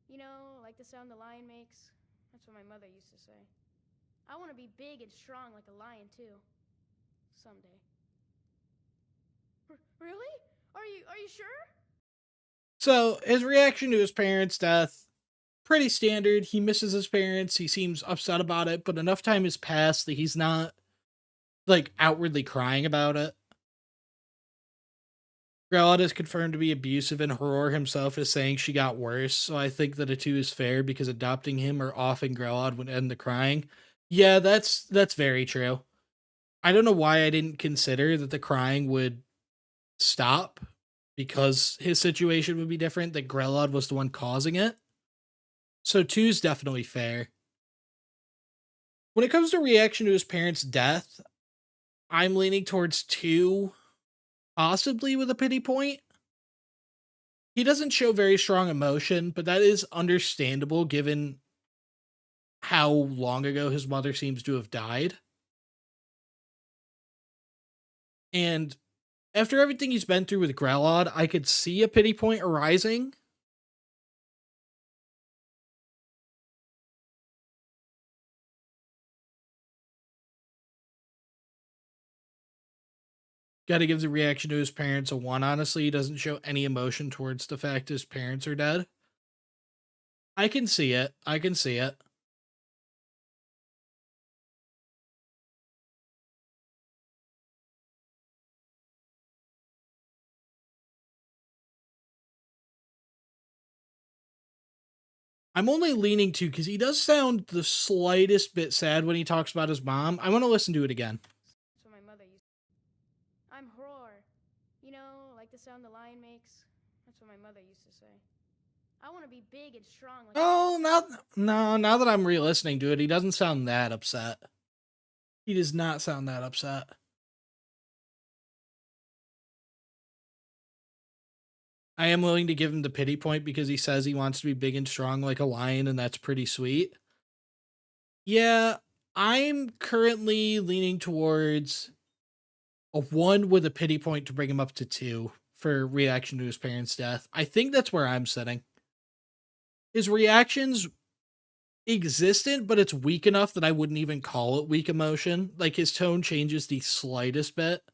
You know, like the sound the lion makes? That's what my mother used to say. I want to be big and strong like a lion, too. Someday. Really? Are you sure? So his reaction to his parents' death, pretty standard. He misses his parents. He seems upset about it, but enough time has passed that he's not like outwardly crying about it. Grelot is confirmed to be abusive, and Horror himself is saying she got worse, so I think that a 2 is fair because adopting him or offing Grelot would end the crying. Yeah, that's very true. I don't know why I didn't consider that the crying would stop because his situation would be different, that Grelot was the one causing it. So 2 is definitely fair. When it comes to reaction to his parents' death, I'm leaning towards 2, possibly with a pity point. He doesn't show very strong emotion, but that is understandable given how long ago his mother seems to have died. And after everything he's been through with Grelod, I could see a pity point arising. Gotta give the reaction to his parents a 1, honestly. He doesn't show any emotion towards the fact his parents are dead. I can see it. I can see it. I'm only leaning to because he does sound the slightest bit sad when he talks about his mom. I want to listen to it again. That's what my mother used. I'm Roar. You know, like the sound the lion makes. That's what my mother used to say. I want to be big and strong. Like Oh, now that I'm re-listening to it, he doesn't sound that upset. He does not sound that upset. I am willing to give him the pity point because he says he wants to be big and strong like a lion, and that's pretty sweet. Yeah, I'm currently leaning towards a 1 with a pity point to bring him up to 2 for reaction to his parents' death. I think that's where I'm sitting. His reaction's existent, but it's weak enough that I wouldn't even call it weak emotion. Like, his tone changes the slightest bit.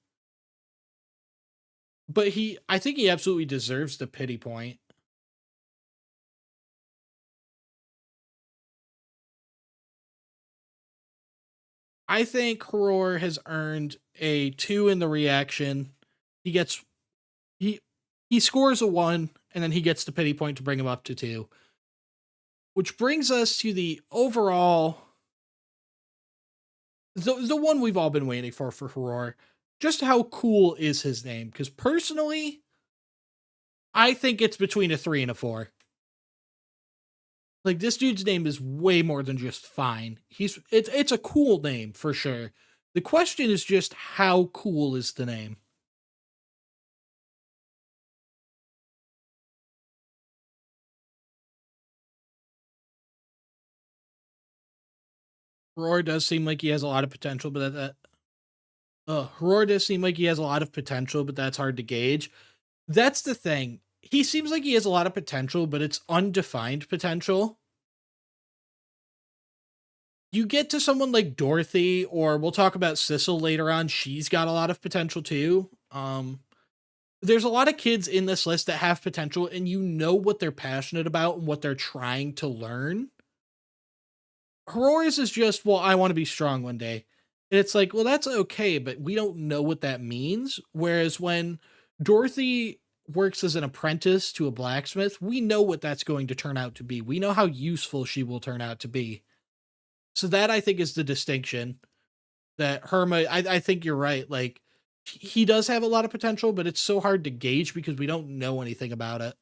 But I think he absolutely deserves the pity point. I think Horror has earned a 2 in the reaction. He gets he scores a 1, and then he gets the pity point to bring him up to 2. Which brings us to the overall the one we've all been waiting for Horror. Just how cool is his name? Because personally, I think it's between a 3 and a 4. Like, this dude's name is way more than just fine. It's a cool name for sure. The question is just how cool is the name? Roar does seem like he has a lot of potential, but Roar does seem like he has a lot of potential, but that's hard to gauge. That's the thing. He seems like he has a lot of potential, but it's undefined potential. You get to someone like Dorothy, or we'll talk about Sissel later on. She's got a lot of potential too. There's a lot of kids in this list that have potential, and you know what they're passionate about and what they're trying to learn. Horrors is just, well, I want to be strong one day. And it's like, well, that's okay, but we don't know what that means. Whereas when Dorothy works as an apprentice to a blacksmith, we know what that's going to turn out to be. We know how useful she will turn out to be. So that, I think, is the distinction that Herma, I think you're right. Like, he does have a lot of potential, but it's so hard to gauge because we don't know anything about it.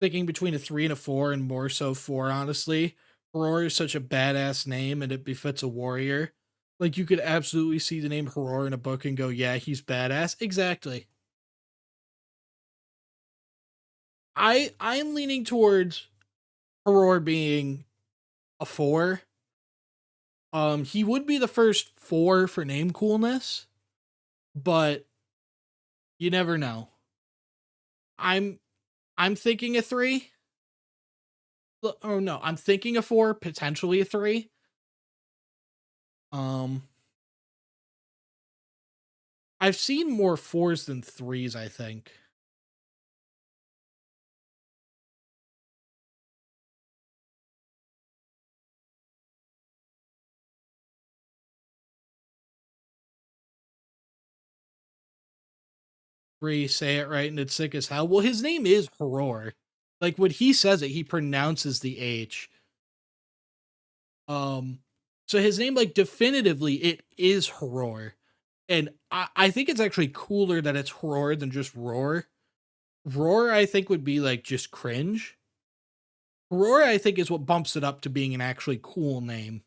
Thinking between a 3 and a 4, and more so 4, honestly. Horror is such a badass name, and it befits a warrior. Like, you could absolutely see the name Horror in a book and go, yeah, he's badass. Exactly. I'm leaning towards Horror being a 4. He would be the first 4 for name coolness, but you never know. I'm thinking a 3. Oh no, I'm thinking a 4, potentially a 3. Um, I've seen more 4s than 3s, I think. Say it right and it's sick as hell. Well, his name is Horror. Like, when he says it, he pronounces the H. Um, so his name, like, definitively, it is Horror. And I think it's actually cooler that it's Horror than just Roar. Roar, I think, would be, like, just cringe. Horror, I think, is what bumps it up to being an actually cool name.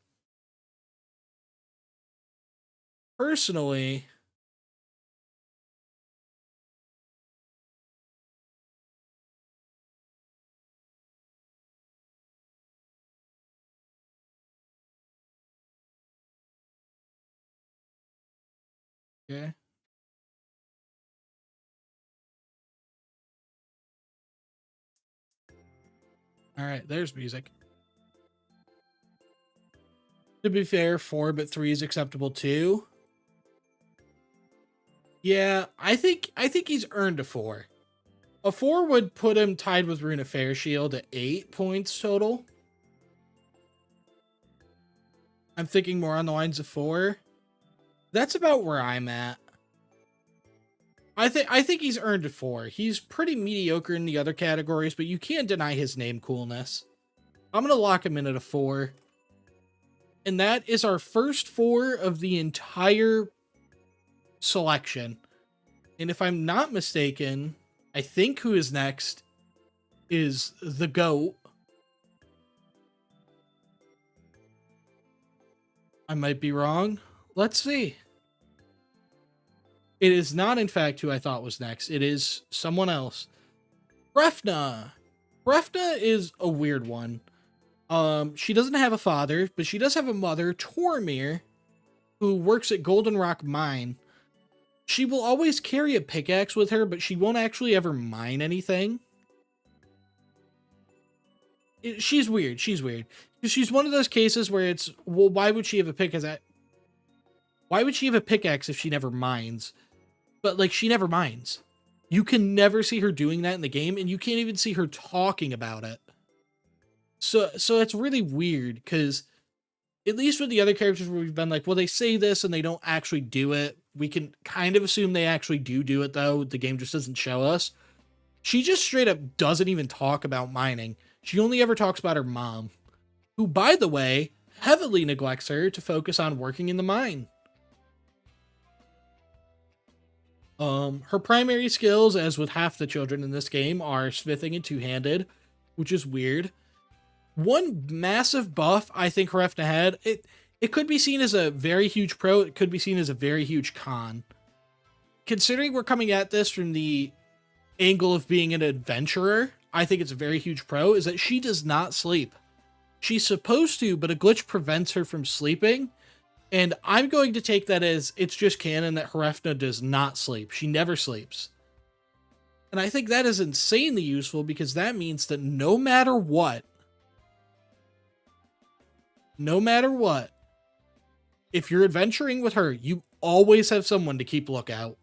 Personally, Okay. All right, there's music. To be fair, 4 but 3 is acceptable too. Yeah, I think he's earned a 4. A 4 would put him tied with Runa Fairshield at 8 points total. I'm thinking more on the lines of 4. That's about where I'm at. I think he's earned a 4. He's pretty mediocre in the other categories, but you can't deny his name coolness. I'm gonna lock him in at a 4. And that is our first 4 of the entire selection. And if I'm not mistaken, I think who is next is the GOAT. I might be wrong. Let's see. It is not, in fact, who I thought was next. It is someone else. Brefna. Brefna is a weird one. She doesn't have a father, but she does have a mother, Tormir, who works at Golden Rock Mine. She will always carry a pickaxe with her, but she won't actually ever mine anything. She's weird. She's weird. She's one of those cases where it's, well, why would she have a pickaxe? Why would she have a pickaxe if she never mines? But, like, she never mines. You can never see her doing that in the game, and you can't even see her talking about it. So it's really weird, because at least with the other characters where we've been like, well, they say this and they don't actually do it. We can kind of assume they actually do it, though. The game just doesn't show us. She just straight up doesn't even talk about mining. She only ever talks about her mom, who, by the way, heavily neglects her to focus on working in the mine. Her primary skills, as with half the children in this game, are smithing and two-handed, which is weird. One massive buff I think Hrefna had, it could be seen as a very huge pro, it could be seen as a very huge con. Considering we're coming at this from the angle of being an adventurer, I think it's a very huge pro, is that she does not sleep. She's supposed to, but a glitch prevents her from sleeping, and I'm going to take that as it's just canon that Hrefna does not sleep. She never sleeps. And I think that is insanely useful, because that means that no matter what, if you're adventuring with her, you always have someone to keep lookout.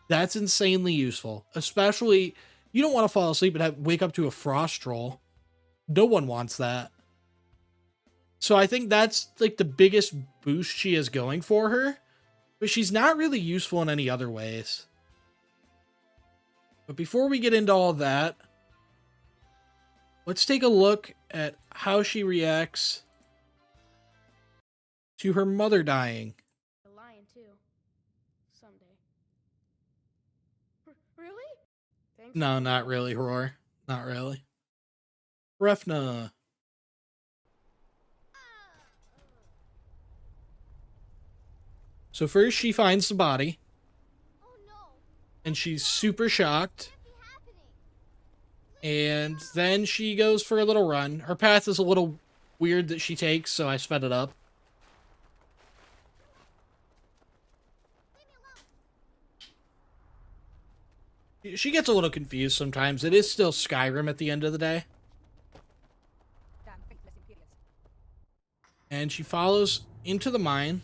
That's insanely useful. Especially, you don't want to fall asleep and wake up to a frost troll. No one wants that. So I think that's like the biggest boost she is going for her. But she's not really useful in any other ways. But before we get into all that, let's take a look at how she reacts to her mother dying. A lion too. Someday. Really? Thanks. No, not really, Roar. Not really. Hrefna. So first she finds the body, Oh no! and she's super shocked. Can't be happening! And then she goes for a little run. Her path is a little weird that she takes, so I sped it up. She gets a little confused sometimes. It is still Skyrim at the end of the day. And she follows into the mine.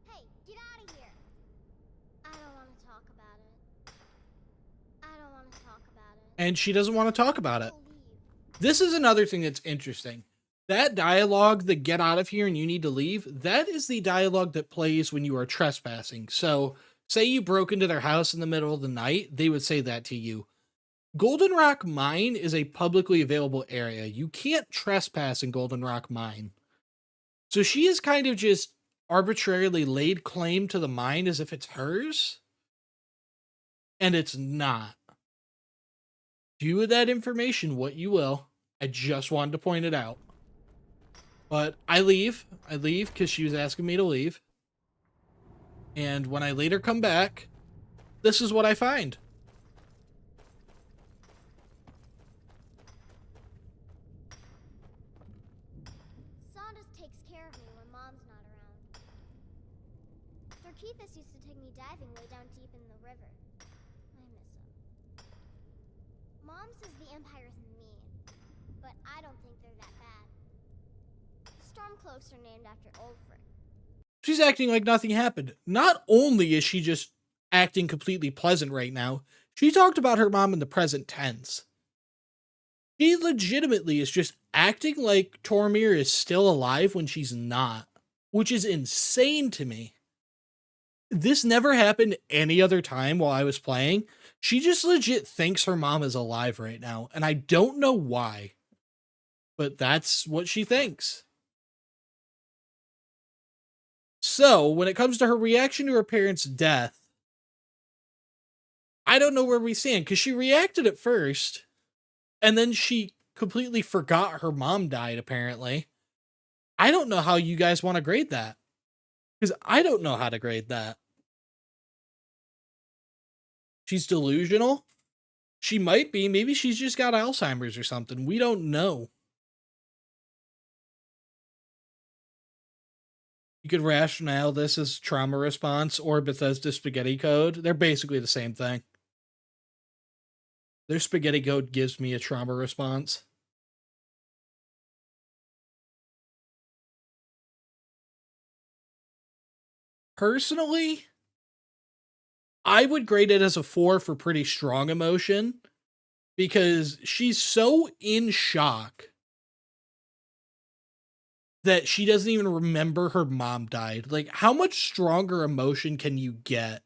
Hey, get out of here! I don't want to talk about it. I don't want to talk about it. And she doesn't want to talk about it. I'll leave. This is another thing that's interesting. That dialogue, the get out of here and you need to leave, that is the dialogue that plays when you are trespassing. So, say you broke into their house in the middle of the night, they would say that to you. Golden Rock Mine is a publicly available area. You can't trespass in Golden Rock Mine. So she has kind of just arbitrarily laid claim to the mine as if it's hers. And it's not. Do with that information what you will. I just wanted to point it out. But I leave. I leave because she was asking me to leave. And when I later come back, this is what I find. Saunders take takes care of me when Mom's not around. Keithus used to take me diving way down deep in the river. I miss him. Mom says the Empire's mean, but I don't think they're that bad. Stormcloaks are named after Orphan. She's acting like nothing happened. Not only is she just acting completely pleasant right now, she talked about her mom in the present tense. She legitimately is just acting like Tormir is still alive when she's not, which is insane to me. This never happened any other time while I was playing. She just legit thinks her mom is alive right now, and I don't know why, but that's what she thinks. So, when it comes to her reaction to her parents' death, I don't know where we stand, because she reacted at first, and then she completely forgot her mom died, apparently. I don't know how you guys want to grade that, because I don't know how to grade that. She's delusional? She might be. Maybe she's just got Alzheimer's or something. We don't know. You could rationale this as trauma response or Bethesda spaghetti code. They're basically the same thing. Their spaghetti code gives me a trauma response. Personally, I would grade it as a 4 for pretty strong emotion because she's so in shock that she doesn't even remember her mom died. Like, how much stronger emotion can you get?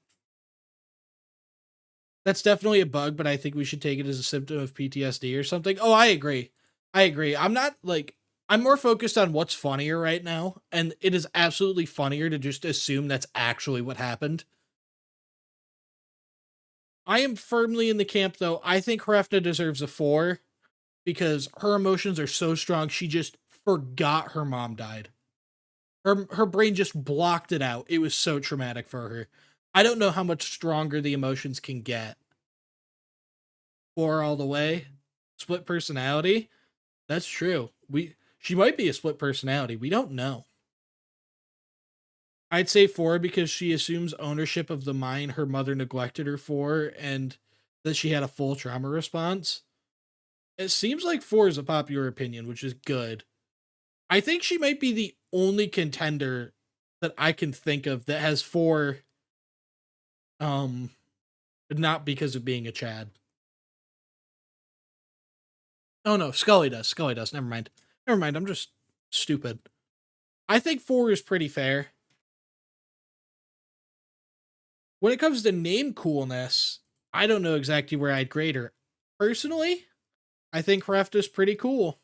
That's definitely a bug, but I think we should take it as a symptom of PTSD or something. Oh, I agree. I'm not, like, I'm more focused on what's funnier right now, and it is absolutely funnier to just assume that's actually what happened. I am firmly in the camp, though. I think Hrefna deserves a 4 because her emotions are so strong, she just forgot her mom died. Her brain just blocked it out. It was so traumatic for her. I don't know how much stronger the emotions can get. 4 all the way. Split personality? That's true. She might be a split personality. We don't know. I'd say 4 because she assumes ownership of the mine her mother neglected her for and that she had a full trauma response. It seems like 4 is a popular opinion, which is good. I think she might be the only contender that I can think of that has 4, not because of being a Chad. Oh no, Scully does. Never mind. I'm just stupid. I think 4 is pretty fair. When it comes to name coolness, I don't know exactly where I'd grade her. Personally, I think Hrefna's pretty cool.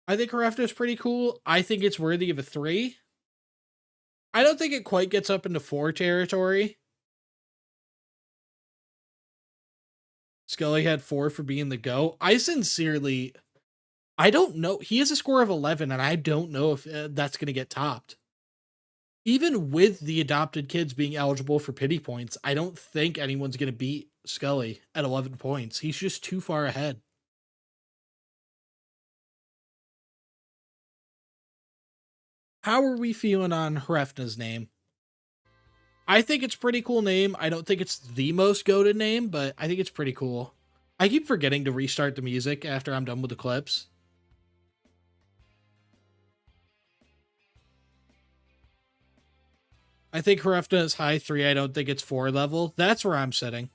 I think it's worthy of a 3. I don't think it quite gets up into 4 territory. Scully had 4 for being the GOAT. I don't know. He has a score of 11, and I don't know if that's going to get topped. Even with the adopted kids being eligible for pity points, I don't think anyone's going to beat Scully at 11 points. He's just too far ahead. How are we feeling on Hrefna's name? I think it's a pretty cool name. I don't think it's the most goated name, but I think it's pretty cool. I keep forgetting to restart the music after I'm done with the clips. I think Hrefna is high 3. I don't think it's 4 level. That's where I'm sitting.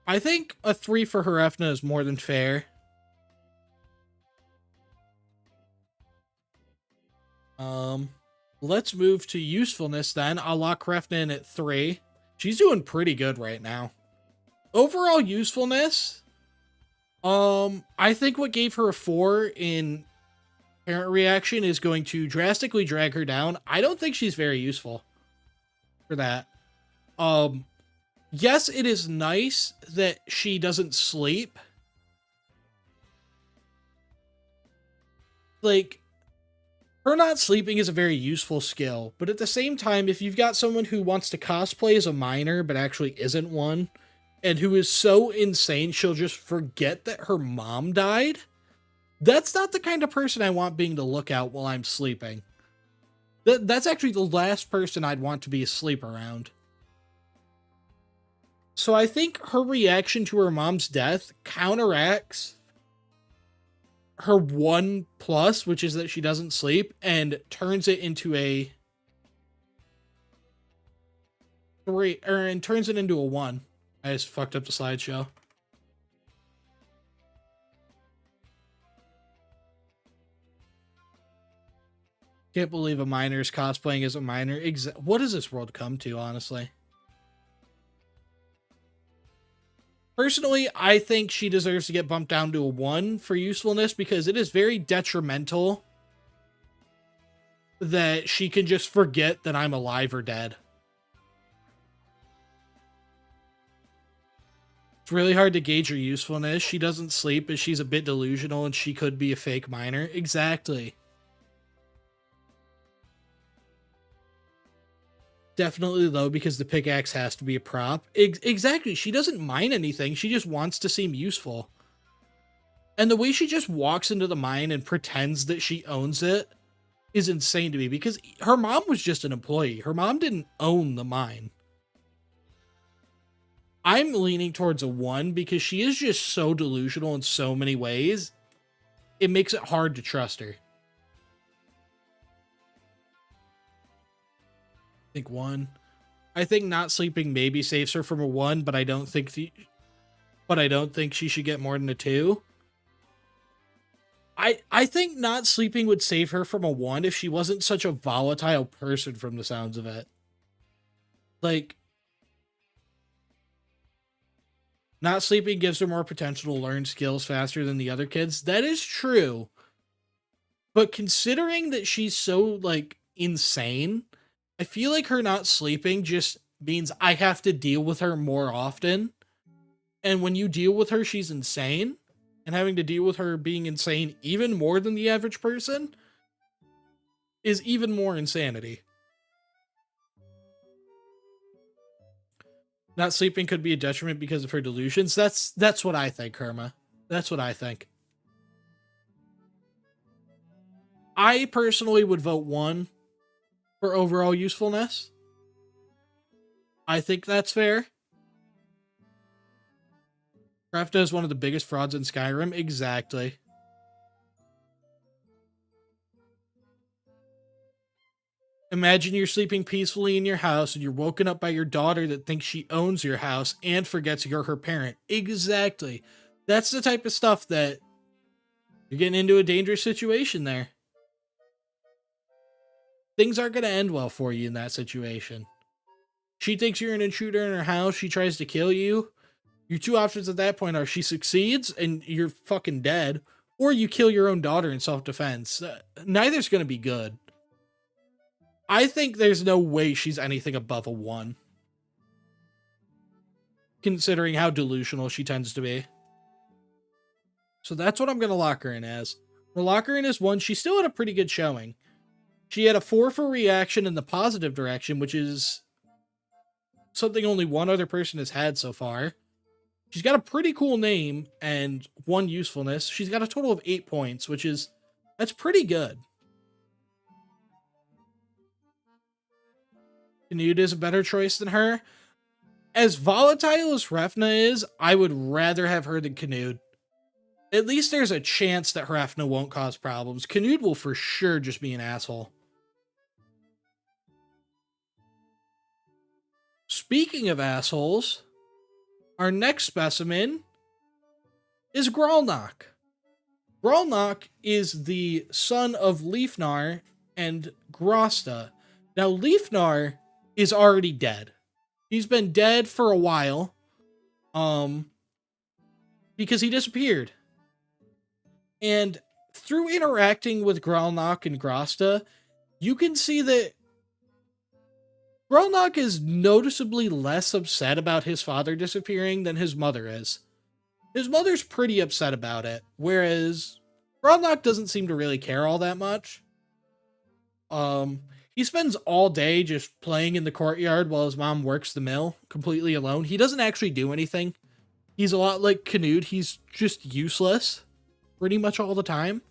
I think a 3 for Hrefna is more than fair. Let's move to usefulness then. I'll lock Hrefna in at 3. She's doing pretty good right now. Overall usefulness, I think what gave her a 4 in parent reaction is going to drastically drag her down. I don't think she's very useful for that. Yes, it is nice that she doesn't sleep. Like, her not sleeping is a very useful skill, but at the same time, if you've got someone who wants to cosplay as a miner but actually isn't one, and who is so insane she'll just forget that her mom died, that's not the kind of person I want being the lookout while I'm sleeping. That's actually the last person I'd want to be asleep around. So I think her reaction to her mom's death counteracts her 1+, which is that she doesn't sleep, and turns it into a 3, and turns it into a 1. I just fucked up the slideshow. Can't believe a minor is cosplaying as a minor. What does this world come to, honestly? Personally, I think she deserves to get bumped down to a 1 for usefulness because it is very detrimental that she can just forget that I'm alive or dead. It's really hard to gauge her usefulness. She doesn't sleep, but she's a bit delusional and she could be a fake minor. Exactly. Definitely low because the pickaxe has to be a prop. Exactly. She doesn't mine anything. She just wants to seem useful. And the way she just walks into the mine and pretends that she owns it is insane to me because her mom was just an employee. Her mom didn't own the mine. I'm leaning towards a 1 because she is just so delusional in so many ways. It makes it hard to trust her. I think 1. I think not sleeping maybe saves her from a 1, but I don't think she should get more than a 2. I think not sleeping would save her from a 1 if she wasn't such a volatile person from the sounds of it. Like, not sleeping gives her more potential to learn skills faster than the other kids. That is true. But considering that she's so, like, insane, I feel like her not sleeping just means I have to deal with her more often. And when you deal with her, she's insane. And having to deal with her being insane even more than the average person is even more insanity. Not sleeping could be a detriment because of her delusions. That's what I think, Kerma. That's what I think. I personally would vote 1 for overall usefulness. I think that's fair. Krafta is one of the biggest frauds in Skyrim. Exactly. Imagine you're sleeping peacefully in your house and you're woken up by your daughter that thinks she owns your house and forgets you're her parent. Exactly. That's the type of stuff that you're getting into a dangerous situation there. Things aren't going to end well for you in that situation. She thinks you're an intruder in her house. She tries to kill you. Your 2 options at that point are she succeeds and you're fucking dead, or you kill your own daughter in self-defense. Neither's going to be good. I think there's no way she's anything above a 1. Considering how delusional she tends to be. So that's what I'm going to lock her in as. We'll lock her in as 1. She still had a pretty good showing. She had a 4 for reaction in the positive direction, which is something only one other person has had so far. She's got a pretty cool name and 1 usefulness. She's got a total of 8 points, that's pretty good. Knud is a better choice than her. As volatile as Hrefna is, I would rather have her than Knud. At least there's a chance that Hrefna won't cause problems. Knud will for sure just be an asshole. Speaking of assholes, our next specimen is Gralnock. Gralnock is the son of Leifnar and Grosta. Now, Leifnar is already dead. He's been dead for a while, because he disappeared. And through interacting with Gralnock and Grosta, you can see that Gralnock is noticeably less upset about his father disappearing than his mother is. His mother's pretty upset about it, whereas Gralnock doesn't seem to really care all that much. He spends all day just playing in the courtyard while his mom works the mill completely alone. He doesn't actually do anything. He's a lot like Canute. He's just useless pretty much all the time.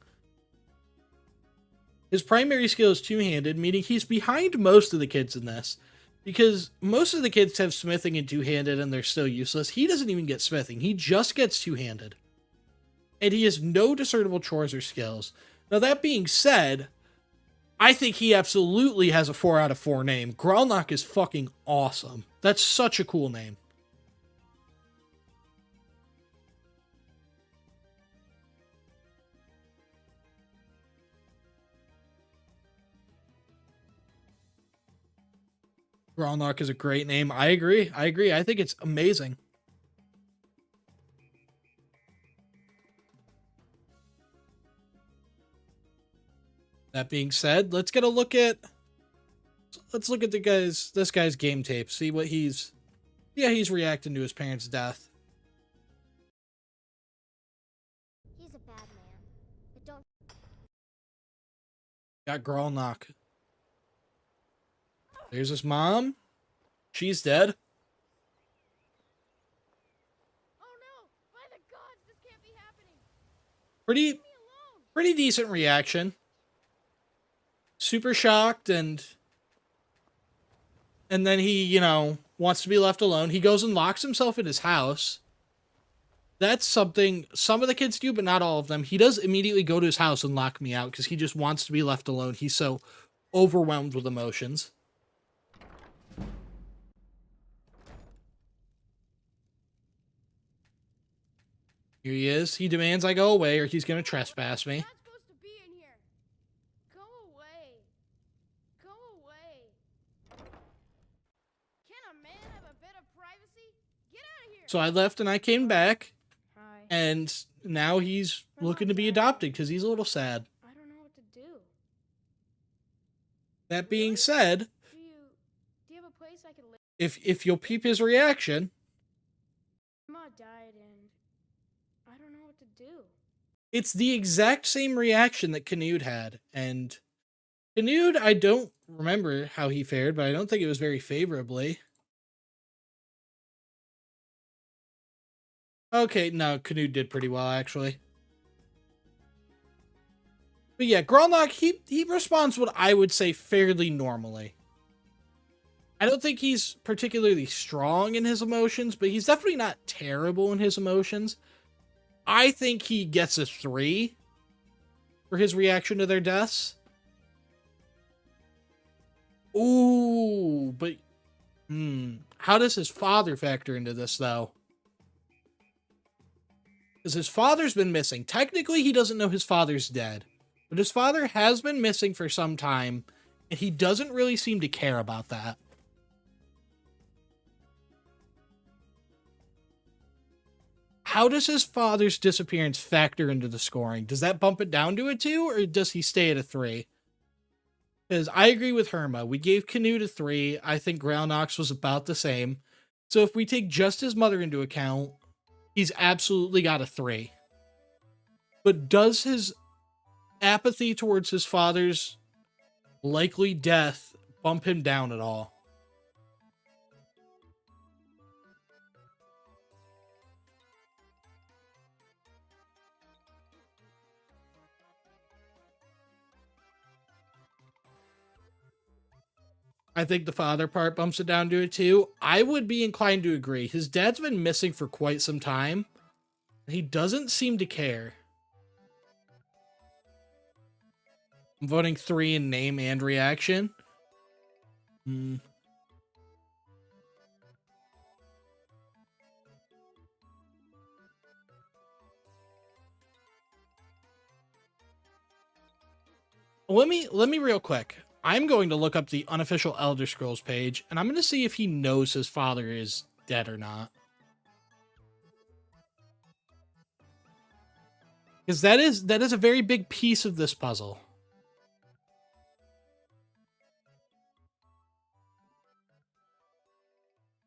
His primary skill is two-handed, meaning he's behind most of the kids in this. Because most of the kids have smithing and two-handed and they're still useless. He doesn't even get smithing. He just gets two-handed. And he has no discernible chores or skills. Now that being said, I think he absolutely has a 4 out of 4 name. Gralnock is fucking awesome. That's such a cool name. Gralnock is a great name. I agree. I think it's amazing. That being said, let's look at this guy's game tape. See what he's reacting to his parents' death. He's a bad man. But don't. Got Gralnock. There's his mom. She's dead. Oh no! By the gods, this can't be happening! Pretty decent reaction. Super shocked and then he, wants to be left alone. He goes and locks himself in his house. That's something some of the kids do, but not all of them. He does immediately go to his house and lock me out because he just wants to be left alone. He's so overwhelmed with emotions. Here he is. He demands I go away or he's going to trespass me. You're not supposed to be in here. Go away. Go away. Can a man have a bit of privacy? Get out of here. So I left and I came back, Hi. and now he's looking to be adopted because he's a little sad. I don't know what to do. That being said, Do you have a place I can live? if you'll peep his reaction, Ma died and I don't know what to do. it's the exact same reaction that Canute had. And Canute, I don't remember how he fared, but I don't think it was very favorably. Okay, no, Canute did pretty well, actually. But yeah, Gralnock, he responds what I would say fairly normally. I don't think he's particularly strong in his emotions, but he's definitely not terrible in his emotions. I think he gets a 3 for his reaction to their deaths. Ooh, but how does his father factor into this, though? Because his father's been missing. Technically, he doesn't know his father's dead. But his father has been missing for some time, and he doesn't really seem to care about that. How does his father's disappearance factor into the scoring? Does that bump it down to a 2, or does he stay at a 3? Because I agree with Herma. We gave Canute a 3. I think Gralnock's was about the same. So if we take just his mother into account, he's absolutely got a 3. But does his apathy towards his father's likely death bump him down at all? I think the father part bumps it down to a 2. I would be inclined to agree. His dad's been missing for quite some time. He doesn't seem to care. I'm voting 3 in name and reaction. Let me real quick. I'm going to look up the unofficial Elder Scrolls page, and I'm going to see if he knows his father is dead or not. Because that is a very big piece of this puzzle.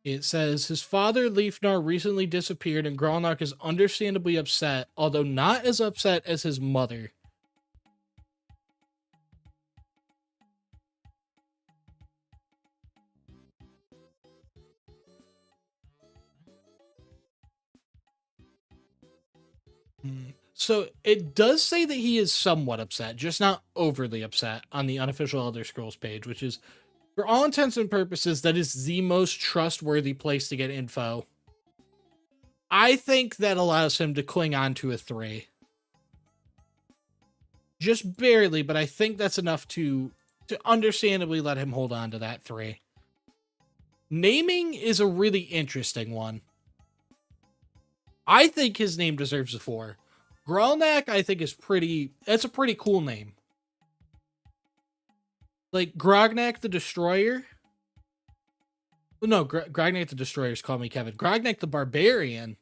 It says, his father, Leifnar, recently disappeared, and Gralnock is understandably upset, although not as upset as his mother. So it does say that he is somewhat upset, just not overly upset on the unofficial Elder Scrolls page, which is, for all intents and purposes, that is the most trustworthy place to get info. I think that allows him to cling on to a 3. Just barely, but I think that's enough to understandably let him hold on to that 3. Naming is a really interesting one. I think his name deserves a 4. Gralnak, I think, that's a pretty cool name. Like, Grognak the Destroyer? No, Grognak the Destroyer's Call Me Kevin. Grognak the Barbarian.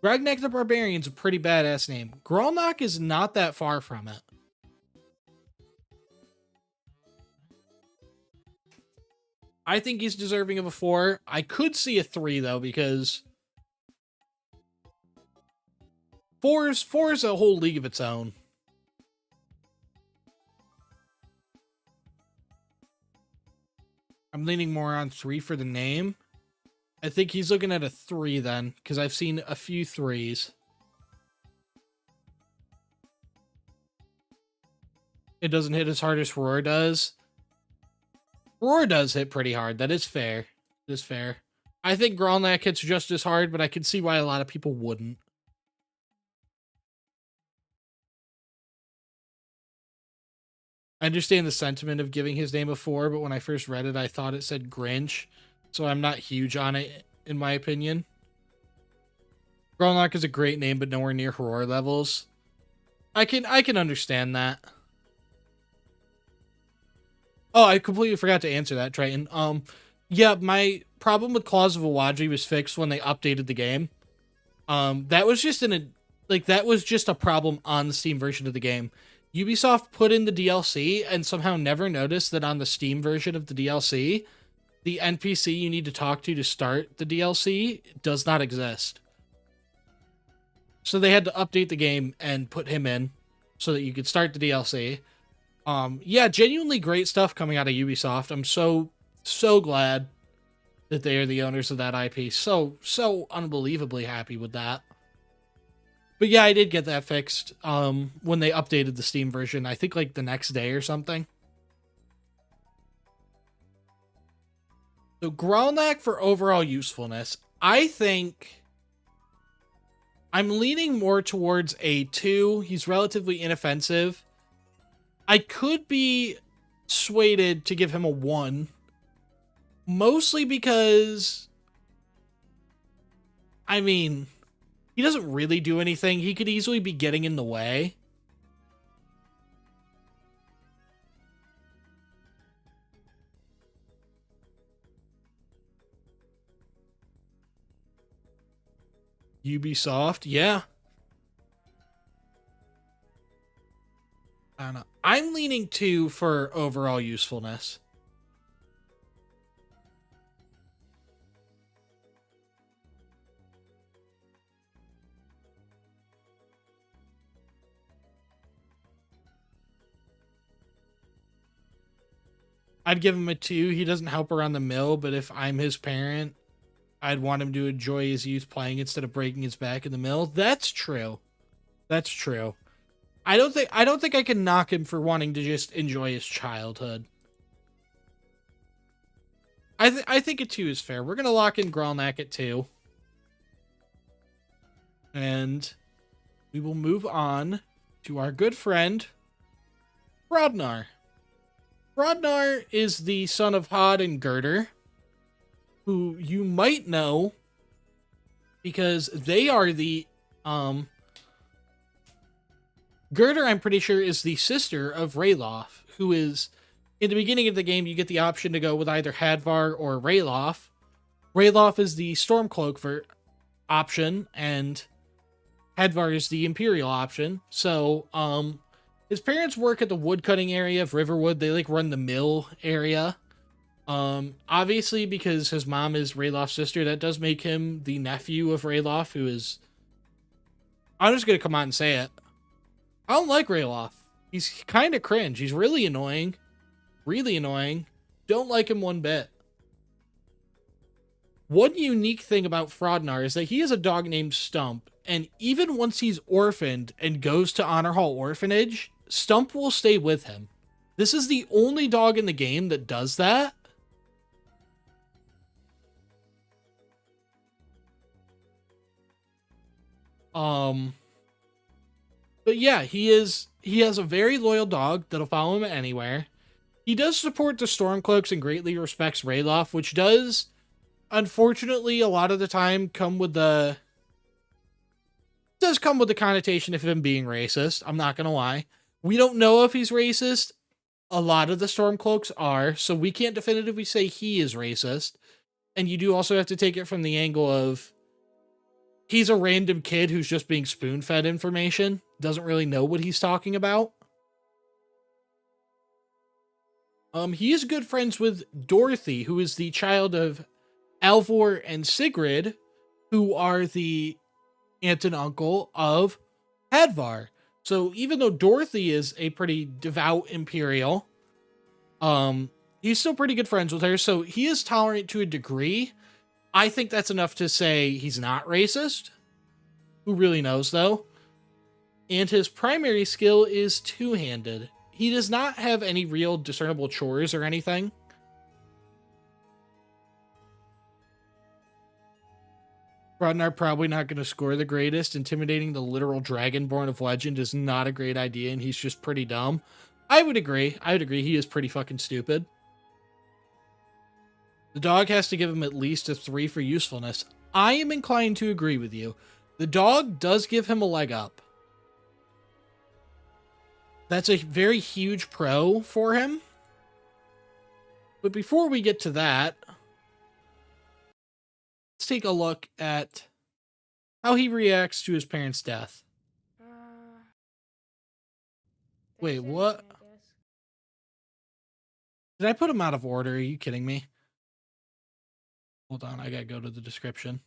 Grognak the Barbarian's a pretty badass name. Gralnak is not that far from it. I think he's deserving of a 4. I could see a 3, though, because 4 is a whole league of its own. I'm leaning more on 3 for the name. I think he's looking at a 3 then, because I've seen a few 3s. It doesn't hit as hard as Roar does. Roar does hit pretty hard. That is fair. That is fair. I think Gralnak hits just as hard, but I can see why a lot of people wouldn't. I understand the sentiment of giving his name a 4, but when I first read it, I thought it said Grinch, so I'm not huge on it, in my opinion. Gralnak is a great name, but nowhere near Roar levels. I can understand that. Oh, I completely forgot to answer that, Triton. Yeah, my problem with Claws of Awadri was fixed when they updated the game. That was just a problem on the Steam version of the game. Ubisoft put in the DLC and somehow never noticed that on the Steam version of the DLC, the NPC you need to talk to start the DLC does not exist. So they had to update the game and put him in so that you could start the DLC. Yeah, genuinely great stuff coming out of Ubisoft. I'm so glad that they are the owners of that IP. So unbelievably happy with that. But yeah, I did get that fixed when they updated the Steam version. I think like the next day or something. So Gralnak for overall usefulness. I think I'm leaning more towards a 2. He's relatively inoffensive. I could be swayed to give him a 1. Mostly because, I mean, he doesn't really do anything. He could easily be getting in the way. Ubisoft, yeah. I don't know. I'm leaning 2 for overall usefulness. I'd give him a 2. He doesn't help around the mill, but if I'm his parent, I'd want him to enjoy his youth playing instead of breaking his back in the mill. That's true. That's true. I don't think I can knock him for wanting to just enjoy his childhood. I think a 2 is fair. We're going to lock in Gralnak at 2. And we will move on to our good friend, Rodnar. Rodnar is the son of Hod and Girder, who you might know because they are the, Girder, I'm pretty sure, is the sister of Rayloff, who is, in the beginning of the game, you get the option to go with either Hadvar or Rayloff. Rayloff is the Stormcloak option, and Hadvar is the Imperial option. So, his parents work at the woodcutting area of Riverwood. They, like, run the mill area. Obviously, because his mom is Rayloff's sister, that does make him the nephew of Rayloff, who is... I'm just gonna come out and say it. I don't like Rayloff. He's kind of cringe. He's really annoying. Really annoying. Don't like him one bit. One unique thing about Frodnar is that he has a dog named Stump, And even once he's orphaned and goes to Honor Hall Orphanage, Stump will stay with him. This is the only dog in the game that does that. But yeah, he has a very loyal dog that'll follow him anywhere. He does support the Stormcloaks and greatly respects Rayloff, which does, unfortunately, a lot of the time come with the connotation of him being racist. I'm not gonna lie. We don't know if he's racist. A lot of the Stormcloaks are, so we can't definitively say he is racist. And you do also have to take it from the angle of he's a random kid who's just being spoon-fed information, doesn't really know what he's talking about. He is good friends with Dorothy, who is the child of Alvor and Sigrid, who are the aunt and uncle of Hadvar. So even though Dorothy is a pretty devout Imperial, he's still pretty good friends with her. So he is tolerant to a degree. I think that's enough to say he's not racist. Who really knows, though? And his primary skill is two-handed. He does not have any real discernible chores or anything. Rodnar probably not going to score the greatest. Intimidating the literal Dragonborn of Legend is not a great idea, and he's just pretty dumb. I would agree. He is pretty fucking stupid. The dog has to give him at least a 3 for usefulness. I am inclined to agree with you. The dog does give him a leg up. That's a very huge pro for him. But before we get to that, let's take a look at how he reacts to his parents' death. Wait, what? Did I put him out of order? Are you kidding me? Hold on, I gotta go to the description.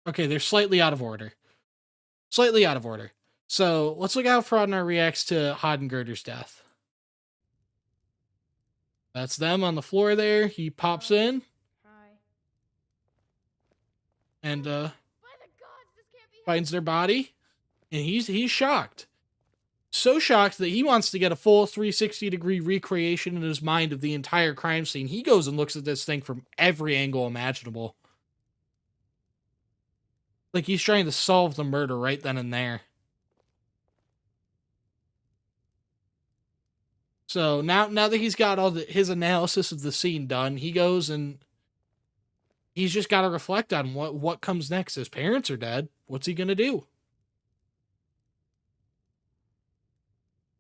Okay, they're slightly out of order. Slightly out of order. So let's look at how Frodnar reacts to Hodengirder's death. That's them on the floor there. He pops in. Hi. And By the gods, this can't be finds their body. And he's shocked. So shocked that he wants to get a full 360-degree recreation in his mind of the entire crime scene. He goes and looks at this thing from every angle imaginable. Like he's trying to solve the murder right then and there. So now that he's got all his analysis of the scene done, he goes and he's just got to reflect on what comes next. His parents are dead. What's he going to do?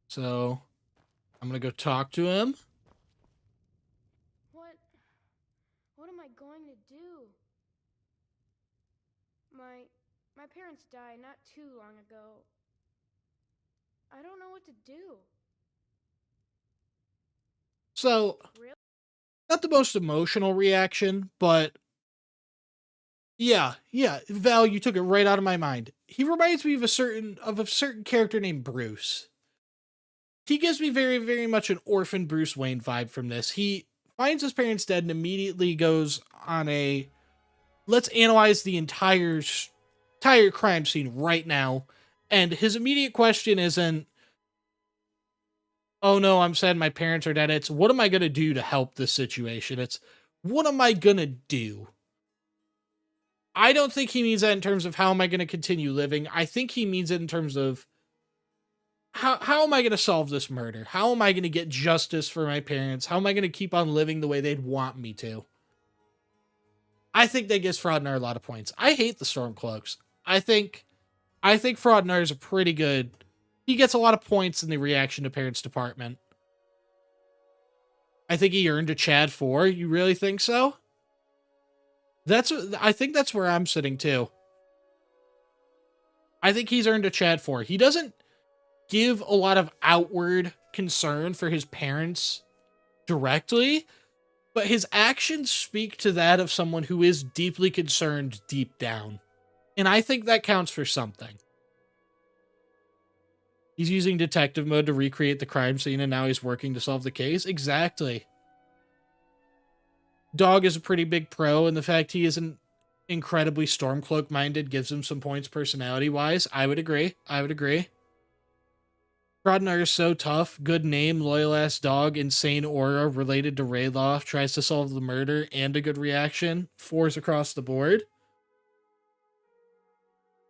So I'm going to go talk to him. What am I going to do? My parents died not too long ago. I don't know what to do. So, not the most emotional reaction, but yeah, Val, you took it right out of my mind. He reminds me of a certain character named Bruce. He gives me very, very much an orphan Bruce Wayne vibe from this. He finds his parents dead and immediately goes on a let's analyze the entire crime scene right now. And his immediate question isn't, oh no, I'm sad my parents are dead. It's, what am I going to do to help this situation? It's, what am I going to do? I don't think he means that in terms of how am I going to continue living. I think he means it in terms of how am I going to solve this murder? How am I going to get justice for my parents? How am I going to keep on living the way they'd want me to? I think that gives Frodnar a lot of points. I hate the Stormcloaks. I think Frodnar is a pretty good. He gets a lot of points in the reaction to parents department. I think he earned a Chad 4. You really think so? I think that's where I'm sitting too. I think he's earned a Chad 4. He doesn't give a lot of outward concern for his parents directly, but his actions speak to that of someone who is deeply concerned deep down. And I think that counts for something. He's using detective mode to recreate the crime scene, and now he's working to solve the case? Exactly. Dog is a pretty big pro, and the fact he isn't incredibly Stormcloak minded gives him some points personality wise. I would agree. Rodnar is so tough, good name, loyal ass dog, insane aura related to Rayloff, tries to solve the murder, and a good reaction. 4s across the board.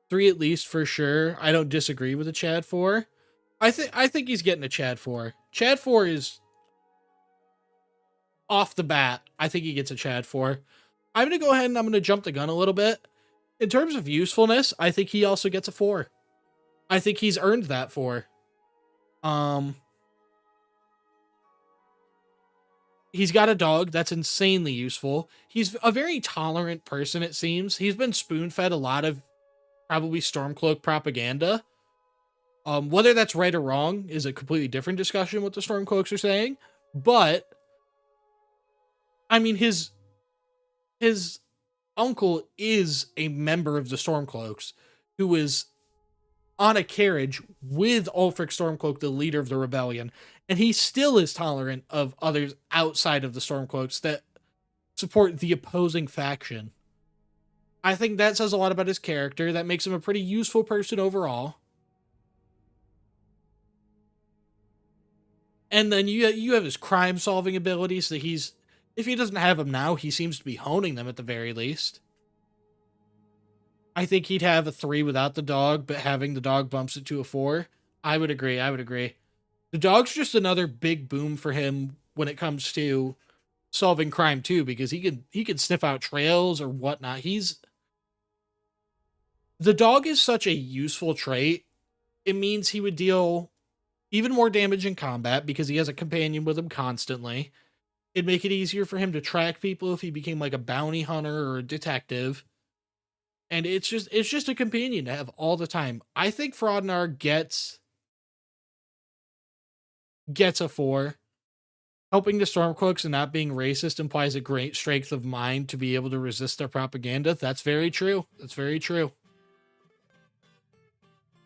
3 at least for sure. I don't disagree with a Chad 4. I think he's getting a Chad 4. Chad 4 is off the bat. I think he gets a Chad 4. I'm going to go ahead and I'm going to jump the gun a little bit. In terms of usefulness, I think he also gets a 4. I think he's earned that 4. He's got a dog that's insanely useful. He's a very tolerant person, it seems. He's been spoon-fed a lot of probably Stormcloak propaganda. Whether that's right or wrong is a completely different discussion, what the Stormcloaks are saying. But, I mean, his uncle is a member of the Stormcloaks who is on a carriage with Ulfric Stormcloak, the leader of the rebellion, and he still is tolerant of others outside of the Stormcloaks that support the opposing faction. I think that says a lot about his character. That makes him a pretty useful person overall. And then you have his crime-solving abilities that he's... If he doesn't have them now, he seems to be honing them at the very least. I think he'd have a 3 without the dog, but having the dog bumps it to a 4. I would agree. The dog's just another big boom for him when it comes to solving crime too, because he can sniff out trails or whatnot. The dog is such a useful trait. It means he would deal even more damage in combat because he has a companion with him constantly. It'd make it easier for him to track people if he became like a bounty hunter or a detective. And it's just a companion to have all the time. I think Frodnar gets a 4. Helping the Stormcloaks and not being racist implies a great strength of mind to be able to resist their propaganda. That's very true.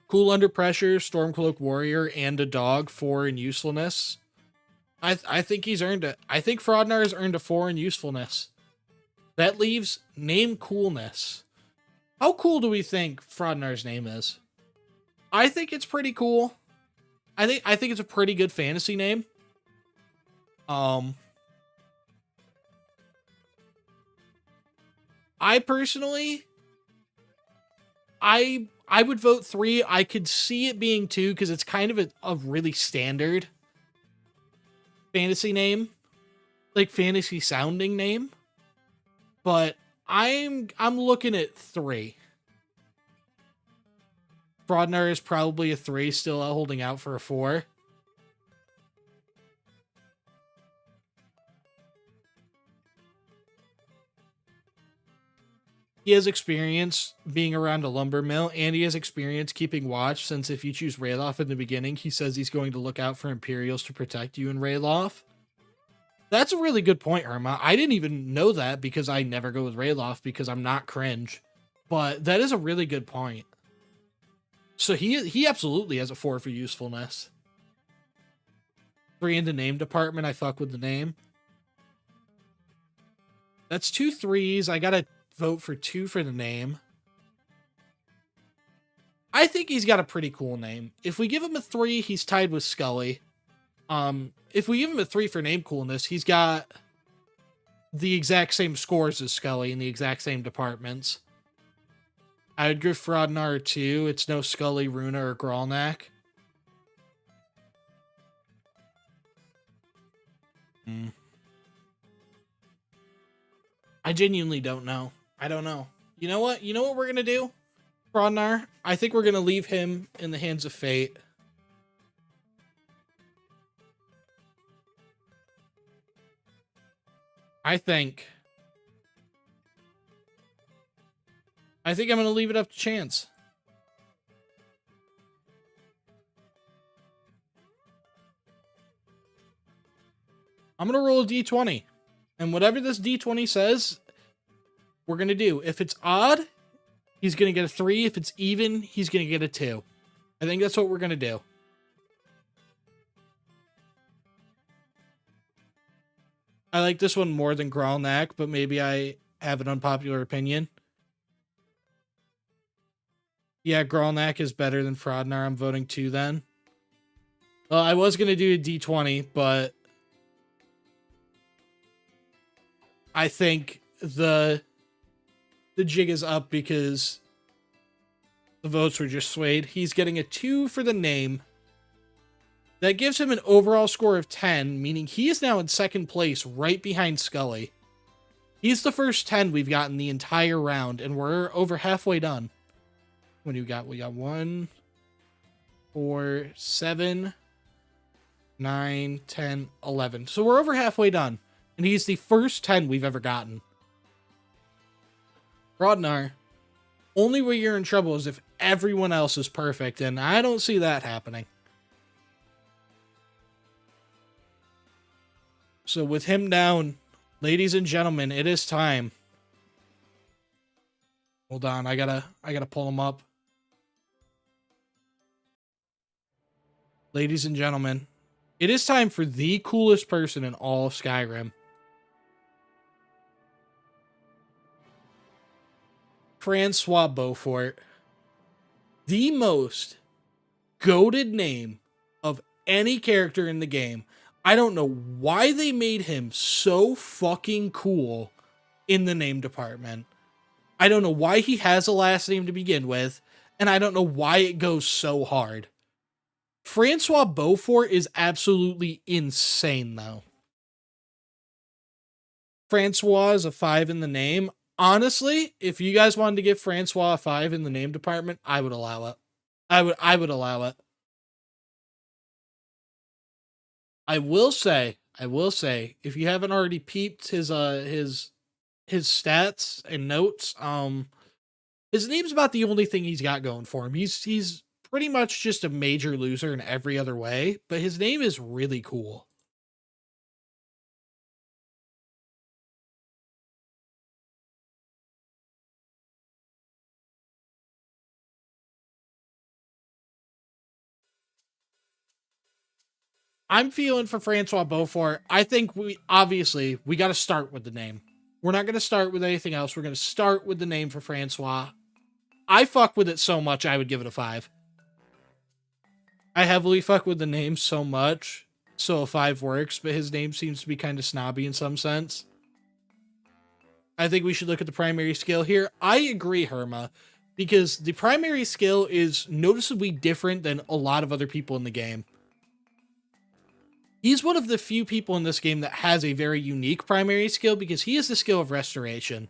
Cool under pressure, Stormcloak warrior, and a dog, 4 in usefulness. I think he's earned it. I think Frodnar has earned a 4 in usefulness. That leaves name Coolness. How cool do we think Frodnar's name is? I think it's pretty cool. I think it's a pretty good fantasy name. I personally, I would vote 3. I could see it being 2 because it's kind of a really standard fantasy name, like fantasy sounding name. But I'm looking at 3. Frodnar is probably a 3, still holding out for a 4. He has experience being around a lumber mill, and he has experience keeping watch, since if you choose Rayloff in the beginning, he says he's going to look out for Imperials to protect you in Rayloff. That's a really good point, Irma. I didn't even know that because I never go with Rayloff because I'm not cringe. But that is a really good point. So he absolutely has a 4 for usefulness. 3 in the name department. I fuck with the name. That's 2 3s. I gotta vote for 2 for the name. I think he's got a pretty cool name. If we give him a 3, he's tied with Scully. If we give him a 3 for name coolness, he's got the exact same scores as Scully in the exact same departments. I would give Frodnar 2. It's no Scully, Runa, or Gralnak. I genuinely don't know. I don't know. You know what? You know what we're going to do? Frodnar, I think we're going to leave him in the hands of fate. I think I'm going to leave it up to chance. I'm going to roll a d20. And whatever this d20 says, we're going to do. If it's odd, he's going to get a 3. If it's even, he's going to get a 2. I think that's what we're going to do. I like this one more than Gralnak, but maybe I have an unpopular opinion. Yeah, Gralnak is better than Frodnar. I'm voting 2 then. Well, I was going to do a D20, but I think the jig is up because the votes were just swayed. He's getting a 2 for the name. That gives him an overall score of 10, meaning he is now in second place right behind Scully. He's the first 10 we've gotten the entire round, and we're over halfway done. What do you got? We got 1, 4, 7, 9, 10, 11. So we're over halfway done, and he's the first 10 we've ever gotten. Rodnar, only way you're in trouble is if everyone else is perfect, and I don't see that happening. So with him down, ladies and gentlemen, it is time. Hold on, I gotta pull him up. Ladies and gentlemen, it is time for the coolest person in all of Skyrim. Francois Beaufort. The most goated name of any character in the game. I don't know why they made him so fucking cool in the name department. I don't know why he has a last name to begin with, and I don't know why it goes so hard. Francois Beaufort is absolutely insane, though. Francois is a 5 in the name. Honestly, if you guys wanted to give Francois a 5 in the name department, I would allow it. I would allow it. I will say, if you haven't already peeped his stats and notes, his name's about the only thing he's got going for him. He's pretty much just a major loser in every other way, but his name is really cool. I'm feeling for Francois Beaufort. I think we got to start with the name. We're not going to start with anything else. We're going to start with the name for Francois. I fuck with it so much, I would give it a 5. I heavily fuck with the name so much, so a 5 works, but his name seems to be kind of snobby in some sense. I think we should look at the primary skill here. I agree, Herma, because the primary skill is noticeably different than a lot of other people in the game. He's one of the few people in this game that has a very unique primary skill because he has the skill of restoration.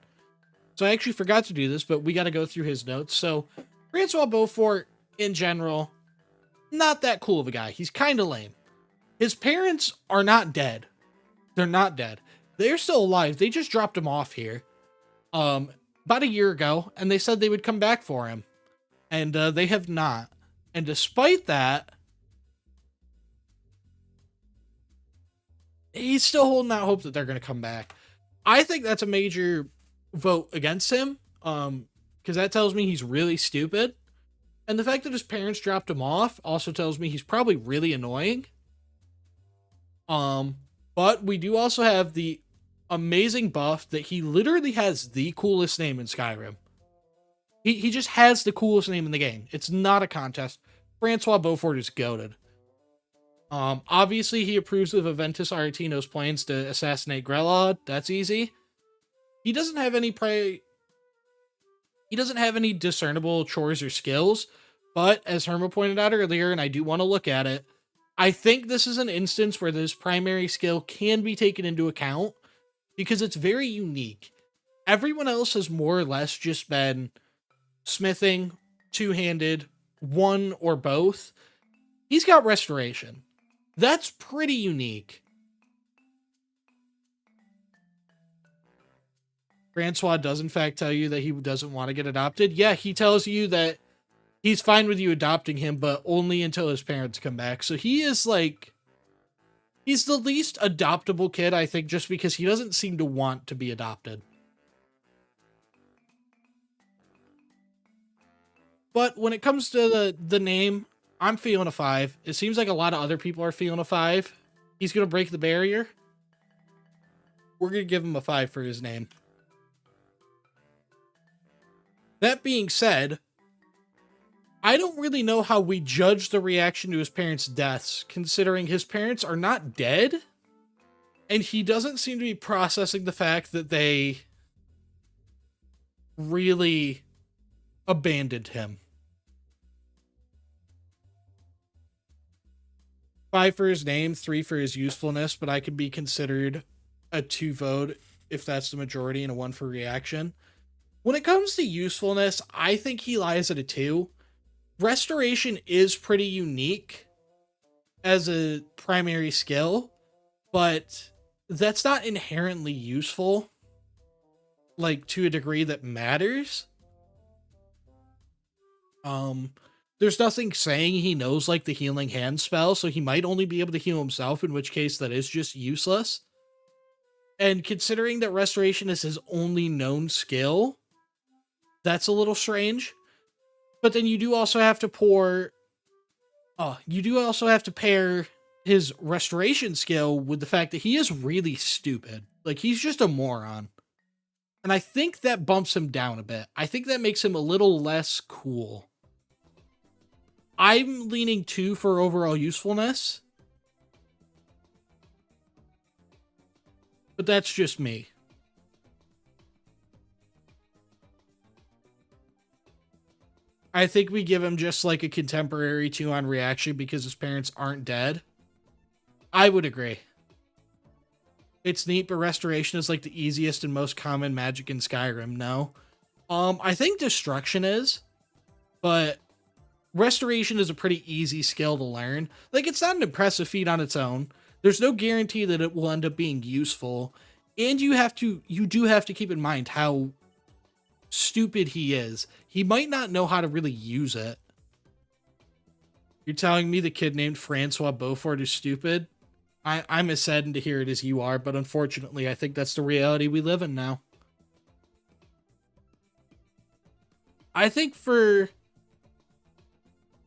So I actually forgot to do this, but we got to go through his notes. So Francois Beaufort, in general, not that cool of a guy. He's kind of lame. His parents are not dead. They're not dead. They're still alive. They just dropped him off here about a year ago, and they said they would come back for him. And they have not. And despite that, he's still holding out hope that they're going to come back. I think that's a major vote against him, because that tells me he's really stupid. And the fact that his parents dropped him off also tells me he's probably really annoying. But we do also have the amazing buff that he literally has the coolest name in Skyrim. He just has the coolest name in the game. It's not a contest. Francois Beaufort is goated. Obviously, he approves of Aventus Aretino's plans to assassinate Grelod. That's easy. He doesn't have any discernible chores or skills, but as Herma pointed out earlier, and I do want to look at it, I think this is an instance where this primary skill can be taken into account because it's very unique. Everyone else has more or less just been smithing, two-handed, one or both. He's got restoration. That's pretty unique. Francois does in fact tell you that he doesn't want to get adopted. Yeah, he tells you that he's fine with you adopting him, but only until his parents come back. So he is like, he's the least adoptable kid, I think, just because he doesn't seem to want to be adopted. But when it comes to the name, I'm feeling a 5. It seems like a lot of other people are feeling a 5. He's going to break the barrier. We're going to give him a 5 for his name. That being said, I don't really know how we judge the reaction to his parents' deaths, considering his parents are not dead, and he doesn't seem to be processing the fact that they really abandoned him. 5 for his name, 3 for his usefulness, but I could be considered a 2 vote if that's the majority, and a 1 for reaction. When it comes to usefulness, I think he lies at a 2. Restoration is pretty unique as a primary skill, but that's not inherently useful, like, to a degree that matters. There's nothing saying he knows, like, the healing hand spell, so he might only be able to heal himself, in which case that is just useless. And considering that restoration is his only known skill, that's a little strange. But then you do also have to pair his restoration skill with the fact that he is really stupid. Like, he's just a moron. And I think that bumps him down a bit. I think that makes him a little less cool. I'm leaning 2 for overall usefulness. But that's just me. I think we give him just like a contemporary 2 on reaction because his parents aren't dead. I would agree. It's neat, but restoration is like the easiest and most common magic in Skyrim, no? I think destruction is, but restoration is a pretty easy skill to learn. Like, it's not an impressive feat on its own. There's no guarantee that it will end up being useful. And you do have to keep in mind how stupid he is. He might not know how to really use it. You're telling me the kid named Francois Beaufort is stupid? I'm as saddened to hear it as you are, but unfortunately, I think that's the reality we live in now. I think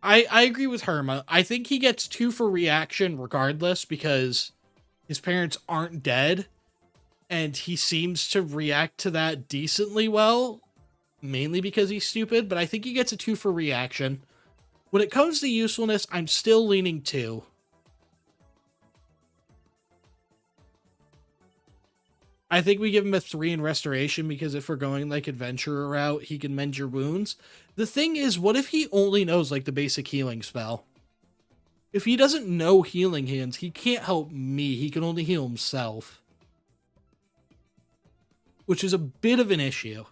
I agree with Herma. I think he gets 2 for reaction regardless because his parents aren't dead, and he seems to react to that decently well, mainly because he's stupid, but I think he gets a 2 for reaction. When it comes to usefulness, I'm still leaning 2. I think we give him a 3 in restoration because if we're going like adventurer route, he can mend your wounds. The thing is, what if he only knows like the basic healing spell? If he doesn't know healing hands, he can't help me. He can only heal himself. Which is a bit of an issue.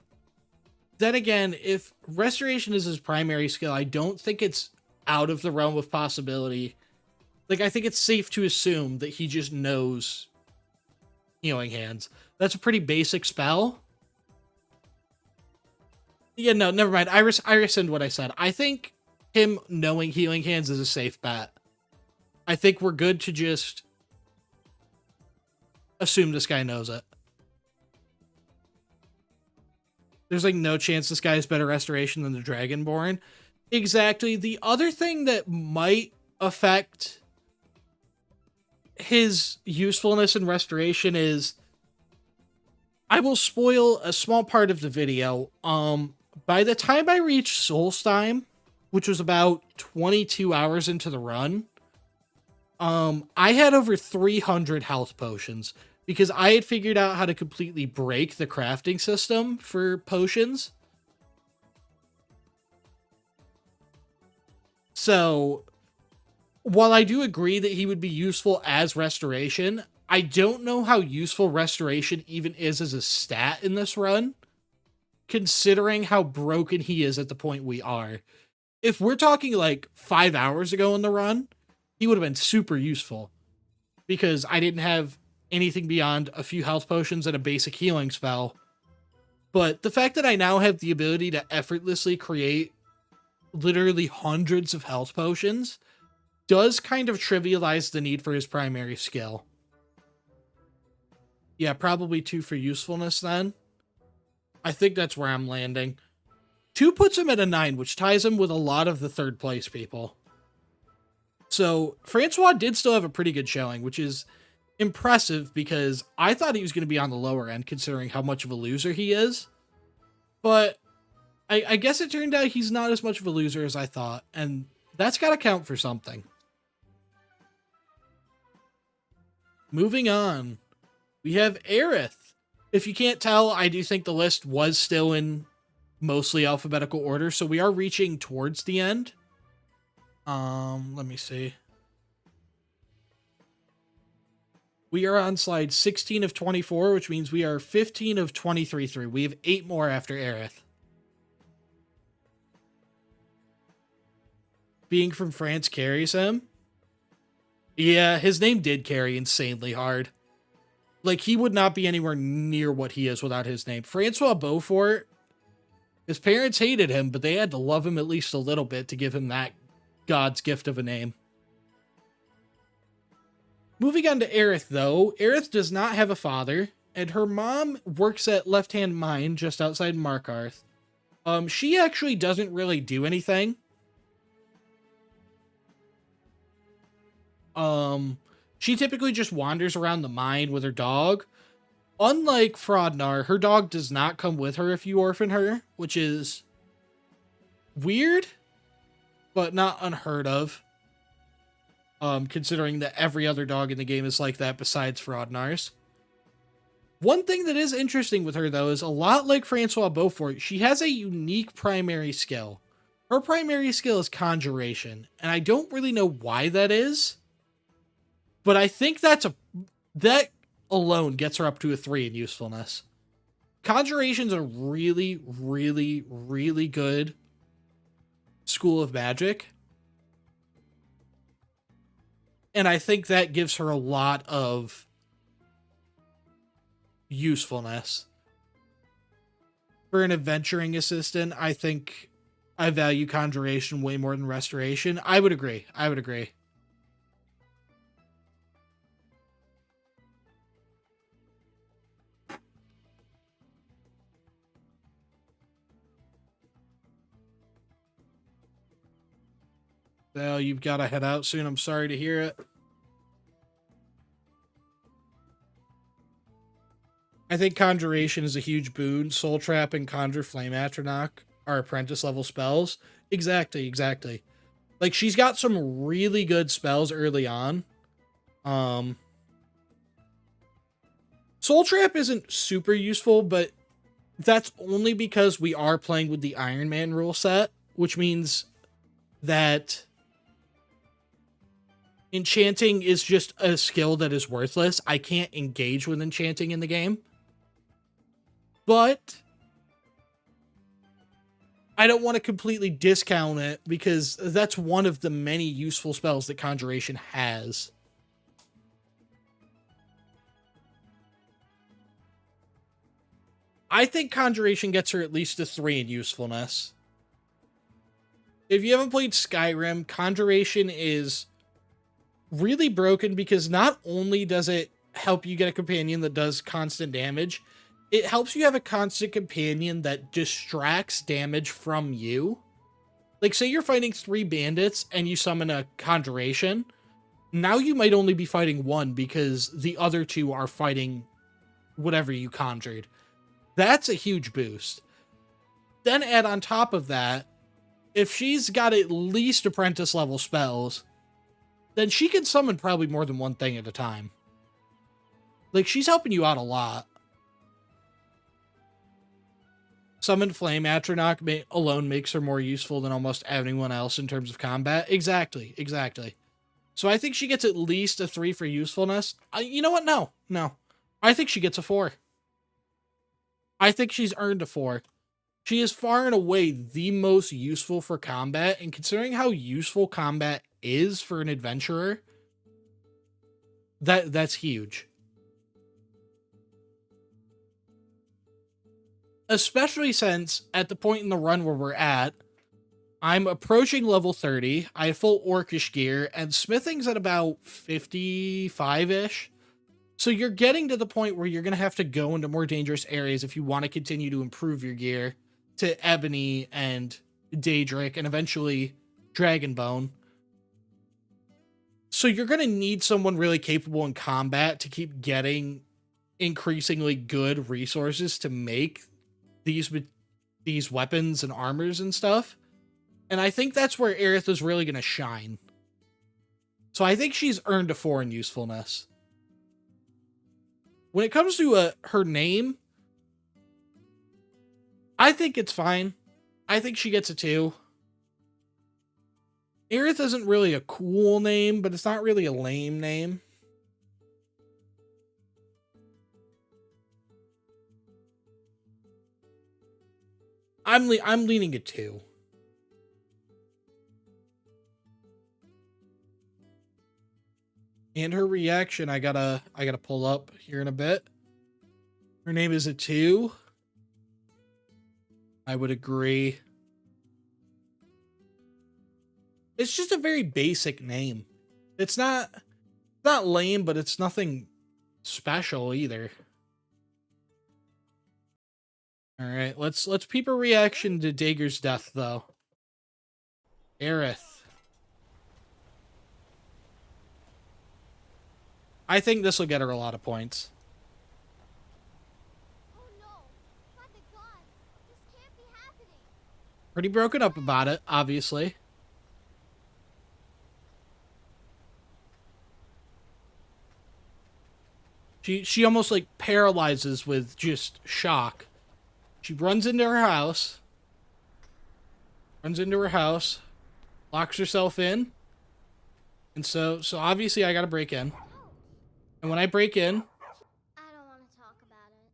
Then again, if restoration is his primary skill, I don't think it's out of the realm of possibility. Like, I think it's safe to assume that he just knows healing hands. That's a pretty basic spell. Yeah, no, never mind. I rescind what I said. I think him knowing healing hands is a safe bet. I think we're good to just assume this guy knows it. There's like no chance this guy has better restoration than the Dragonborn. Exactly. The other thing that might affect his usefulness and restoration is, I will spoil a small part of the video. By the time I reached Solstheim, which was about 22 hours into the run, I had over 300 health potions because I had figured out how to completely break the crafting system for potions. So, while I do agree that he would be useful as restoration, I don't know how useful restoration even is as a stat in this run, considering how broken he is at the point we are. If we're talking like 5 hours ago in the run, he would have been super useful because I didn't have anything beyond a few health potions and a basic healing spell. But the fact that I now have the ability to effortlessly create literally hundreds of health potions does kind of trivialize the need for his primary skill. Yeah, probably 2 for usefulness then. I think that's where I'm landing. 2 puts him at a 9, which ties him with a lot of the third place people. So, Francois did still have a pretty good showing, which is impressive because I thought he was going to be on the lower end considering how much of a loser he is. But I guess it turned out he's not as much of a loser as I thought, and that's got to count for something. Moving on, we have Aerith. If you can't tell, I do think the list was still in mostly alphabetical order, so we are reaching towards the end. Let me see. We are on slide 16 of 24, which means we are 15 of 23 through. We have 8 more after Aerith. Being from France carries him. Yeah, his name did carry insanely hard. Like, he would not be anywhere near what he is without his name. Francois Beaufort, his parents hated him, but they had to love him at least a little bit to give him that God's gift of a name. Moving on to Aerith, though. Aerith does not have a father, and her mom works at Left Hand Mine just outside Markarth. She actually doesn't really do anything. She typically just wanders around the mine with her dog. Unlike Frodnar, her dog does not come with her if you orphan her, which is weird, but not unheard of. Considering that every other dog in the game is like that besides Frodnar's. One thing that is interesting with her, though, is a lot like Francois Beaufort, she has a unique primary skill. Her primary skill is Conjuration, and I don't really know why that is. But I think that alone gets her up to a 3 in usefulness. Conjuration's a really, really, really good school of magic. And I think that gives her a lot of usefulness. For an adventuring assistant, I think I value Conjuration way more than Restoration. I would agree. Well, you've got to head out soon. I'm sorry to hear it. I think Conjuration is a huge boon. Soul Trap and Conjure Flame Atronach are apprentice level spells. Exactly. Like, she's got some really good spells early on. Soul Trap isn't super useful, but that's only because we are playing with the Iron Man rule set, which means that enchanting is just a skill that is worthless. I can't engage with enchanting in the game. But I don't want to completely discount it because that's one of the many useful spells that Conjuration has. I think Conjuration gets her at least a 3 in usefulness. If you haven't played Skyrim, Conjuration is really broken because not only does it help you get a companion that does constant damage, it helps you have a constant companion that distracts damage from you. Like, say you're fighting 3 bandits and you summon a Conjuration. Now you might only be fighting 1 because the other 2 are fighting whatever you conjured. That's a huge boost. Then add on top of that, if she's got at least apprentice level spells, then she can summon probably more than 1 thing at a time. Like, she's helping you out a lot. Summon Flame Atronach alone makes her more useful than almost anyone else in terms of combat. Exactly. So I think she gets at least a 3 for usefulness. You know what? No. I think she gets a 4. I think she's earned a 4. She is far and away the most useful for combat, and considering how useful combat is for an adventurer, that's huge. Especially since, at the point in the run where we're at, I'm approaching level 30, I have full Orcish gear, and smithing's at about 55-ish. So you're getting to the point where you're going to have to go into more dangerous areas if you want to continue to improve your gear to Ebony and Daedric and eventually Dragonbone. So you're going to need someone really capable in combat to keep getting increasingly good resources to make these weapons and armors and stuff. And I think that's where Aerith is really going to shine. So I think she's earned a 4 in usefulness. When it comes to her name, I think it's fine. I think she gets a 2. Aerith isn't really a cool name, but it's not really a lame name. I'm leaning a 2. And her reaction, I gotta pull up here in a bit. Her name is a 2. I would agree. It's just a very basic name. It's not lame, but it's nothing special either. All right, let's peep a reaction to Dagger's death though. Aerith. I think this will get her a lot of points. Oh no! By the gods! This can't be happening! Pretty broken up about it, obviously. She almost like paralyzes with just shock. She runs into her house. Locks herself in. And so obviously I gotta break in. And when I break in, I don't want to talk about it.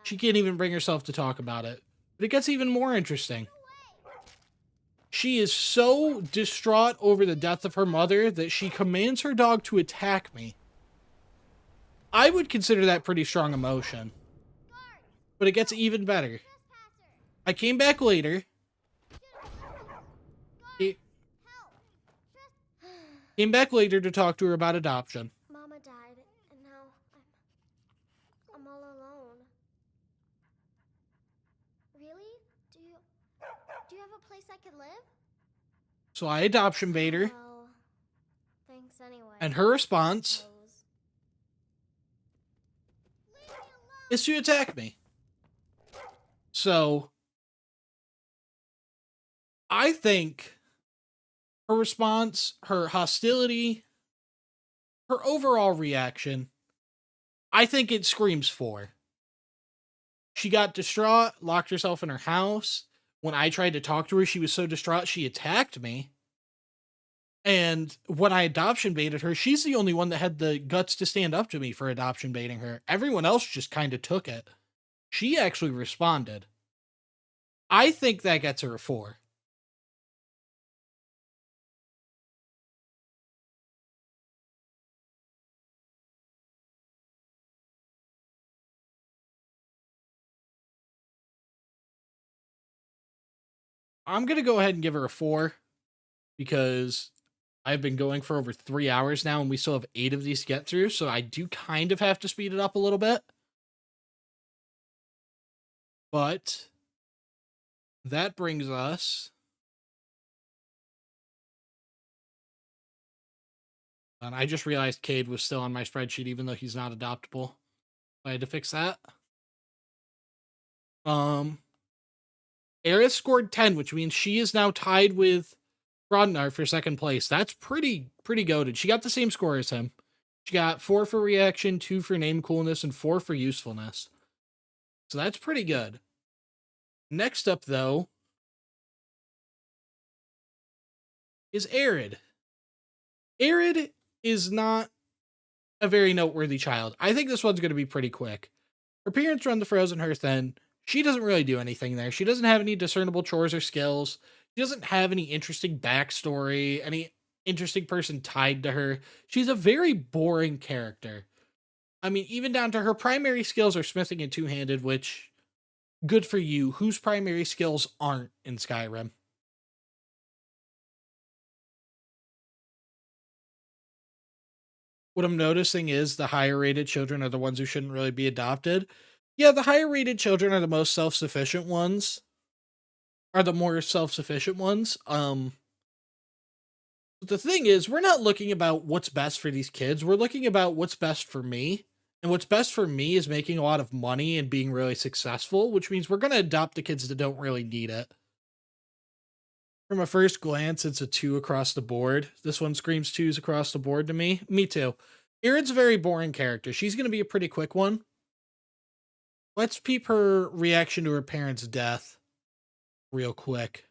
she can't even bring herself to talk about it. But it gets even more interesting. She is so distraught over the death of her mother that she commands her dog to attack me. I would consider that pretty strong emotion. But it gets even better. I came back later. Came back later to talk to her about adoption. Mama died, and now I'm all alone. Really? Do you have a place I could live? So I adoption bait her. Well, thanks anyway. And her response is to attack me. So I think her response, her hostility, her overall reaction, I think it screams 4. She got distraught, locked herself in her house. When I tried to talk to her, she was so distraught she attacked me. And when I adoption baited her, she's the only one that had the guts to stand up to me for adoption baiting her. Everyone else just kind of took it. She actually responded. I think that gets her a 4. I'm going to go ahead and give her a 4 because I've been going for over 3 hours now and we still have 8 of these to get through. So I do kind of have to speed it up a little bit. But that brings us. And I just realized Cade was still on my spreadsheet, even though he's not adoptable. I had to fix that. Aerith scored 10, which means she is now tied with Rodnar for second place. That's pretty goated. She got the same score as him. She got 4 for reaction, 2 for name coolness, and 4 for usefulness. So that's pretty good. Next up, though, is Arid. Arid is not a very noteworthy child. I think this one's going to be pretty quick. Her parents run the Frozen Hearth Inn. She doesn't really do anything there. She doesn't have any discernible chores or skills. She doesn't have any interesting backstory, any interesting person tied to her. She's a very boring character. I mean, even down to her primary skills are smithing and two-handed, which, good for you. Whose primary skills aren't in Skyrim? What I'm noticing is the higher rated children are the ones who shouldn't really be adopted. Yeah, the higher rated children are the most self-sufficient ones. Are the more self-sufficient ones. But the thing is, we're not looking about what's best for these kids. We're looking about what's best for me. And what's best for me is making a lot of money and being really successful, which means we're going to adopt the kids that don't really need it. From a first glance, it's a 2 across the board. This one screams 2s across the board to me. Me too. Irid's a very boring character. She's going to be a pretty quick one. Let's peep her reaction to her parents' death real quick.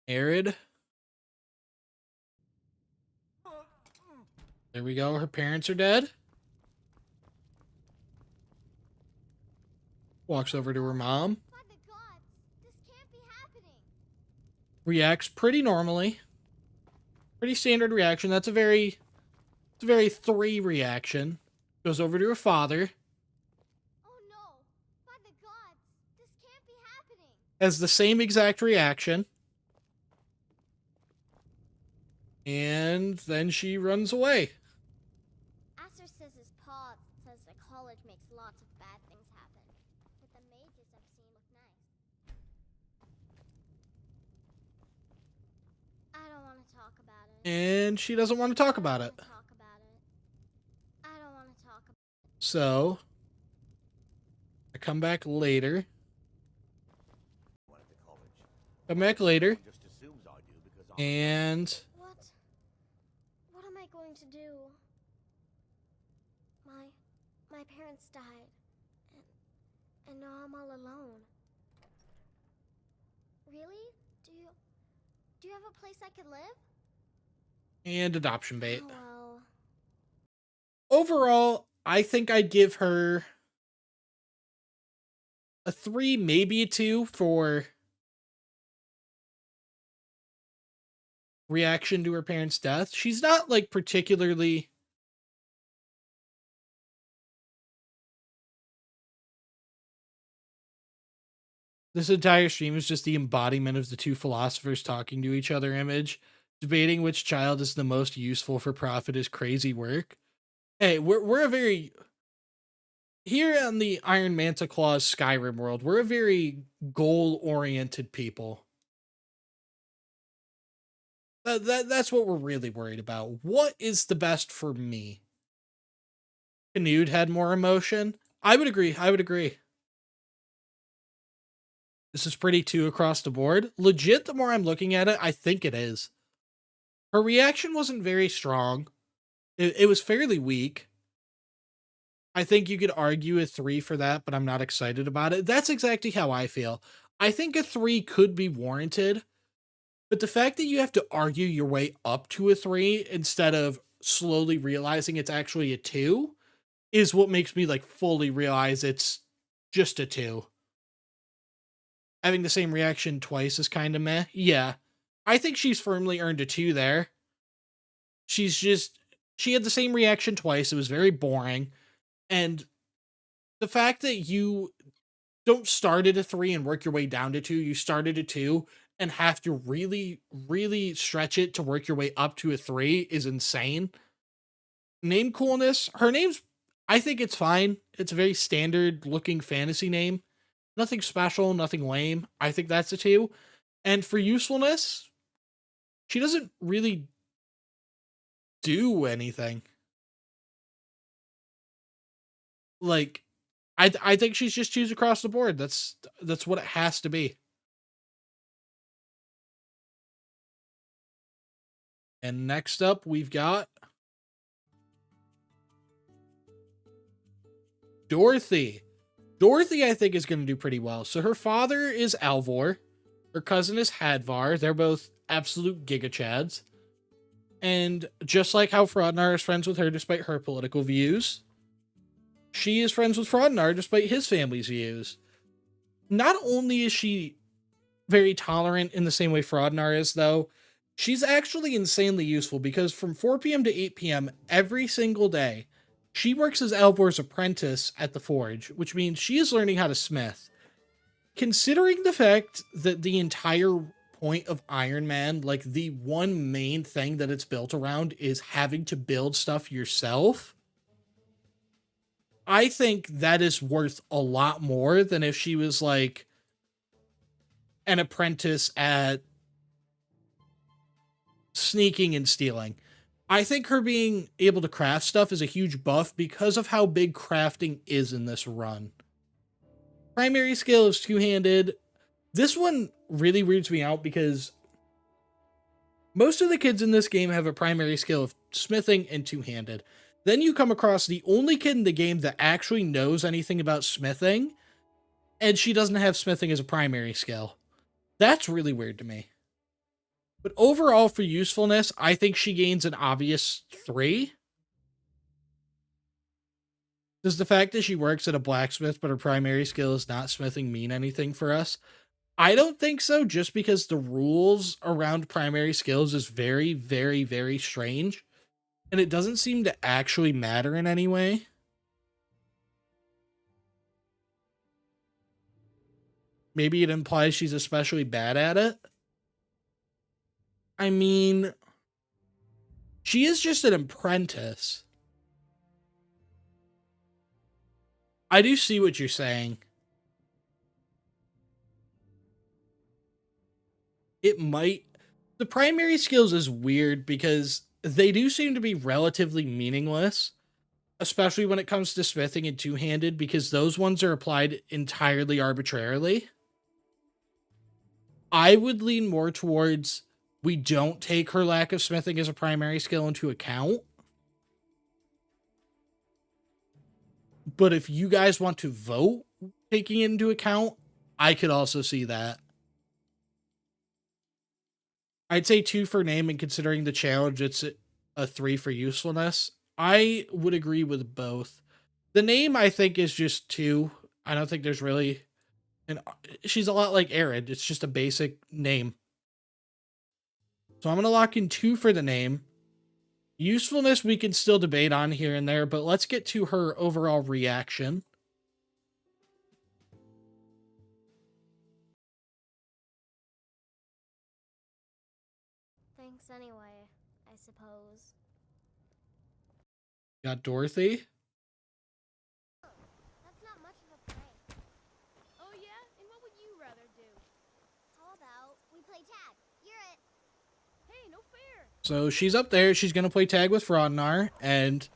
Arid. There we go. Her parents are dead. Walks over to her mom. By the gods, this can't be happening. Reacts pretty normally. Pretty standard reaction. That's a very 3 reaction. Goes over to her father. Oh no, by the gods, this can't be happening. Has the same exact reaction. And then she runs away. Aster says his pa says that college makes lots of bad things happen. But the mages I've seen look nice. I don't want to talk about it. And she doesn't want to talk about it. I don't want to talk about it. So, I come back later. Come back later. And What am I going to do? My parents died. And now I'm all alone. Really? Do you have a place I could live? and adoption bait. Oh, well. Overall, I think I'd give her a 3, maybe a 2 for reaction to her parents' death. She's not like particularly this entire stream is just the embodiment of the two philosophers talking to each other image. Debating which child is the most useful for profit is crazy work. Hey, we're a very here on the Iron Manta Claw's Skyrim world, we're a very goal-oriented people. That's what we're really worried about. What is the best for me? Canute had more emotion. I would agree. This is pretty 2 across the board. Legit, the more I'm looking at it, I think it is. Her reaction wasn't very strong. It was fairly weak. I think you could argue a 3 for that, but I'm not excited about it. That's exactly how I feel. I think a 3 could be warranted, but the fact that you have to argue your way up to a 3 instead of slowly realizing it's actually a 2 is what makes me like fully realize it's just a 2. Having the same reaction twice is kind of meh. Yeah. I think she's firmly earned a 2 there. She had the same reaction twice. It was very boring. And the fact that you don't start at a 3 and work your way down to 2, you start at a 2 and have to really, really stretch it to work your way up to a 3 is insane. Name Coolness. Her name's, I think it's fine. It's a very standard looking fantasy name. Nothing special, nothing lame. I think that's a 2. And for Usefulness, she doesn't really do anything. Like, I think she's just 2s across the board. That's what it has to be. And next up, we've got Dorothy. Dorothy, I think, is going to do pretty well. So her father is Alvor. Her cousin is Hadvar. They're both absolute gigachads. And just like how Frodnar is friends with her despite her political views, she is friends with Frodnar despite his family's views. Not only is she very tolerant in the same way Frodnar is, though, she's actually insanely useful because from 4 p.m. to 8 p.m. every single day, she works as Alvor's apprentice at the forge, which means she is learning how to smith. Considering the fact that the entire point of Iron Man, like the one main thing that it's built around is having to build stuff yourself, I think that is worth a lot more than if she was like an apprentice at sneaking and stealing. I think her being able to craft stuff is a huge buff because of how big crafting is in this run. Primary skill is two-handed. This one really weirds me out because most of the kids in this game have a primary skill of smithing and two-handed. Then you come across the only kid in the game that actually knows anything about smithing, and she doesn't have smithing as a primary skill. That's really weird to me. But overall, for usefulness, I think she gains an obvious 3. Does the fact that she works at a blacksmith but her primary skill is not smithing mean anything for us? I don't think so, just because the rules around primary skills is very, very, very strange. And it doesn't seem to actually matter in any way. Maybe it implies she's especially bad at it. I mean, she is just an apprentice. I do see what you're saying. It might... The primary skills is weird because they do seem to be relatively meaningless, especially when it comes to smithing and two-handed, because those ones are applied entirely arbitrarily. I would lean more towards we don't take her lack of smithing as a primary skill into account. But if you guys want to vote taking it into account, I could also see that. I'd say 2 for name, and considering the challenge, it's a 3 for usefulness. I would agree with both. The name, I think, is just 2. I don't think there's really... And she's a lot like Arid. It's just a basic name. So I'm going to lock in 2 for the name. Usefulness we can still debate on here and there, but let's get to her overall reaction. Thanks anyway, I suppose. Got Dorothy. That's not much of a prank. Oh yeah? And what would you rather do? How about we play tag? You're it. Hey, no fair! So she's up there. She's going to play tag with Frodnar, and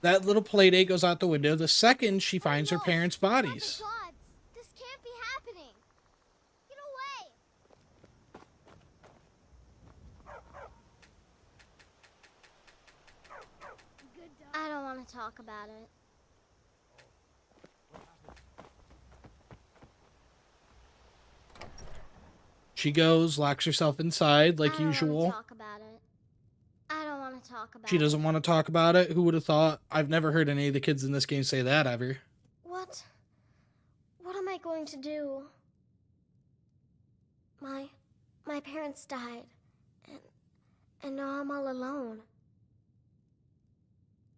that little play date goes out the window the second she finds her parents' bodies. Oh my God, this can't be happening. Get away. Good dog. I don't want to talk about it. She goes, locks herself inside like I don't usual. want to talk about it. I don't want to talk about She doesn't want to talk about it. Who would have thought? I've never heard any of the kids in this game say that ever. What? What am I going to do? My parents died, and now I'm all alone.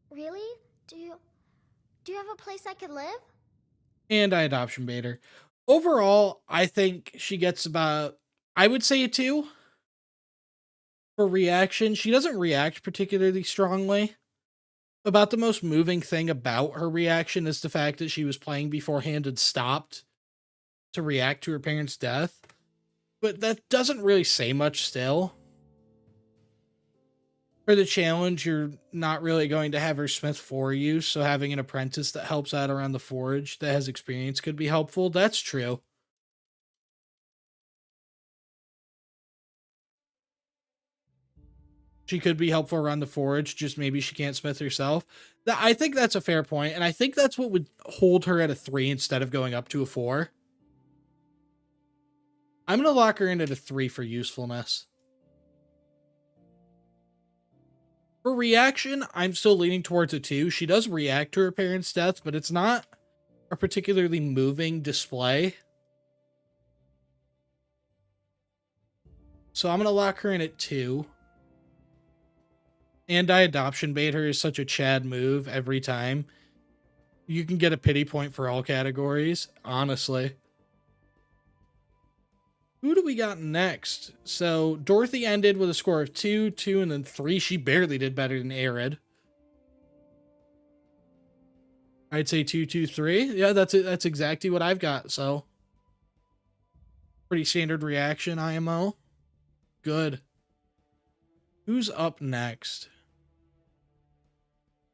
Really? Do you have a place I could live? And I adoption bait her. Overall, I think she gets about, I would say a 2. For reaction, she doesn't react particularly strongly. About the most moving thing about her reaction is the fact that she was playing beforehand and stopped to react to her parents' death. But that doesn't really say much still. For the challenge, you're not really going to have her smith for you, so having an apprentice that helps out around the forge that has experience could be helpful. That's true. She could be helpful around the forge, just maybe she can't smith herself. I think that's a fair point, and I think that's what would hold her at a 3 instead of going up to a 4. I'm going to lock her in at a 3 for usefulness. For reaction, I'm still leaning towards a 2. She does react to her parents' death, but it's not a particularly moving display. So I'm going to lock her in at 2. Anti-adoption bait her is such a Chad move every time. You can get a pity point for all categories, honestly. Who do we got next? So Dorothy ended with a score of 2, 2, and then 3. She barely did better than Arid. I'd say 223. Yeah, that's it. That's exactly what I've got. So pretty standard reaction, IMO. Good. Who's up next?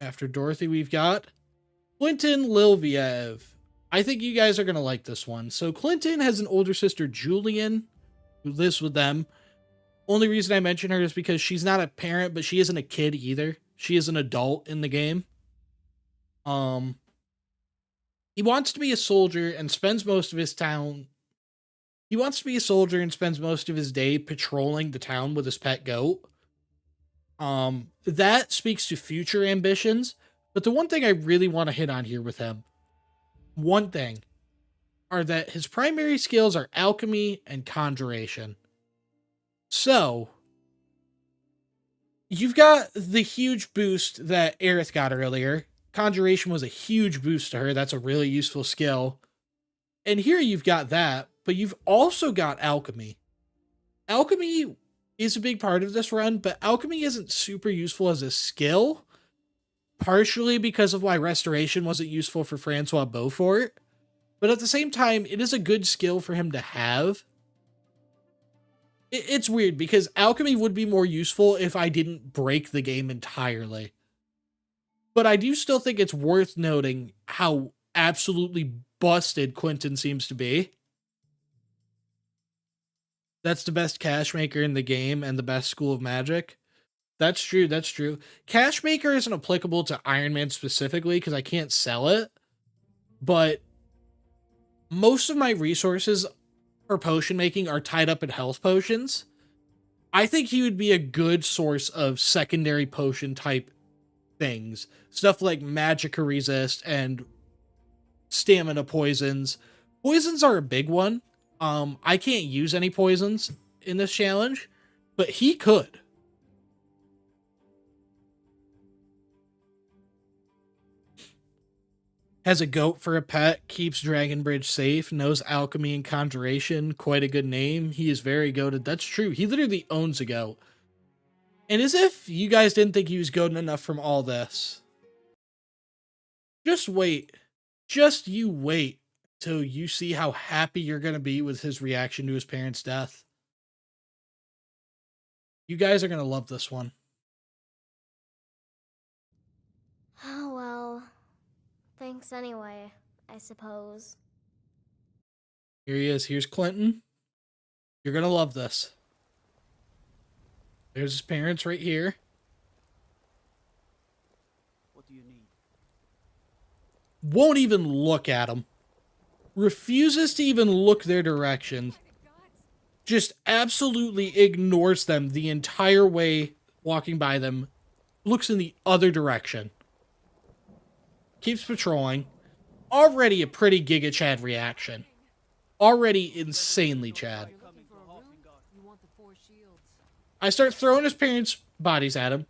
After Dorothy, we've got Clinton Lilviev. I think you guys are going to like this one. So Clinton has an older sister, Julian, who lives with them. Only reason I mention her is because she's not a parent, but she isn't a kid either. She is an adult in the game. He wants to be a soldier and spends most of his town. He wants to be a soldier and spends most of his day patrolling the town with his pet goat. That speaks to future ambitions. But the one thing I really want to hit on here with him, one thing, are that his primary skills are alchemy and conjuration. So, you've got the huge boost that Aerith got earlier. Conjuration was a huge boost to her. That's a really useful skill. And here you've got that, but you've also got alchemy. Alchemy is a big part of this run, but alchemy isn't super useful as a skill, partially because of why restoration wasn't useful for Francois Beaufort. But at the same time, it is a good skill for him to have. It's weird because alchemy would be more useful if I didn't break the game entirely. But I do still think it's worth noting how absolutely busted Clinton seems to be. That's the best cash maker in the game and the best school of magic. That's true, that's true. Cash maker isn't applicable to Iron Man specifically because I can't sell it. But most of my resources for potion making are tied up in health potions. I think he would be a good source of secondary potion type things. Stuff like magicka resist and stamina poisons. Poisons are a big one. I can't use any poisons in this challenge, but he could. Has a goat for a pet, keeps Dragon Bridge safe, knows alchemy and conjuration, quite a good name. He is very goated. That's true. He literally owns a goat. And as if you guys didn't think he was goated enough from all this. Just wait. Just you wait till you see how happy you're going to be with his reaction to his parents' death. You guys are going to love this one. Oh, well. Thanks anyway, I suppose. Here he is. Here's Clinton. You're going to love this. There's his parents right here. What do you need? Won't even look at him. Refuses to even look their direction. Just absolutely ignores them the entire way walking by them. Looks in the other direction. Keeps patrolling. Already a pretty Giga Chad reaction. Already insanely Chad. I start throwing his parents' bodies at him.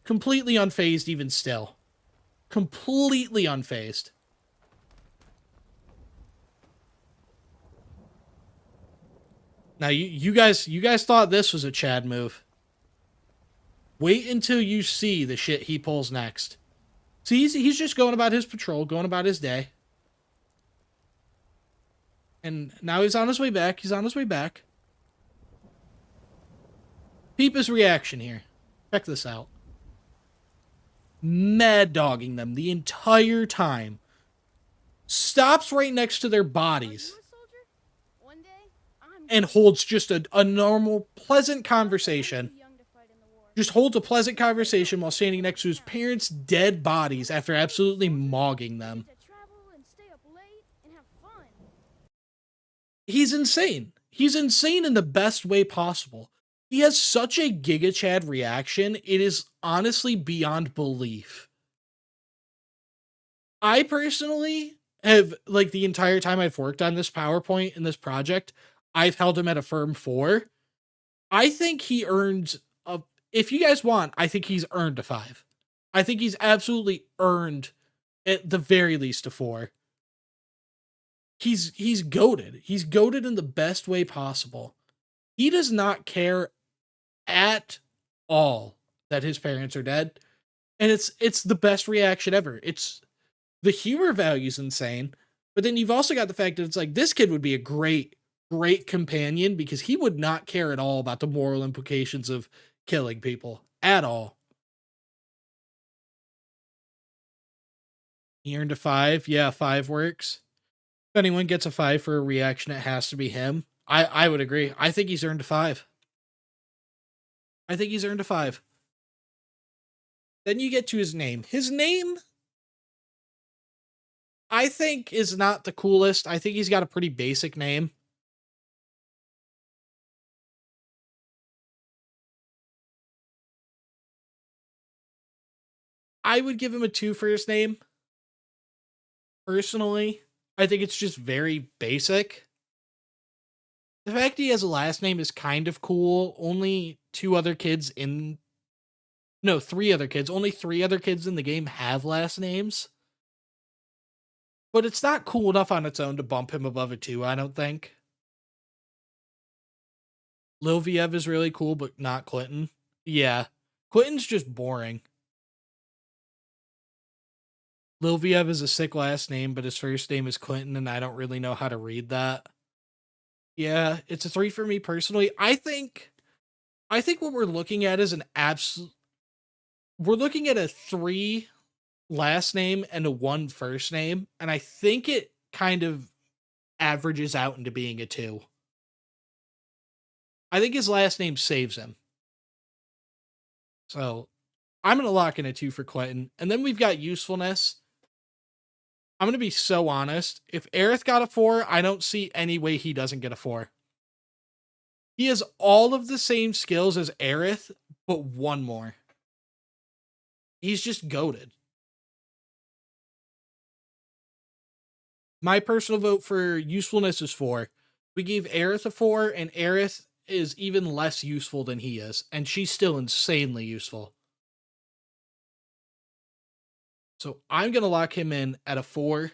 Completely unfazed even still. Completely unfazed. Now you guys thought this was a Chad move. Wait until you see the shit he pulls next. So he's just going about his patrol, going about his day. And now he's on his way back. He's on his way back. Peep his reaction here. Check this out. Mad dogging them the entire time. Stops right next to their bodies. And holds just a normal, pleasant conversation. Just holds a pleasant conversation while standing next to his parents' dead bodies after absolutely mogging them. He's insane. He's insane in the best way possible. He has such a Giga Chad reaction, it is honestly beyond belief. I personally have, like, the entire time I've worked on this PowerPoint in this project, I've held him at a firm 4. I think he earned a, if you guys want, I think he's earned a 5. I think he's absolutely earned at the very least a 4. He's goated. He's goated in the best way possible. He does not care at all that his parents are dead. And it's the best reaction ever. It's The humor value is insane. But then you've also got the fact that it's like this kid would be a great, great companion because he would not care at all about the moral implications of killing people at all. He earned a 5. Yeah, 5 works. If anyone gets a 5 for a reaction, it has to be him. I would agree. I think he's earned a 5. I think he's earned a 5. Then you get to his name. His name, I think, is not the coolest. I think he's got a pretty basic name. I would give him a 2 for his name. Personally, I think it's just very basic. The fact he has a last name is kind of cool. Only 2 other kids in... No, 3 other kids. Only 3 other kids in the game have last names. But it's not cool enough on its own to bump him above a 2, I don't think. Lil Viev is really cool, but not Clinton. Yeah. Clinton's just boring. Lil Viev is a sick last name, but his first name is Clinton, and I don't really know how to read that. Yeah, it's a 3 for me personally. I think what we're looking at is an absolute... We're looking at a 3 last name and a 1 first name, and I think it kind of averages out into being a 2. I think his last name saves him. So I'm going to lock in a 2 for Clinton. And then we've got Usefulness. I'm going to be so honest. If Aerith got a 4, I don't see any way he doesn't get a 4. He has all of the same skills as Aerith, but 1 more. He's just goated. My personal vote for Usefulness is 4. We gave Aerith a 4, and Aerith is even less useful than he is, and she's still insanely useful. So I'm going to lock him in at a 4.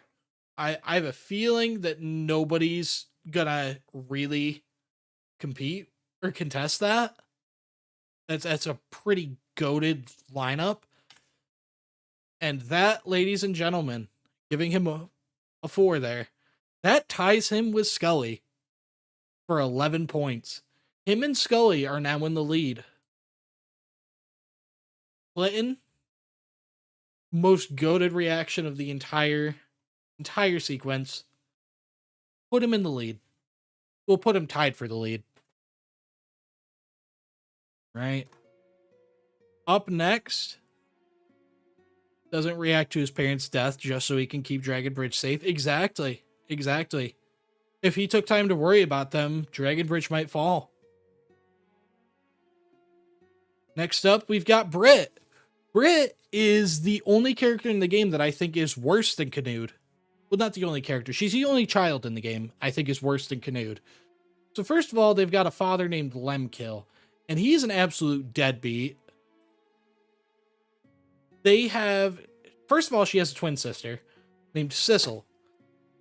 I have a feeling that nobody's going to really compete or contest that. That's a pretty goated lineup. And that, ladies and gentlemen, giving him a 4 there, that ties him with Scully for 11 points. Him and Scully are now in the lead. Clinton, most goated reaction of the entire sequence. Put him in the lead. We'll put him tied for the lead. Right. Up next, doesn't react to his parents' death just so he can keep Dragon Bridge safe. Exactly. If he took time to worry about them, Dragon Bridge might fall. Next up, we've got Britt. Britt is the only character in the game that I think is worse than Canute. Well, not the only character. She's the only child in the game I think is worse than Canute. So first of all, they've got a father named Lemkill, and he's an absolute deadbeat. They have... First of all, she has a twin sister named Sissel.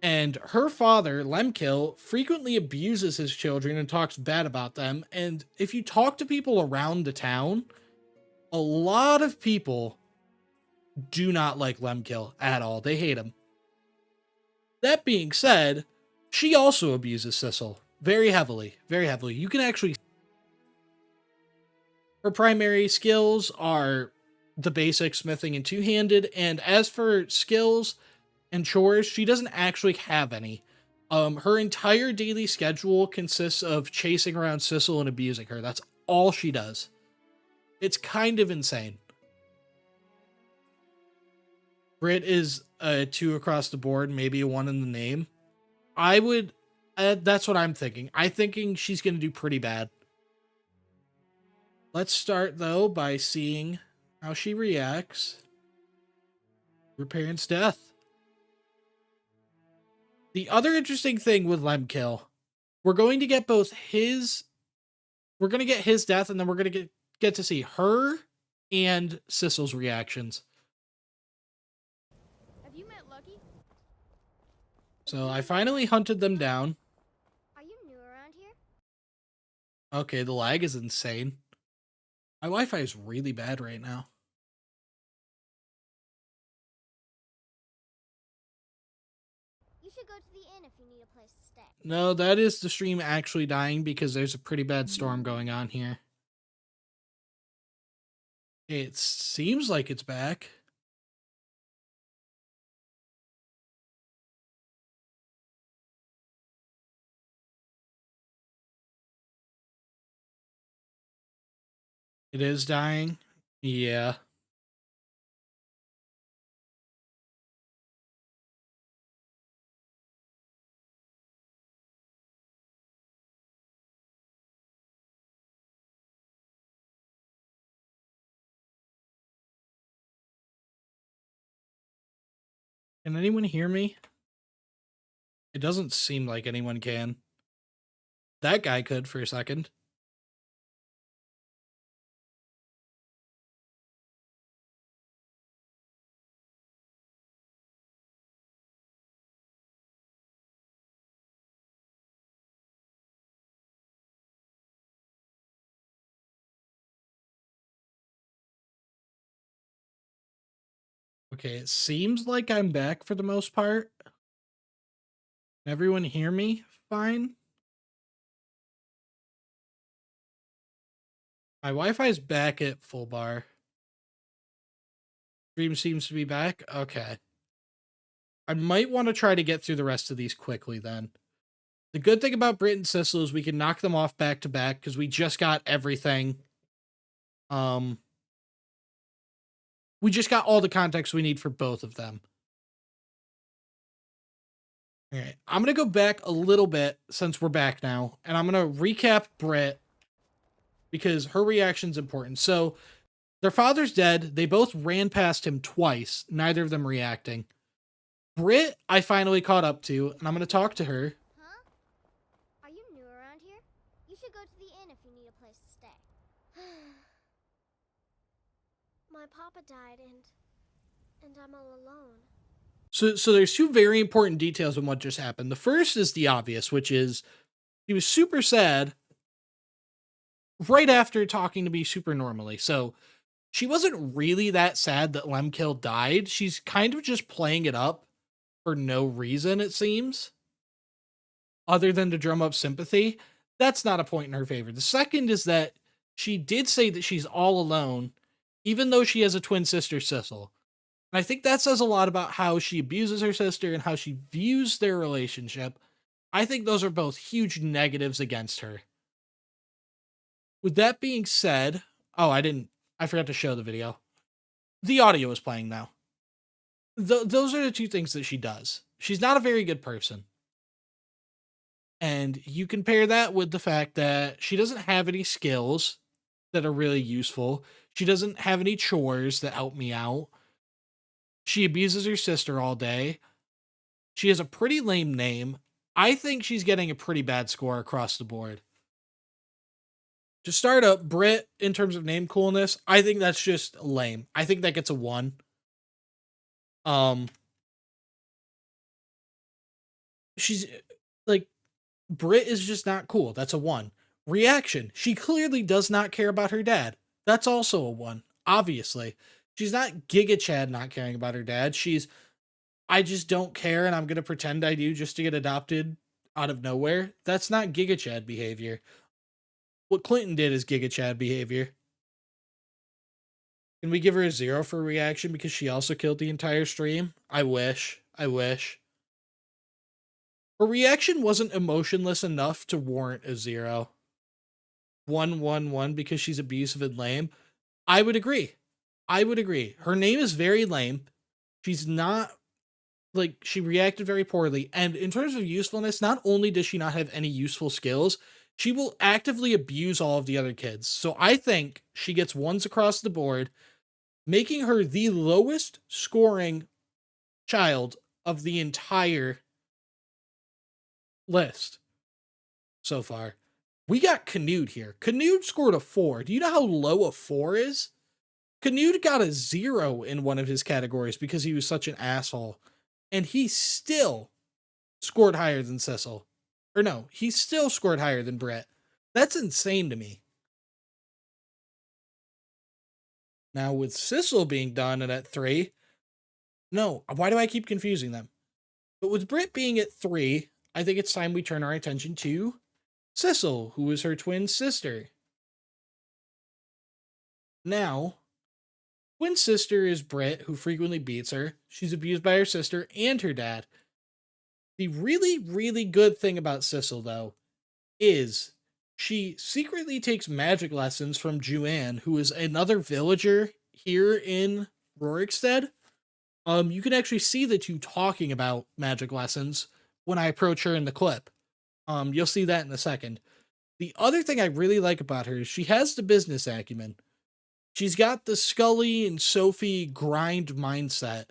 And her father, Lemkill, frequently abuses his children and talks bad about them. And if you talk to people around the town, a lot of people do not like Lemkill at all. They hate him. That being said, she also abuses Sissel very heavily. Very heavily. You can actually... Her primary skills are the basic smithing and two-handed. And as for skills and chores, she doesn't actually have any. Her entire daily schedule consists of chasing around Sissel and abusing her. That's all she does. It's kind of insane. Britt is a 2 across the board, maybe a 1 in the name. I would... that's what I'm thinking. I'm thinking she's going to do pretty bad. Let's start, though, by seeing how she reacts to her parents' death. The other interesting thing with Lemkill, we're going to get both his... We're going to get his death, and then we're going to get to see her and Sissel's reactions. Have you met Lucky? So I finally hunted them down. Are you new around here? Okay, the lag is insane. My Wi-Fi is really bad right now. should go to the inn if you need a place to stay. No, that is the stream actually dying because there's a pretty bad storm going on here. It seems like it's back. It is dying? Yeah. Can anyone hear me? It doesn't seem like anyone can. That guy could for a second. Okay, it seems like I'm back for the most part. Everyone hear me fine? My Wi-Fi is back at full bar. Stream seems to be back. Okay. I might want to try to get through the rest of these quickly then. The good thing about Brit and Sissel is we can knock them off back to back because we just got everything. We just got all the context we need for both of them. All right, I'm going to go back a little bit since we're back now, and I'm going to recap Brit because her reaction's important. So, their father's dead. They both ran past him twice, neither of them reacting. Brit, I finally caught up to, and I'm going to talk to her. Huh? Are you new around here? You should go to the inn if you need a place to stay. My papa died and I'm all alone. So there's two very important details in what just happened. The first is the obvious, which is he was super sad right after talking to me super normally. So she wasn't really that sad that Lemkill died. She's kind of just playing it up for no reason, it seems, other than to drum up sympathy. That's not a point in her favor. The second is that she did say that she's all alone, even though she has a twin sister, Sissel. And I think that says a lot about how she abuses her sister and how she views their relationship. I think those are both huge negatives against her. With that being said, I forgot to show the video. The audio is playing now. Those are the two things that she does. She's not a very good person. And you compare that with the fact that she doesn't have any skills that are really useful. She doesn't have any chores that help me out. She abuses her sister all day. She has a pretty lame name. I think she's getting a pretty bad score across the board. To start up, Brit, in terms of name coolness, I think that's just lame. I think that gets a 1. She's like, Brit is just not cool. That's a 1. Reaction. She clearly does not care about her dad. That's also a 1. Obviously. She's not Giga Chad not caring about her dad. She's, I just don't care and I'm going to pretend I do just to get adopted out of nowhere. That's not Giga Chad behavior. What Clinton did is Giga Chad behavior. Can we give her a 0 for reaction because she also killed the entire stream? I wish. Her reaction wasn't emotionless enough to warrant a 0. 1 because she's abusive and lame. I would agree. Her name is very lame. She's not, like, she reacted very poorly. And in terms of usefulness, not only does she not have any useful skills, she will actively abuse all of the other kids. So I think she gets 1s across the board, making her the lowest scoring child of the entire list so far. We got Canute here. Canute scored a 4. Do you know how low a 4 is? Canute got a 0 in one of his categories because he was such an asshole. And he still scored higher than Sissel. Or no, he still scored higher than Brett. That's insane to me. Now with Sissel being done and at 3. No, why do I keep confusing them? But with Britt being at 3, I think it's time we turn our attention to Sissel, who is her twin sister. Now, twin sister is Britt, who frequently beats her. She's abused by her sister and her dad. The really, really good thing about Sissel, though, is she secretly takes magic lessons from Juan, who is another villager here in Rorikstead. You can actually see the two talking about magic lessons when I approach her in the clip. You'll see that in a second. The other thing I really like about her is she has the business acumen. She's got the Scully and Sophie grind mindset.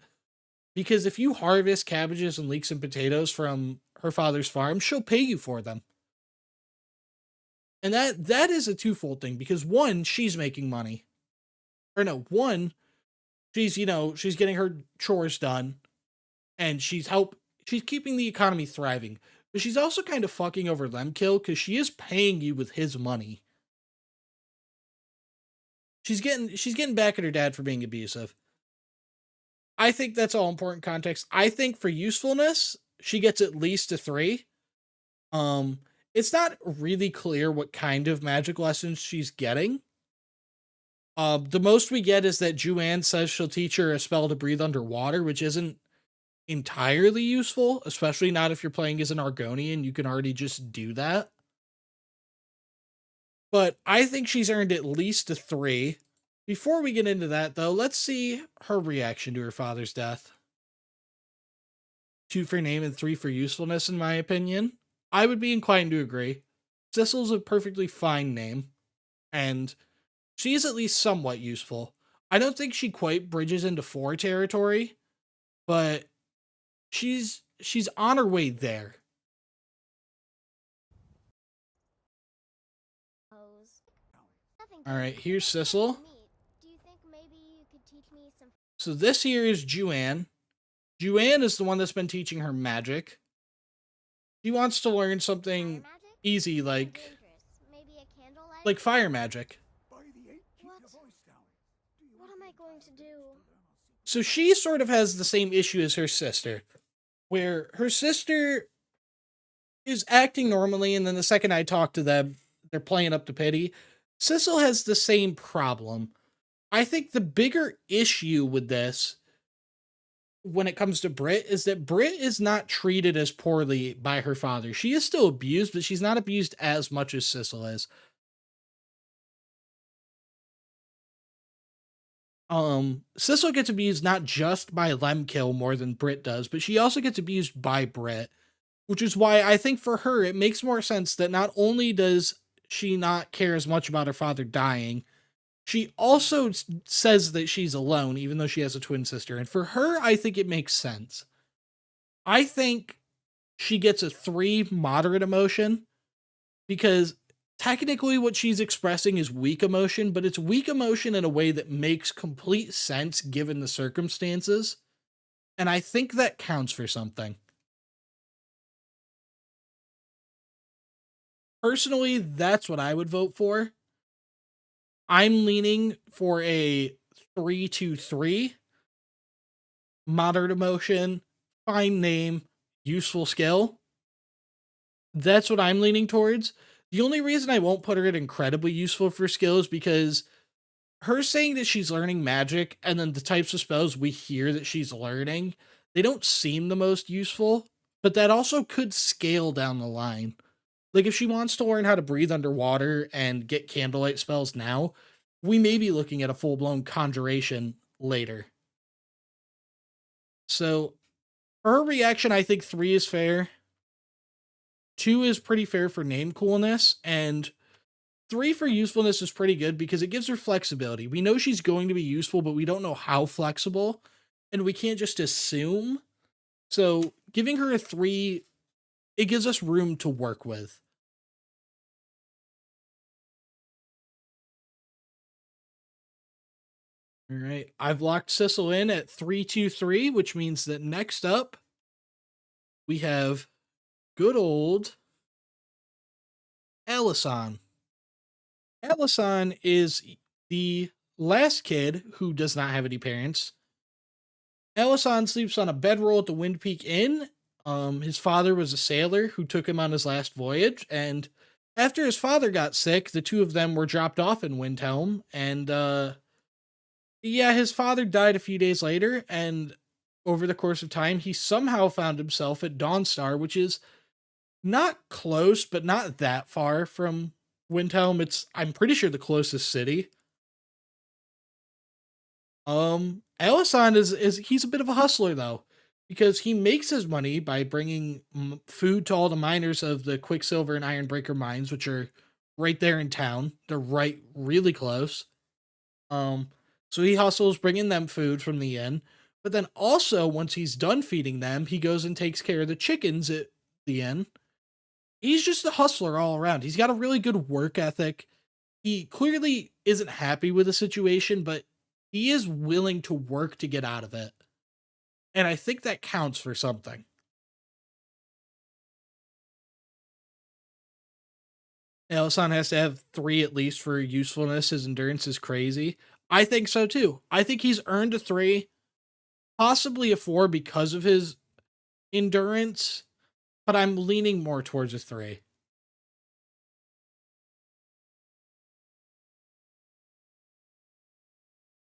Because if you harvest cabbages and leeks and potatoes from her father's farm, she'll pay you for them. And that is a twofold thing, because one, she's making money. Or no, one, she's getting her chores done, and she's keeping the economy thriving. But she's also kind of fucking over Lemkill, because she is paying you with his money. She's getting back at her dad for being abusive. I think that's all important context. I think for usefulness, she gets at least a 3. It's not really clear what kind of magic lessons she's getting. The most we get is that Juan says she'll teach her a spell to breathe underwater, which isn't entirely useful, especially not if you're playing as an Argonian. You can already just do that. But I think she's earned at least a 3. Before we get into that, though, let's see her reaction to her father's death. 2 for name and 3 for usefulness, in my opinion. I would be inclined to agree. Sissel's a perfectly fine name, and she is at least somewhat useful. I don't think she quite bridges into 4 territory, but she's on her way there. All right, here's Sissel. So this here is Juan. Juan is the one that's been teaching her magic. She wants to learn something easy like fire magic. What am I going to do? So she sort of has the same issue as her sister, where her sister is acting normally, and then the second I talk to them, they're playing up to pity. Sissel has the same problem. I think the bigger issue with this, when it comes to Britt, is that Britt is not treated as poorly by her father. She is still abused, but she's not abused as much as Sissel is. Sissel gets abused not just by Lemkill more than Britt does, but she also gets abused by Britt, which is why I think for her it makes more sense that not only does she not care as much about her father dying, she also says that she's alone, even though she has a twin sister. And for her, I think it makes sense. I think she gets a 3 moderate emotion, because technically what she's expressing is weak emotion, but it's weak emotion in a way that makes complete sense given the circumstances. And I think that counts for something. Personally, that's what I would vote for. I'm leaning for a 3-3. Moderate emotion, fine name, useful skill. That's what I'm leaning towards. The only reason I won't put her at incredibly useful for skill is because her saying that she's learning magic and then the types of spells we hear that she's learning, they don't seem the most useful, but that also could scale down the line. Like, if she wants to learn how to breathe underwater and get candlelight spells now, we may be looking at a full-blown conjuration later. So, her reaction, I think 3 is fair. 2 is pretty fair for name coolness, and 3 for usefulness is pretty good because it gives her flexibility. We know she's going to be useful, but we don't know how flexible, and we can't just assume. So, giving her a 3, it gives us room to work with. All right, I've locked Sissel in at 3-2-3, which means that next up, we have good old Alison. Alison is the last kid who does not have any parents. Alison sleeps on a bedroll at the Wind Peak Inn. His father was a sailor who took him on his last voyage, and after his father got sick, the two of them were dropped off in Windhelm, and yeah, his father died a few days later, and over the course of time, he somehow found himself at Dawnstar, which is not close, but not that far from Windhelm. It's, I'm pretty sure, the closest city. Alisan is he's a bit of a hustler though, because he makes his money by bringing food to all the miners of the Quicksilver and Ironbreaker mines, which are right there in town. They're right, really close. Um, so he hustles bringing them food from the inn, but then also once he's done feeding them, he goes and takes care of the chickens at the inn. He's just a hustler all around. He's got a really good work ethic. He clearly isn't happy with the situation, but he is willing to work to get out of it. And I think that counts for something. Alisan has to have 3 at least for usefulness. His endurance is crazy. I think so too. I think he's earned a 3, possibly a 4 because of his endurance, but I'm leaning more towards a 3. Let's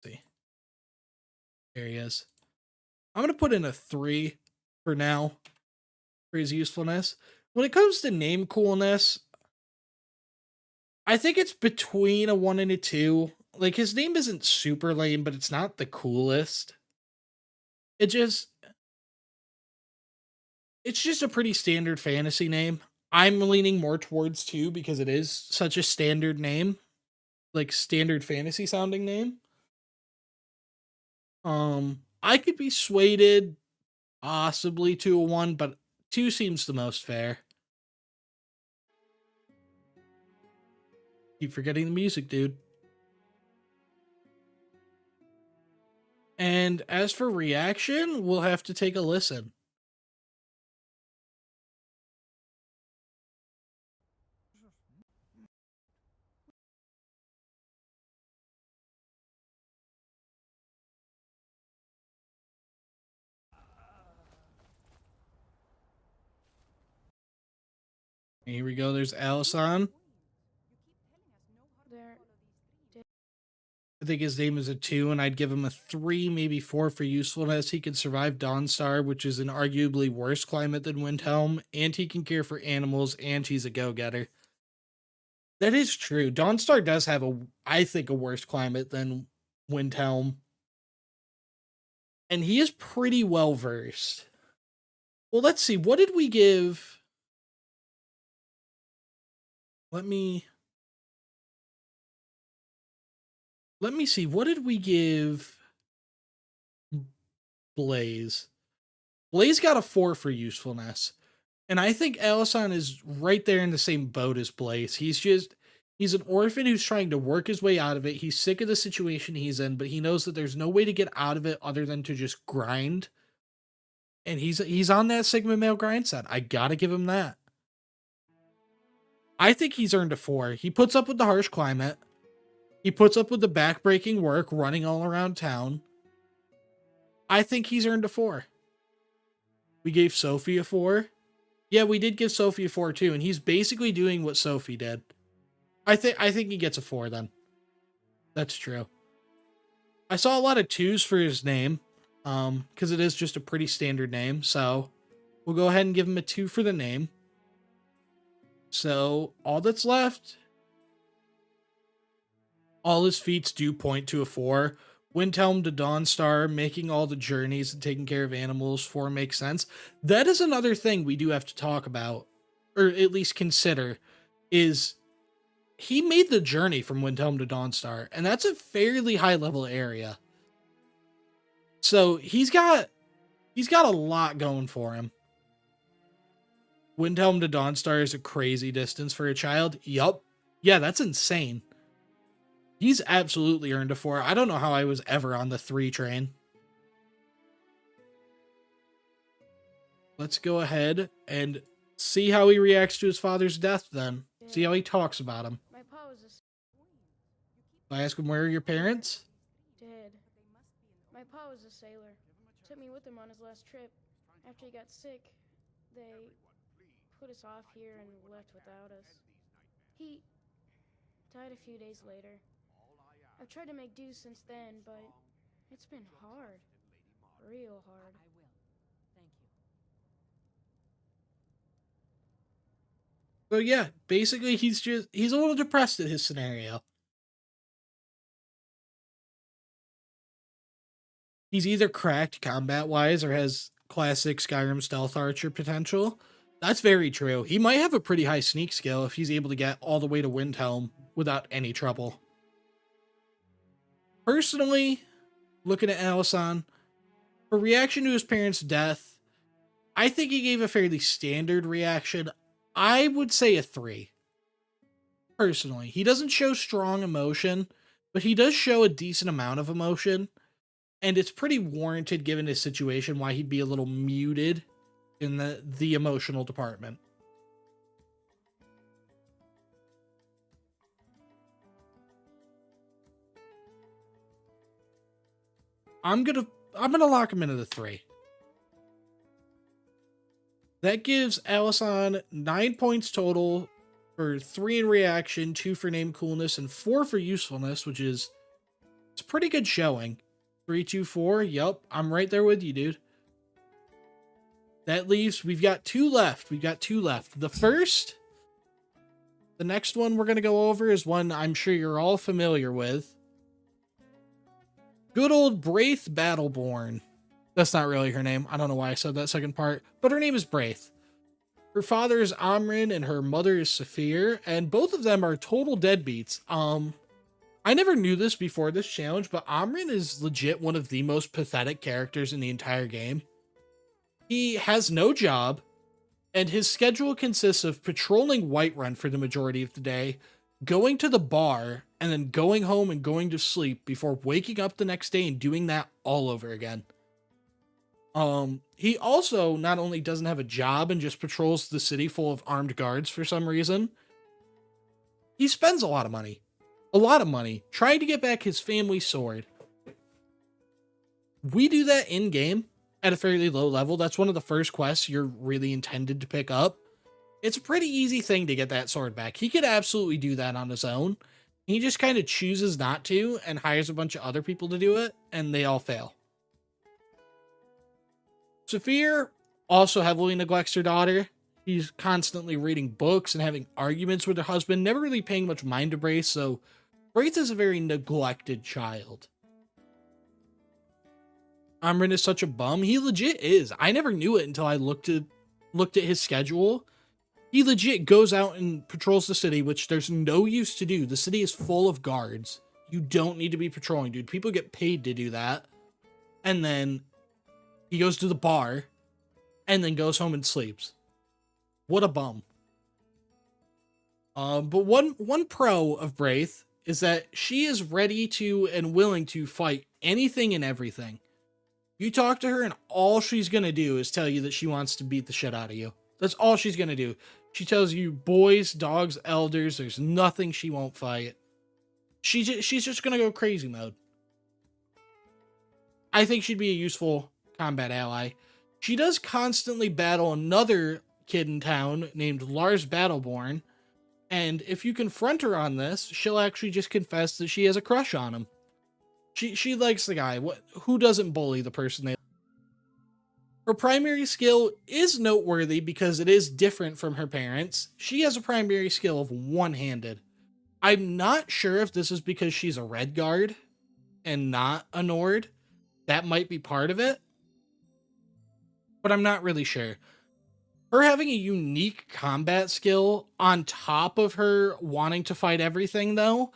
see. There he is. I'm going to put in a 3 for now for his usefulness. When it comes to name coolness, I think it's between a 1 and a 2. Like, his name isn't super lame, but it's not the coolest. It's just a pretty standard fantasy name. I'm leaning more towards 2 because it is such a standard name. Like, standard fantasy sounding name. I could be swayed possibly to a 1, but 2 seems the most fair. Keep forgetting the music, dude. And as for reaction, we'll have to take a listen. Here we go. There's Alisan. There. I think his name is a 2, and I'd give him a 3, maybe 4 for usefulness. He can survive Dawnstar, which is an arguably worse climate than Windhelm, and he can care for animals, and he's a go-getter. That is true. Dawnstar does have I think, a worse climate than Windhelm. And he is pretty well versed. Well, let's see. What did we give? Let me see. What did we give Blaze? Blaze got a 4 for usefulness. And I think Alisan is right there in the same boat as Blaze. He's an orphan who's trying to work his way out of it. He's sick of the situation he's in, but he knows that there's no way to get out of it other than to just grind. And he's on that Sigma male grind set. I gotta give him that. I think he's earned a 4. He puts up with the harsh climate. He puts up with the backbreaking work running all around town. I think he's earned a 4. We gave Sophie a 4. Yeah, we did give Sophie a 4 too, and he's basically doing what Sophie did. I think he gets a 4 then. That's true. I saw a lot of 2s for his name, because it is just a pretty standard name, so we'll go ahead and give him a 2 for the name. So all that's left, all his feats do point to a 4. Windhelm to Dawnstar, making all the journeys and taking care of animals, 4 makes sense. That is another thing we do have to talk about, or at least consider, is he made the journey from Windhelm to Dawnstar, and that's a fairly high level area. So he's got a lot going for him. Windhelm to Dawnstar is a crazy distance for a child. Yup. Yeah, that's insane. He's absolutely earned a 4. I don't know how I was ever on the 3 train. Let's go ahead and see how he reacts to his father's death then. See how he talks about him. My pa was I ask him, where are your parents? dead. My pa was a sailor. Took me with him on his last trip. After he got sick, They put us off here and left without us. He died a few days later. I've tried to make do since then, but it's been hard. Real hard. I will. Thank you. So yeah, basically he's a little depressed at his scenario. He's either cracked combat-wise or has classic Skyrim stealth archer potential. That's very true. He might have a pretty high sneak skill if he's able to get all the way to Windhelm without any trouble. Personally, looking at Alison, for reaction to his parents' death, I think he gave a fairly standard reaction. I would say a 3. Personally, he doesn't show strong emotion, but he does show a decent amount of emotion. And it's pretty warranted given his situation why he'd be a little muted in the emotional department. I'm gonna lock him into the 3. That gives Alison 9 points total for 3 in reaction, 2 for name coolness, and 4 for usefulness, which is it's a pretty good showing. 3, 2, 4. Yup, I'm right there with you, dude. That leaves, we've got 2 left. The next one we're going to go over is one I'm sure you're all familiar with. Good old Braith Battleborn. That's not really her name. I don't know why I said that second part, but her name is Braith. Her father is Amrin and her mother is Saphir, and both of them are total deadbeats. I never knew this before this challenge, but Amrin is legit one of the most pathetic characters in the entire game. He has no job, and his schedule consists of patrolling Whiterun for the majority of the day, going to the bar, and then going home and going to sleep before waking up the next day and doing that all over again. He also not only doesn't have a job and just patrols the city full of armed guards for some reason, he spends a lot of money trying to get back his family sword. We do that in game at a fairly low level. That's one of the first quests you're really intended to pick up. It's a pretty easy thing to get that sword back. He could absolutely do that on his own. He just kind of chooses not to and hires a bunch of other people to do it, and they all fail. Saphir also heavily neglects her daughter. She's constantly reading books and having arguments with her husband, never really paying much mind to Braith, so Braith is a very neglected child. Amrin is such a bum. He legit is. I never knew it until I looked at his schedule. He legit goes out and patrols the city, which there's no use to do. The city is full of guards. You don't need to be patrolling, dude. People get paid to do that. And then he goes to the bar and then goes home and sleeps. What a bum. But one pro of Braith is that she is ready to and willing to fight anything and everything. You talk to her and all she's going to do is tell you that she wants to beat the shit out of you. That's all she's going to do. She tells you boys, dogs, elders, there's nothing she won't fight. She's just going to go crazy mode. I think she'd be a useful combat ally. She does constantly battle another kid in town named Lars Battleborn, and if you confront her on this, she'll actually just confess that she has a crush on him. She likes the guy. Who doesn't bully the person they... Her primary skill is noteworthy because it is different from her parents. She has a primary skill of one-handed. I'm not sure if this is because she's a red guard and not a Nord. That might be part of it, but I'm not really sure. Her having a unique combat skill on top of her wanting to fight everything, though,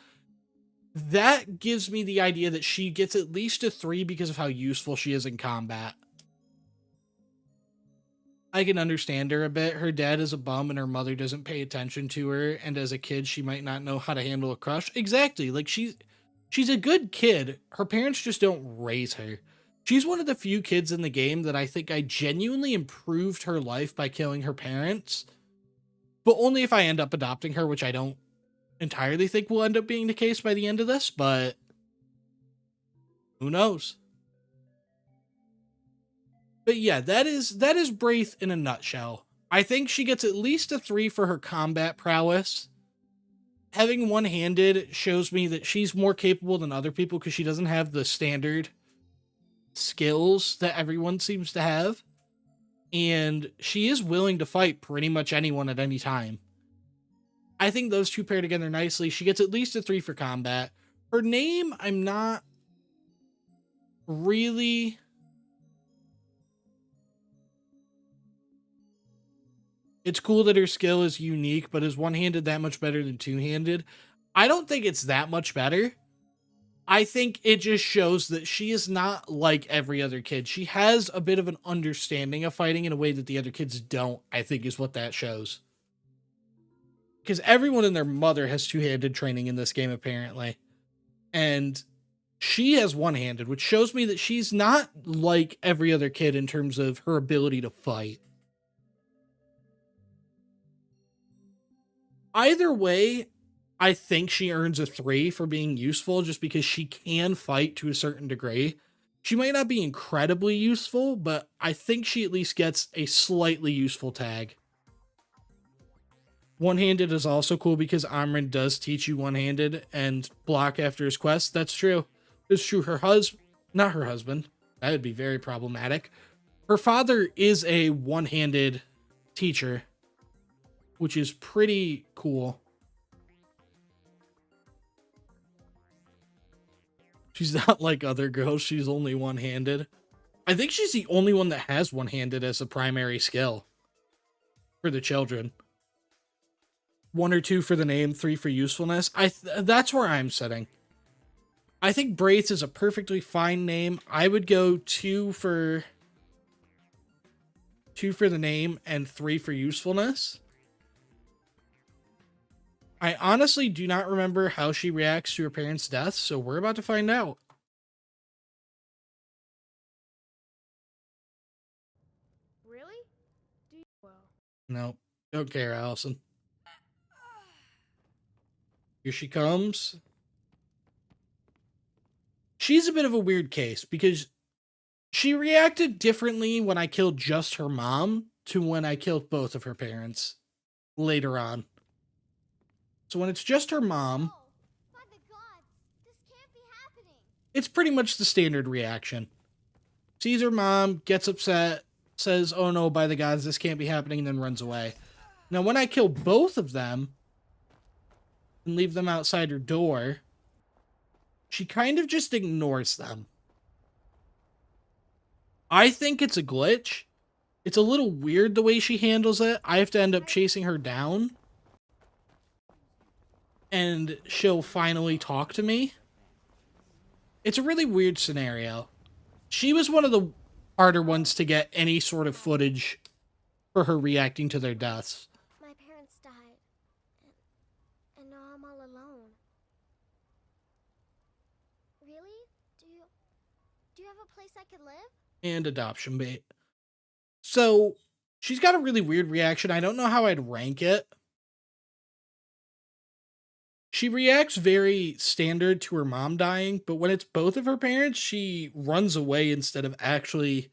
that gives me the idea that she gets at least a 3 because of how useful she is in combat. I can understand her a bit. Her dad is a bum and her mother doesn't pay attention to her, and as a kid she might not know how to handle a crush. Exactly, like she's a good kid. Her parents just don't raise her. She's one of the few kids in the game that I think I genuinely improved her life by killing her parents, but only if I end up adopting her, which I don't entirely think will end up being the case by the end of this, but who knows? But yeah, that is Braith in a nutshell. I think she gets at least a 3 for her combat prowess. Having one-handed shows me that she's more capable than other people because she doesn't have the standard skills that everyone seems to have. And she is willing to fight pretty much anyone at any time. I think those two pair together nicely. She gets at least a 3 for combat. Her name, I'm not really... It's cool that her skill is unique, but is one-handed that much better than two-handed? I don't think it's that much better. I think it just shows that she is not like every other kid. She has a bit of an understanding of fighting in a way that the other kids don't, I think is what that shows. Because everyone and their mother has two-handed training in this game, apparently. And she has one-handed, which shows me that she's not like every other kid in terms of her ability to fight. Either way, I think she earns a 3 for being useful just because she can fight to a certain degree. She might not be incredibly useful, but I think she at least gets a slightly useful tag. One-handed is also cool because Amrin does teach you one-handed and block after his quest. That's true. It's true. Not her husband. That would be very problematic. Her father is a one-handed teacher, which is pretty cool. She's not like other girls. She's only one-handed. I think she's the only one that has one-handed as a primary skill for the children. 1 or 2 for the name, 3 for usefulness. That's where I'm sitting. I think Braith is a perfectly fine name. I would go 2 for the name and 3 for usefulness. I honestly do not remember how she reacts to her parents' death, so we're about to find out. Really? Do you? Well. No, don't care, Allison. Here she comes. She's a bit of a weird case because she reacted differently when I killed just her mom to when I killed both of her parents later on. So when it's just her mom, By the gods, this can't be happening. it's pretty much the standard reaction. Sees her mom, gets upset, says, "Oh no, by the gods, this can't be happening," and then runs away. Now, when I kill both of them and leave them outside her door, she kind of just ignores them. I think it's a glitch. It's a little weird the way she handles it. I have to end up chasing her down, and she'll finally talk to me. It's a really weird scenario. She was one of the harder ones to get any sort of footage for her reacting to their deaths. My parents died, and now I'm all alone. Really? Do you have a place I could live? And adoption bait. So, she's got a really weird reaction. I don't know how I'd rank it. She reacts very standard to her mom dying, but when it's both of her parents, she runs away instead of actually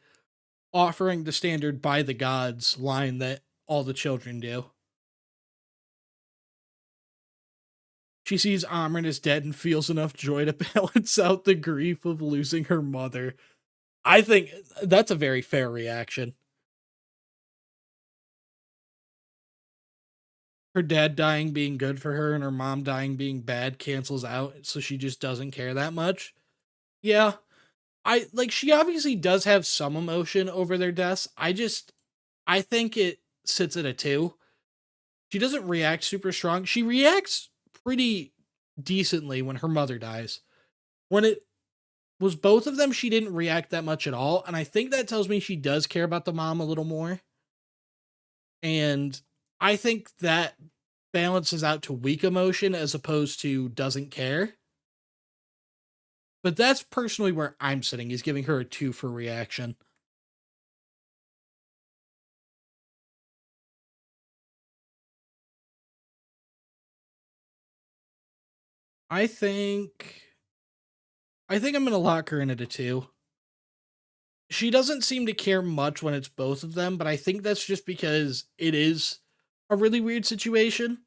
offering the standard "by the gods" line that all the children do. She sees Amrin is dead and feels enough joy to balance out the grief of losing her mother. I think that's a very fair reaction. Her dad dying being good for her and her mom dying being bad cancels out, so she just doesn't care that much. Yeah, she obviously does have some emotion over their deaths. I think it sits at a 2. She doesn't react super strong. She reacts pretty decently when her mother dies. When it was both of them, she didn't react that much at all, and I think that tells me she does care about the mom a little more. And I think that balances out to weak emotion as opposed to doesn't care. But that's personally where I'm sitting, is giving her a 2 for reaction. I think I'm going to lock her in at a 2. she doesn't seem to care much when it's both of them, but I think that's just because it is a really weird situation.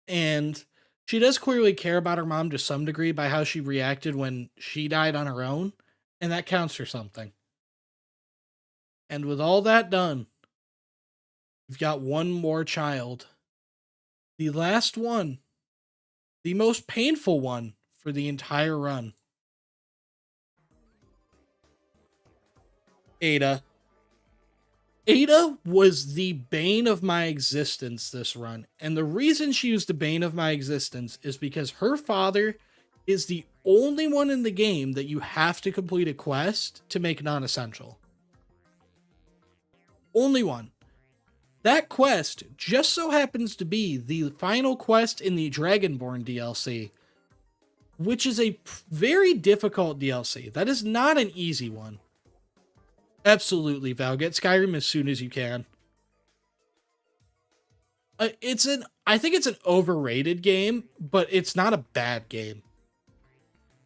And she does clearly care about her mom to some degree by how she reacted when she died on her own, and that counts for something. And with all that done, we've got one more child. The last one. The most painful one for the entire run. Ada. Ada was the bane of my existence this run. And the reason she was the bane of my existence is because her father is the only one in the game that you have to complete a quest to make non-essential. Only one. That quest just so happens to be the final quest in the Dragonborn DLC, which is a very difficult DLC. That is not an easy one. Absolutely, Val. Get Skyrim as soon as you can. I think it's an overrated game, but it's not a bad game.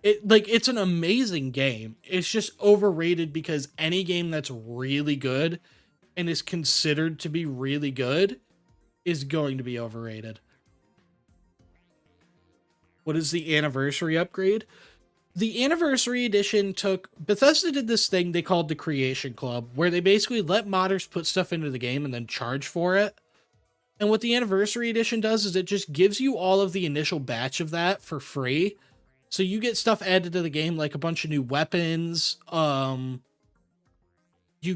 It's an amazing game. It's just overrated because any game that's really good and is considered to be really good is going to be overrated. What is the anniversary upgrade? The anniversary edition Bethesda did this thing they called the Creation Club, where they basically let modders put stuff into the game and then charge for it. And what the anniversary edition does is it just gives you all of the initial batch of that for free. So you get stuff added to the game, like a bunch of new weapons. You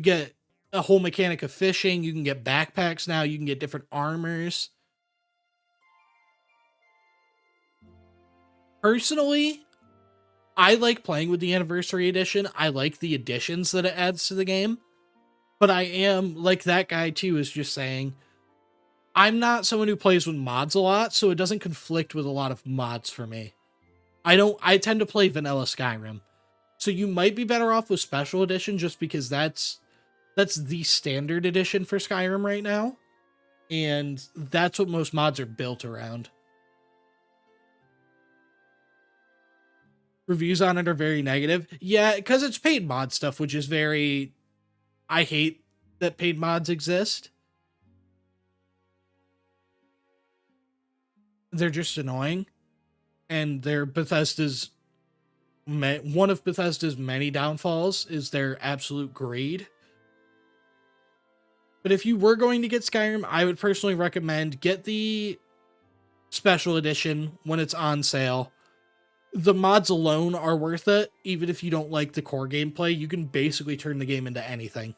get a whole mechanic of fishing. You can get backpacks now. You can get different armors. Personally, I like playing with the Anniversary Edition. I like the additions that it adds to the game. But I am, like that guy too is just saying, I'm not someone who plays with mods a lot, so it doesn't conflict with a lot of mods for me. I tend to play vanilla Skyrim. So you might be better off with Special Edition just because that's the standard edition for Skyrim right now. And that's what most mods are built around. Reviews on it are very negative. Yeah, because it's paid mod stuff, which is very... I hate that paid mods exist. They're just annoying. And they're Bethesda's... One of Bethesda's many downfalls is their absolute greed. But if you were going to get Skyrim, I would personally recommend get the Special Edition when it's on sale. The mods alone are worth it. Even if you don't like the core gameplay, you can basically turn the game into anything.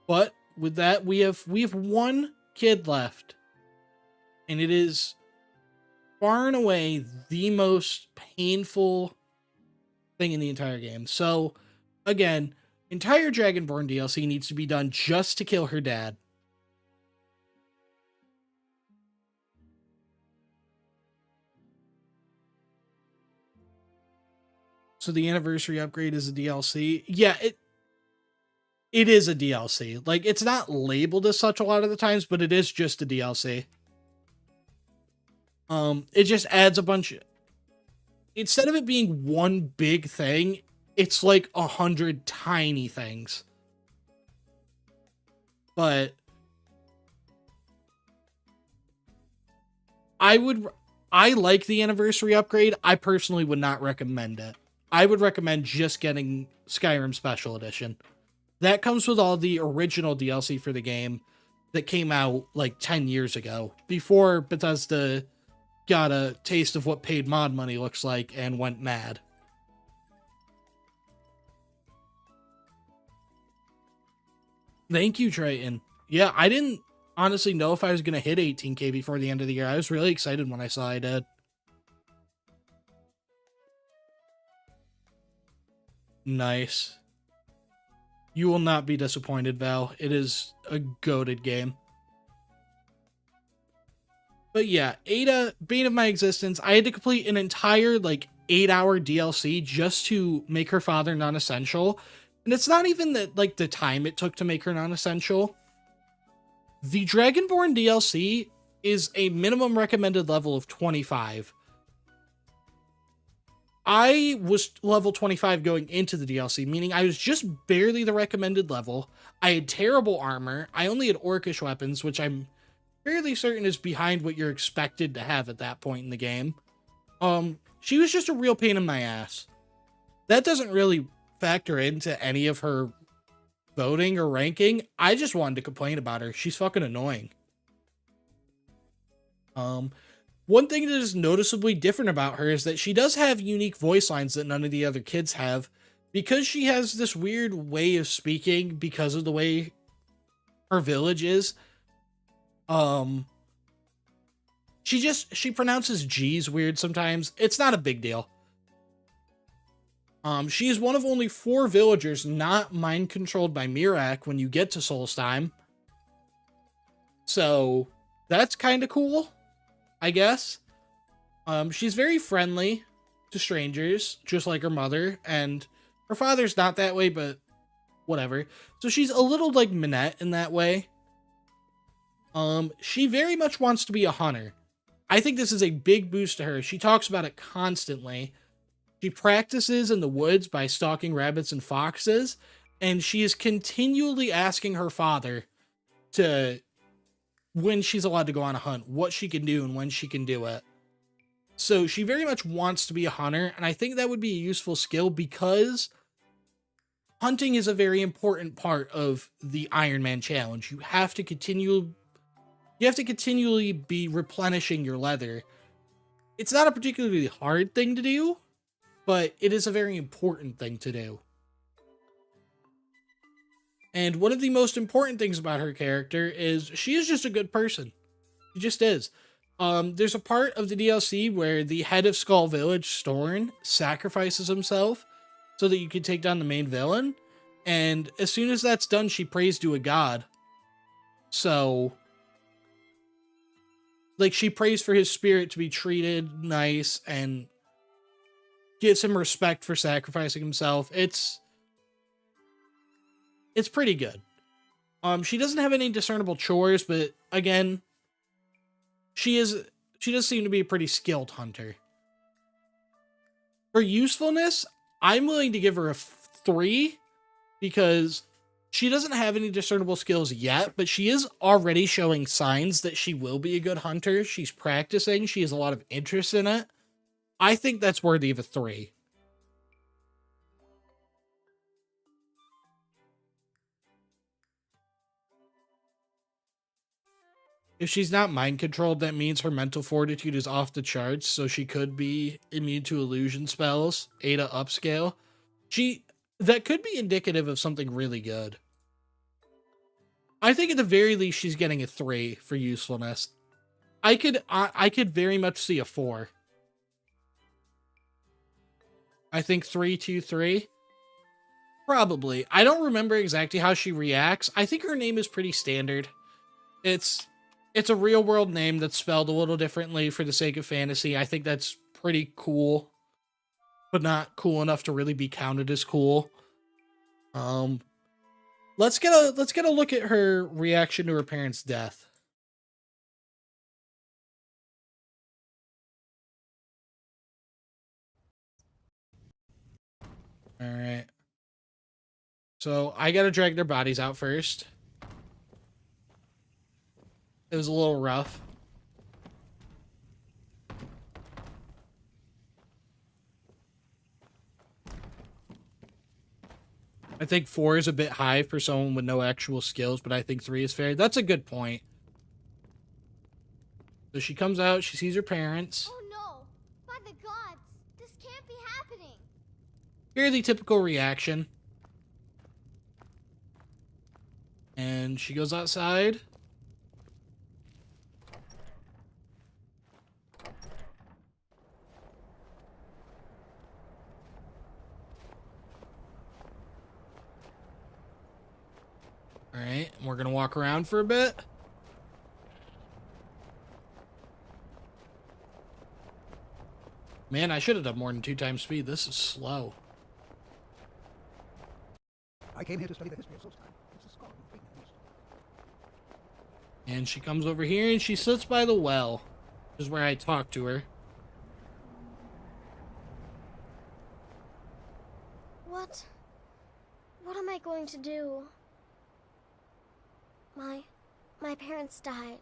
But with that, we have one kid left. And it is far and away the most painful thing in the entire game. So, again, entire Dragonborn DLC needs to be done just to kill her dad. So the anniversary upgrade is a DLC. Yeah, it is a DLC. Like, it's not labeled as such a lot of the times, but it is just a DLC. It just adds a bunch... Instead of it being one big thing, it's like 100 tiny things. But I like the anniversary upgrade. I personally would not recommend it. I would recommend just getting Skyrim Special Edition. That comes with all the original DLC for the game that came out like 10 years ago, before Bethesda got a taste of what paid mod money looks like and went mad. Thank you, Triton. Yeah, I didn't honestly know if I was going to hit 18k before the end of the year. I was really excited when I saw I did. Nice. You will not be disappointed, Val. It is a goated game. But yeah, Ada, bane of my existence. I had to complete an entire, 8-hour DLC just to make her father non-essential. And it's not even that, the time it took to make her non-essential. The Dragonborn DLC is a minimum recommended level of 25. I was level 25 going into the DLC, meaning I was just barely the recommended level. I had terrible armor. I only had orcish weapons, which I'm fairly certain is behind what you're expected to have at that point in the game. She was just a real pain in my ass. That doesn't really factor into any of her voting or ranking. I just wanted to complain about her. She's fucking annoying. One thing that is noticeably different about her is that she does have unique voice lines that none of the other kids have, because she has this weird way of speaking because of the way her village is. She pronounces G's weird sometimes. It's not a big deal. She is one of only 4 villagers not mind controlled by Mirak when you get to Solstheim. So that's kind of cool, I guess. She's very friendly to strangers, just like her mother, and her father's not that way, but whatever. So she's a little like Minette in that way. She very much wants to be a hunter. I think this is a big boost to her. She talks about it constantly. She practices in the woods by stalking rabbits and foxes, and she is continually asking her father to when she's allowed to go on a hunt, what she can do and when she can do it. So she very much wants to be a hunter, and I think that would be a useful skill because hunting is a very important part of the Iron Man challenge. You have to continually be replenishing your leather. It's not a particularly hard thing to do, but it is a very important thing to do. And one of the most important things about her character is she is just a good person. She just is. There's a part of the DLC where the head of Skull Village, Storn, sacrifices himself so that you can take down the main villain. And as soon as that's done, she prays to a god. So, like, she prays for his spirit to be treated nice and gives him respect for sacrificing himself. It's pretty good. She doesn't have any discernible chores, but again, she does seem to be a pretty skilled hunter. For usefulness, I'm willing to give her a 3 because she doesn't have any discernible skills yet, but she is already showing signs that she will be a good hunter. She's practicing. She has a lot of interest in it. I think that's worthy of a 3. If she's not mind controlled, that means her mental fortitude is off the charts, so she could be immune to illusion spells, Ada upscale. That could be indicative of something really good. I think at the very least she's getting a 3 for usefulness. I could very much see a 4. I think 3, 2, 3. Probably. I don't remember exactly how she reacts. I think her name is pretty standard. It's a real world name that's spelled a little differently for the sake of fantasy. I think that's pretty cool, but not cool enough to really be counted as cool. Let's get a look at her reaction to her parents' death. All right. So I gotta drag their bodies out first. It was a little rough. I think 4 is a bit high for someone with no actual skills, but I think 3 is fair. That's a good point. So she comes out, she sees her parents. Oh no! By the gods! This can't be happening! Fairly typical reaction. And she goes outside. Alright, and we're gonna walk around for a bit. Man, I should have done more than 2 times speed. This is slow. I came here to study the history of Solstheim. It's a scholar who freed me. And she comes over here and she sits by the well. This is where I talk to her. What am I going to do? My parents died,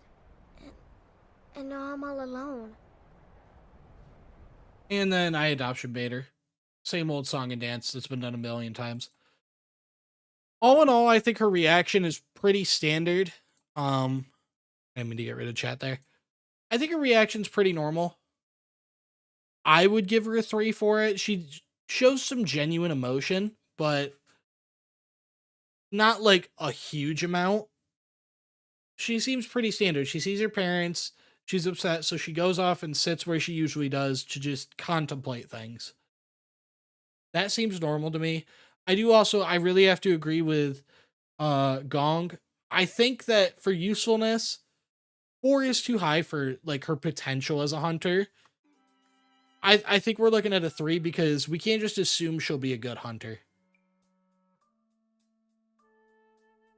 and now I'm all alone. And then I adoption bait her. Same old song and dance that's been done a million times. All in all, I think her reaction is pretty standard. I mean to get rid of chat there. I think her reaction's pretty normal. I would give her a 3 for it. She shows some genuine emotion, but not like a huge amount. She seems pretty standard. She sees her parents, she's upset, so she goes off and sits where she usually does to just contemplate things. That seems normal to me. I really have to agree with Gong. I think that for usefulness, 4 is too high for like her potential as a hunter. I think we're looking at a 3 because we can't just assume she'll be a good hunter.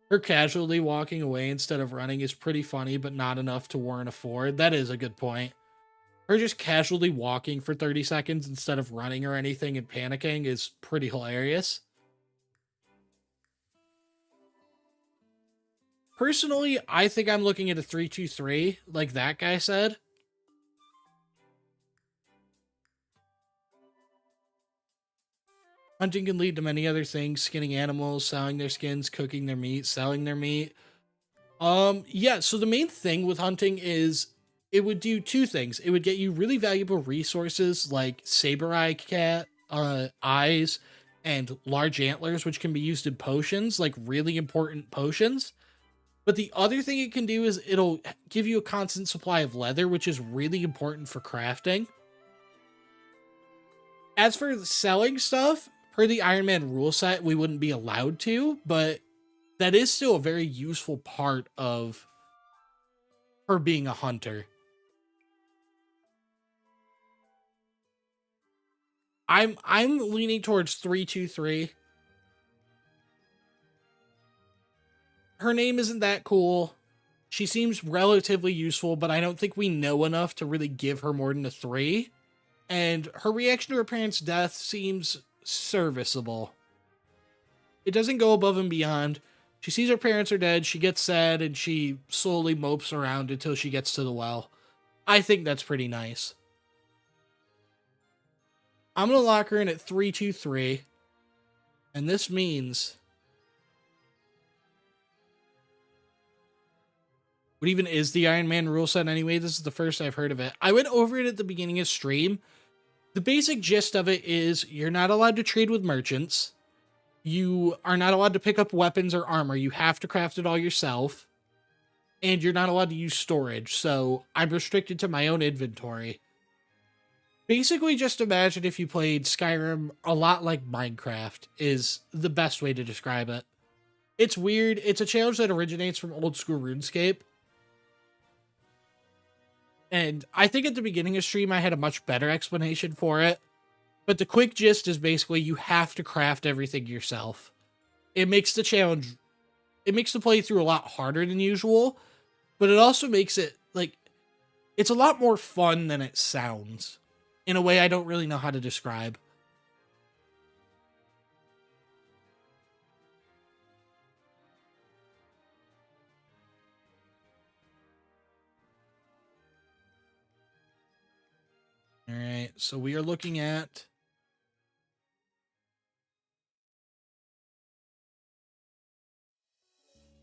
Her casually walking away instead of running is pretty funny, but not enough to warrant a 4. That is a good point. Her just casually walking for 30 seconds instead of running or anything and panicking is pretty hilarious. Personally, I think I'm looking at a 3-2-3, like that guy said. Hunting can lead to many other things: skinning animals, selling their skins, cooking their meat, selling their meat. Yeah, so the main thing with hunting is it would do 2 things. It would get you really valuable resources like saber eye cat eyes and large antlers, which can be used in potions, like really important potions. But the other thing it can do is it'll give you a constant supply of leather, which is really important for crafting. As for selling stuff, per the Iron Man rule set, we wouldn't be allowed to, but that is still a very useful part of her being a hunter. I'm leaning towards 3-2-3. Her name isn't that cool. She seems relatively useful, but I don't think we know enough to really give her more than a 3. And her reaction to her parents' death seems serviceable. It doesn't go above and beyond. She sees her parents are dead, she gets sad, and she slowly mopes around until she gets to the well. I think that's pretty nice. I'm going to lock her in at 3-2-3. And this means... what even is the Iron Man rule set anyway? This is the first I've heard of it. I went over it at the beginning of stream. The basic gist of it is you're not allowed to trade with merchants. You are not allowed to pick up weapons or armor. You have to craft it all yourself. And you're not allowed to use storage. So I'm restricted to my own inventory. Basically, just imagine if you played Skyrim a lot like Minecraft is the best way to describe it. It's weird. It's a challenge that originates from old school RuneScape. And I think at the beginning of stream, I had a much better explanation for it. But the quick gist is basically you have to craft everything yourself. It makes the challenge, it makes the playthrough a lot harder than usual. But it also makes it, like, it's a lot more fun than it sounds. In a way I don't really know how to describe. All right, so we are looking at...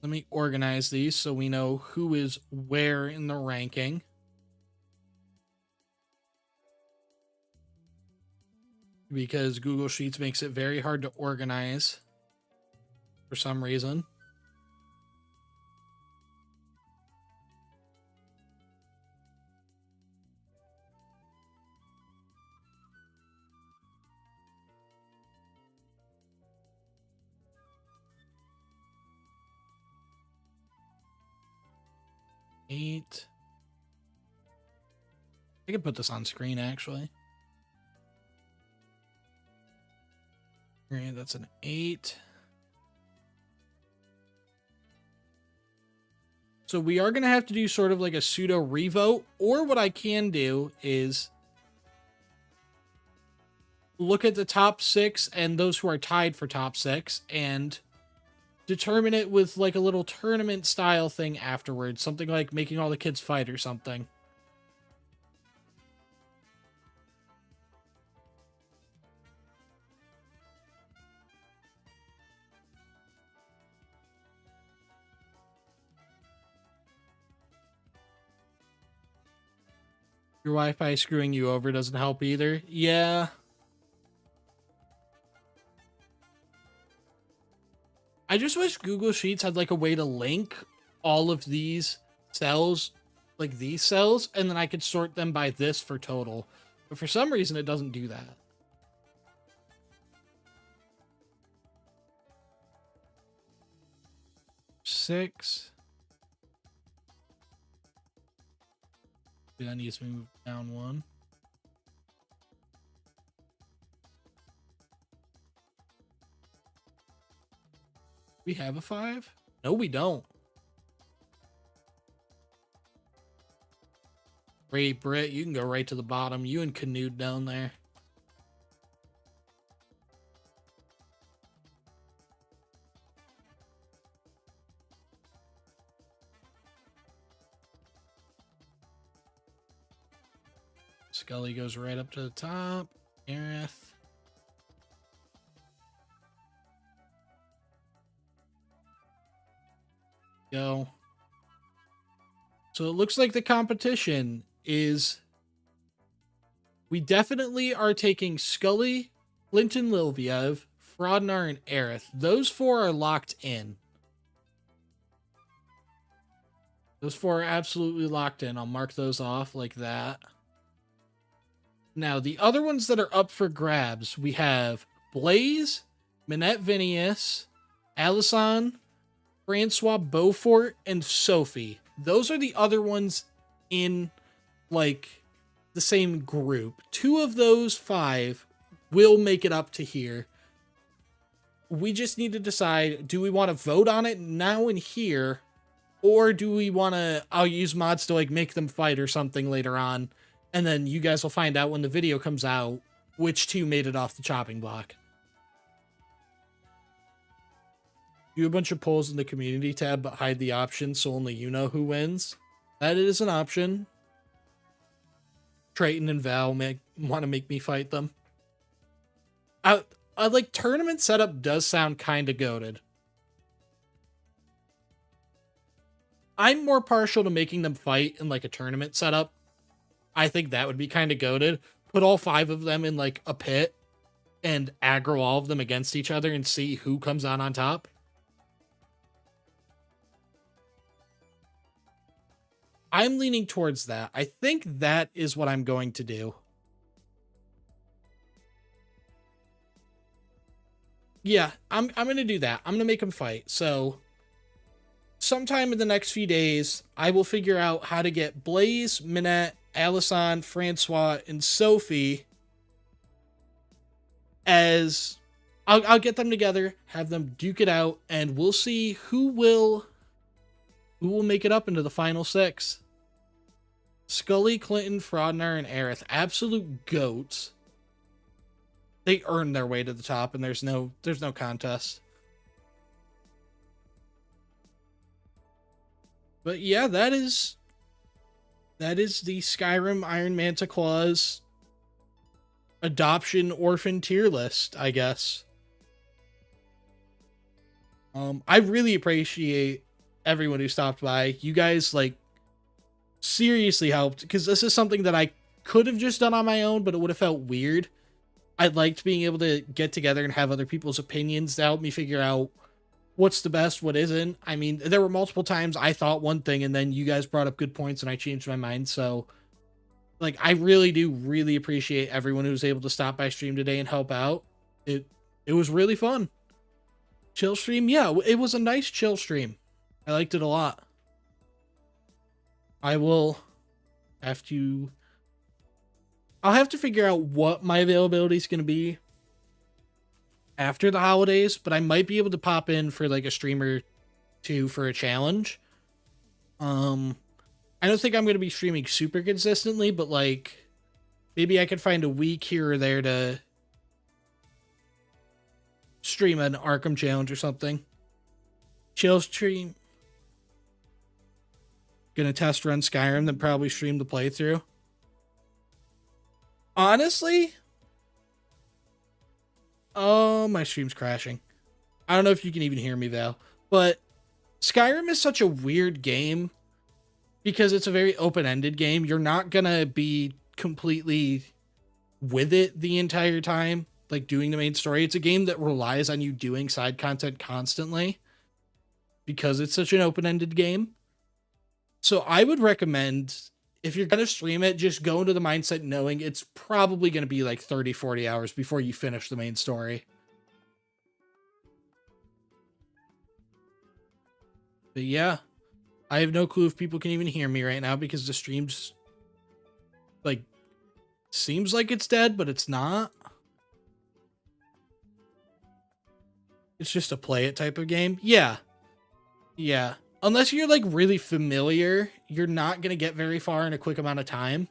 let me organize these so we know who is where in the ranking. Because Google Sheets makes it very hard to organize for some reason. Eight. I could put this on screen, actually. All right, that's an 8. So we are going to have to do sort of like a pseudo revote, or what I can do is look at the top 6 and those who are tied for top 6 and determine it with like a little tournament style thing afterwards. Something like making all the kids fight or something. Your Wi-Fi screwing you over doesn't help either. Yeah. I just wish Google Sheets had like a way to link all of these cells, like these cells, and then I could sort them by this for total. But for some reason, it doesn't do that. Six. That needs to move down 1. We have a 5? No, we don't. Great, Britt, you can go right to the bottom. You and Canute down there. Scully goes right up to the top. Aerith. Go. So it looks like the competition is... We definitely are taking Scully, Clinton Lilviev, Frodnar, and Aerith. Those 4 are locked in. Those 4 are absolutely locked in. I'll mark those off like that. Now, the other ones that are up for grabs, we have Blaze, Minette Vinius, Allison, Francois Beaufort, and Sophie. Those are the other ones in, like, the same group. 2 of those 5 will make it up to here. We just need to decide, do we want to vote on it now and here, or do we want to, I'll use mods to, like, make them fight or something later on, and then you guys will find out when the video comes out which 2 made it off the chopping block. Do a bunch of polls in the community tab, but hide the option so only you know who wins. That is an option. Triton and Val want to make me fight them. I like tournament setup does sound kind of goated. I'm more partial to making them fight in like a tournament setup. I think that would be kind of goated. Put all 5 of them in like a pit and aggro all of them against each other and see who comes on top. I'm leaning towards that. I think that is what I'm going to do. Yeah, I'm going to do that. I'm going to make them fight. So sometime in the next few days, I will figure out how to get Blaze, Minette, Allison, Francois, and Sophie as I'll get them together, have them duke it out, and we'll see who will make it up into the final 6. Scully, Clinton, Frodnar, and Aerith. Absolute goats. They earned their way to the top, and there's no contest. But yeah, that is the Skyrim Iron Manta Claws adoption orphan tier list, I guess. I really appreciate everyone who stopped by. You guys, like, seriously helped, because this is something that I could have just done on my own, but it would have felt weird. I liked being able to get together and have other people's opinions to help me figure out what's the best, what isn't. I mean, there were multiple times I thought one thing and then you guys brought up good points and I changed my mind. So, like, I really do really appreciate everyone who was able to stop by stream today and help out. It was really fun. Chill stream? Yeah, it was a nice chill stream. I liked it a lot. I'll have to figure out what my availability is going to be after the holidays, but I might be able to pop in for like a stream or 2 for a challenge. I don't think I'm going to be streaming super consistently, but like maybe I could find a week here or there to stream an Arkham challenge or something. Chill stream. Gonna test run Skyrim, then probably stream the playthrough. Honestly, oh, my stream's crashing. I don't know if you can even hear me, Val, but Skyrim is such a weird game because it's a very open-ended game. You're not gonna be completely with it the entire time, like doing the main story. It's a game that relies on you doing side content constantly because it's such an open-ended game. So I would recommend, if you're going to stream it, just go into the mindset knowing it's probably going to be like 30, 40 hours before you finish the main story. But yeah, I have no clue if people can even hear me right now because the stream's like, seems like it's dead, but it's not. It's just a play it type of game. Yeah. Yeah. Unless you're like really familiar, you're not going to get very far in a quick amount of time.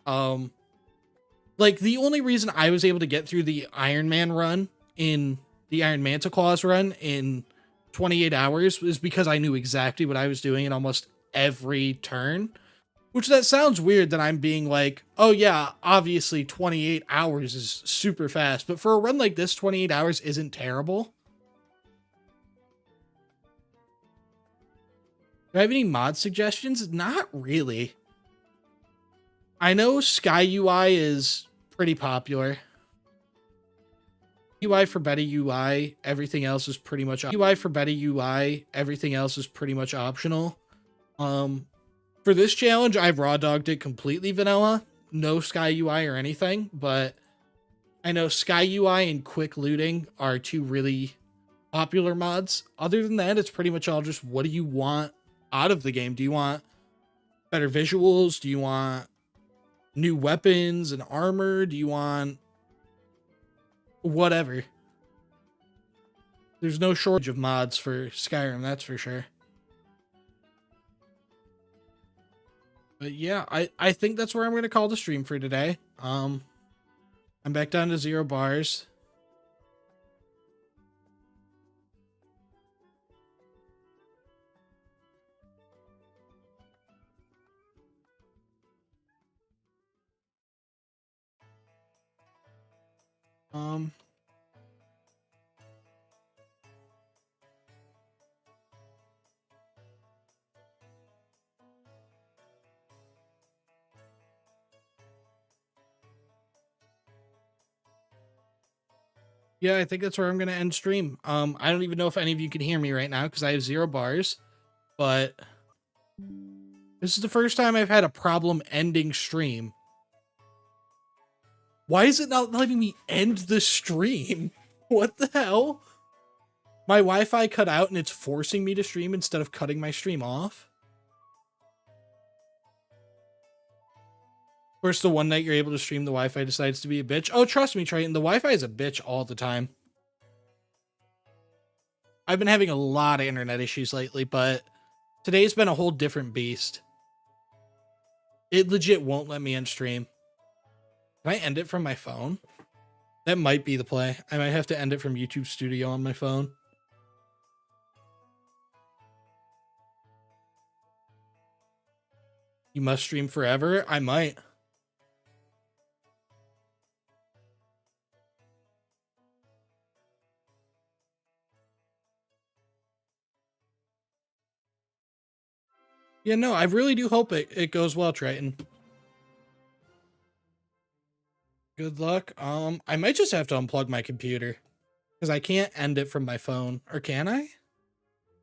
Like the only reason I was able to get through the Iron Man run in the Iron Manta Claus run in 28 hours was because I knew exactly what I was doing in almost every turn. Which that sounds weird that I'm being like, oh yeah, obviously 28 hours is super fast. But for a run like this, 28 hours isn't terrible. Do I have any mod suggestions? Not really. I know Sky UI is pretty popular. UI for Betty UI, everything else is pretty much UI for Betty UI, everything else is pretty much optional. For this challenge, I've raw dogged it completely vanilla, no Sky UI or anything, but I know Sky UI and quick looting are two really popular mods. Other than that, it's pretty much all just what do you want out of the game? Do you want better visuals? Do you want new weapons and armor? Do you want whatever? There's no shortage of mods for Skyrim, that's for sure. But yeah, I think that's where I'm going to call the stream for today. I'm back down to 0 bars. Yeah, I think that's where I'm going to end stream. I don't even know if any of you can hear me right now because I have 0 bars, but this is the first time I've had a problem ending stream. Why is it not letting me end the stream? What the hell? My Wi-Fi cut out and it's forcing me to stream instead of cutting my stream off. Of course, the one night you're able to stream, the Wi-Fi decides to be a bitch. Oh, trust me, Triton, the Wi-Fi is a bitch all the time. I've been having a lot of internet issues lately, but today's been a whole different beast. It legit won't let me end stream. Can I end it from my phone? That might be the play. I might have to end it from YouTube Studio on my phone. You must stream forever? I might. Yeah, no, I really do hope it goes well, Triton. Good luck. I might just have to unplug my computer because I can't end it from my phone. Or can I?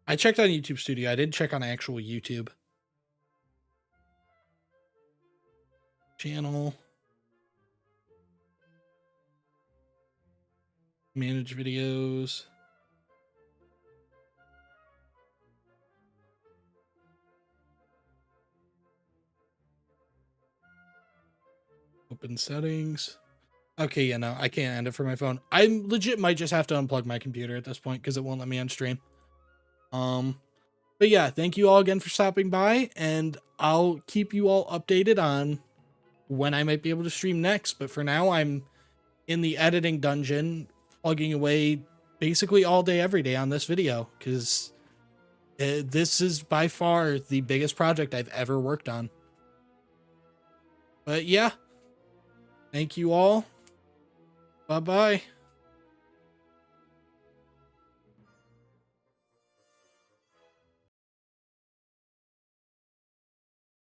I checked on YouTube Studio. I didn't check on actual YouTube. Channel. Manage videos. Open settings. Okay, yeah, no, I can't end it from my phone. I legit might just have to unplug my computer at this point because it won't let me on stream. But yeah, thank you all again for stopping by, and I'll keep you all updated on when I might be able to stream next. But for now, I'm in the editing dungeon plugging away basically all day, every day on this video, because this is by far the biggest project I've ever worked on. But yeah, thank you all. Bye-bye.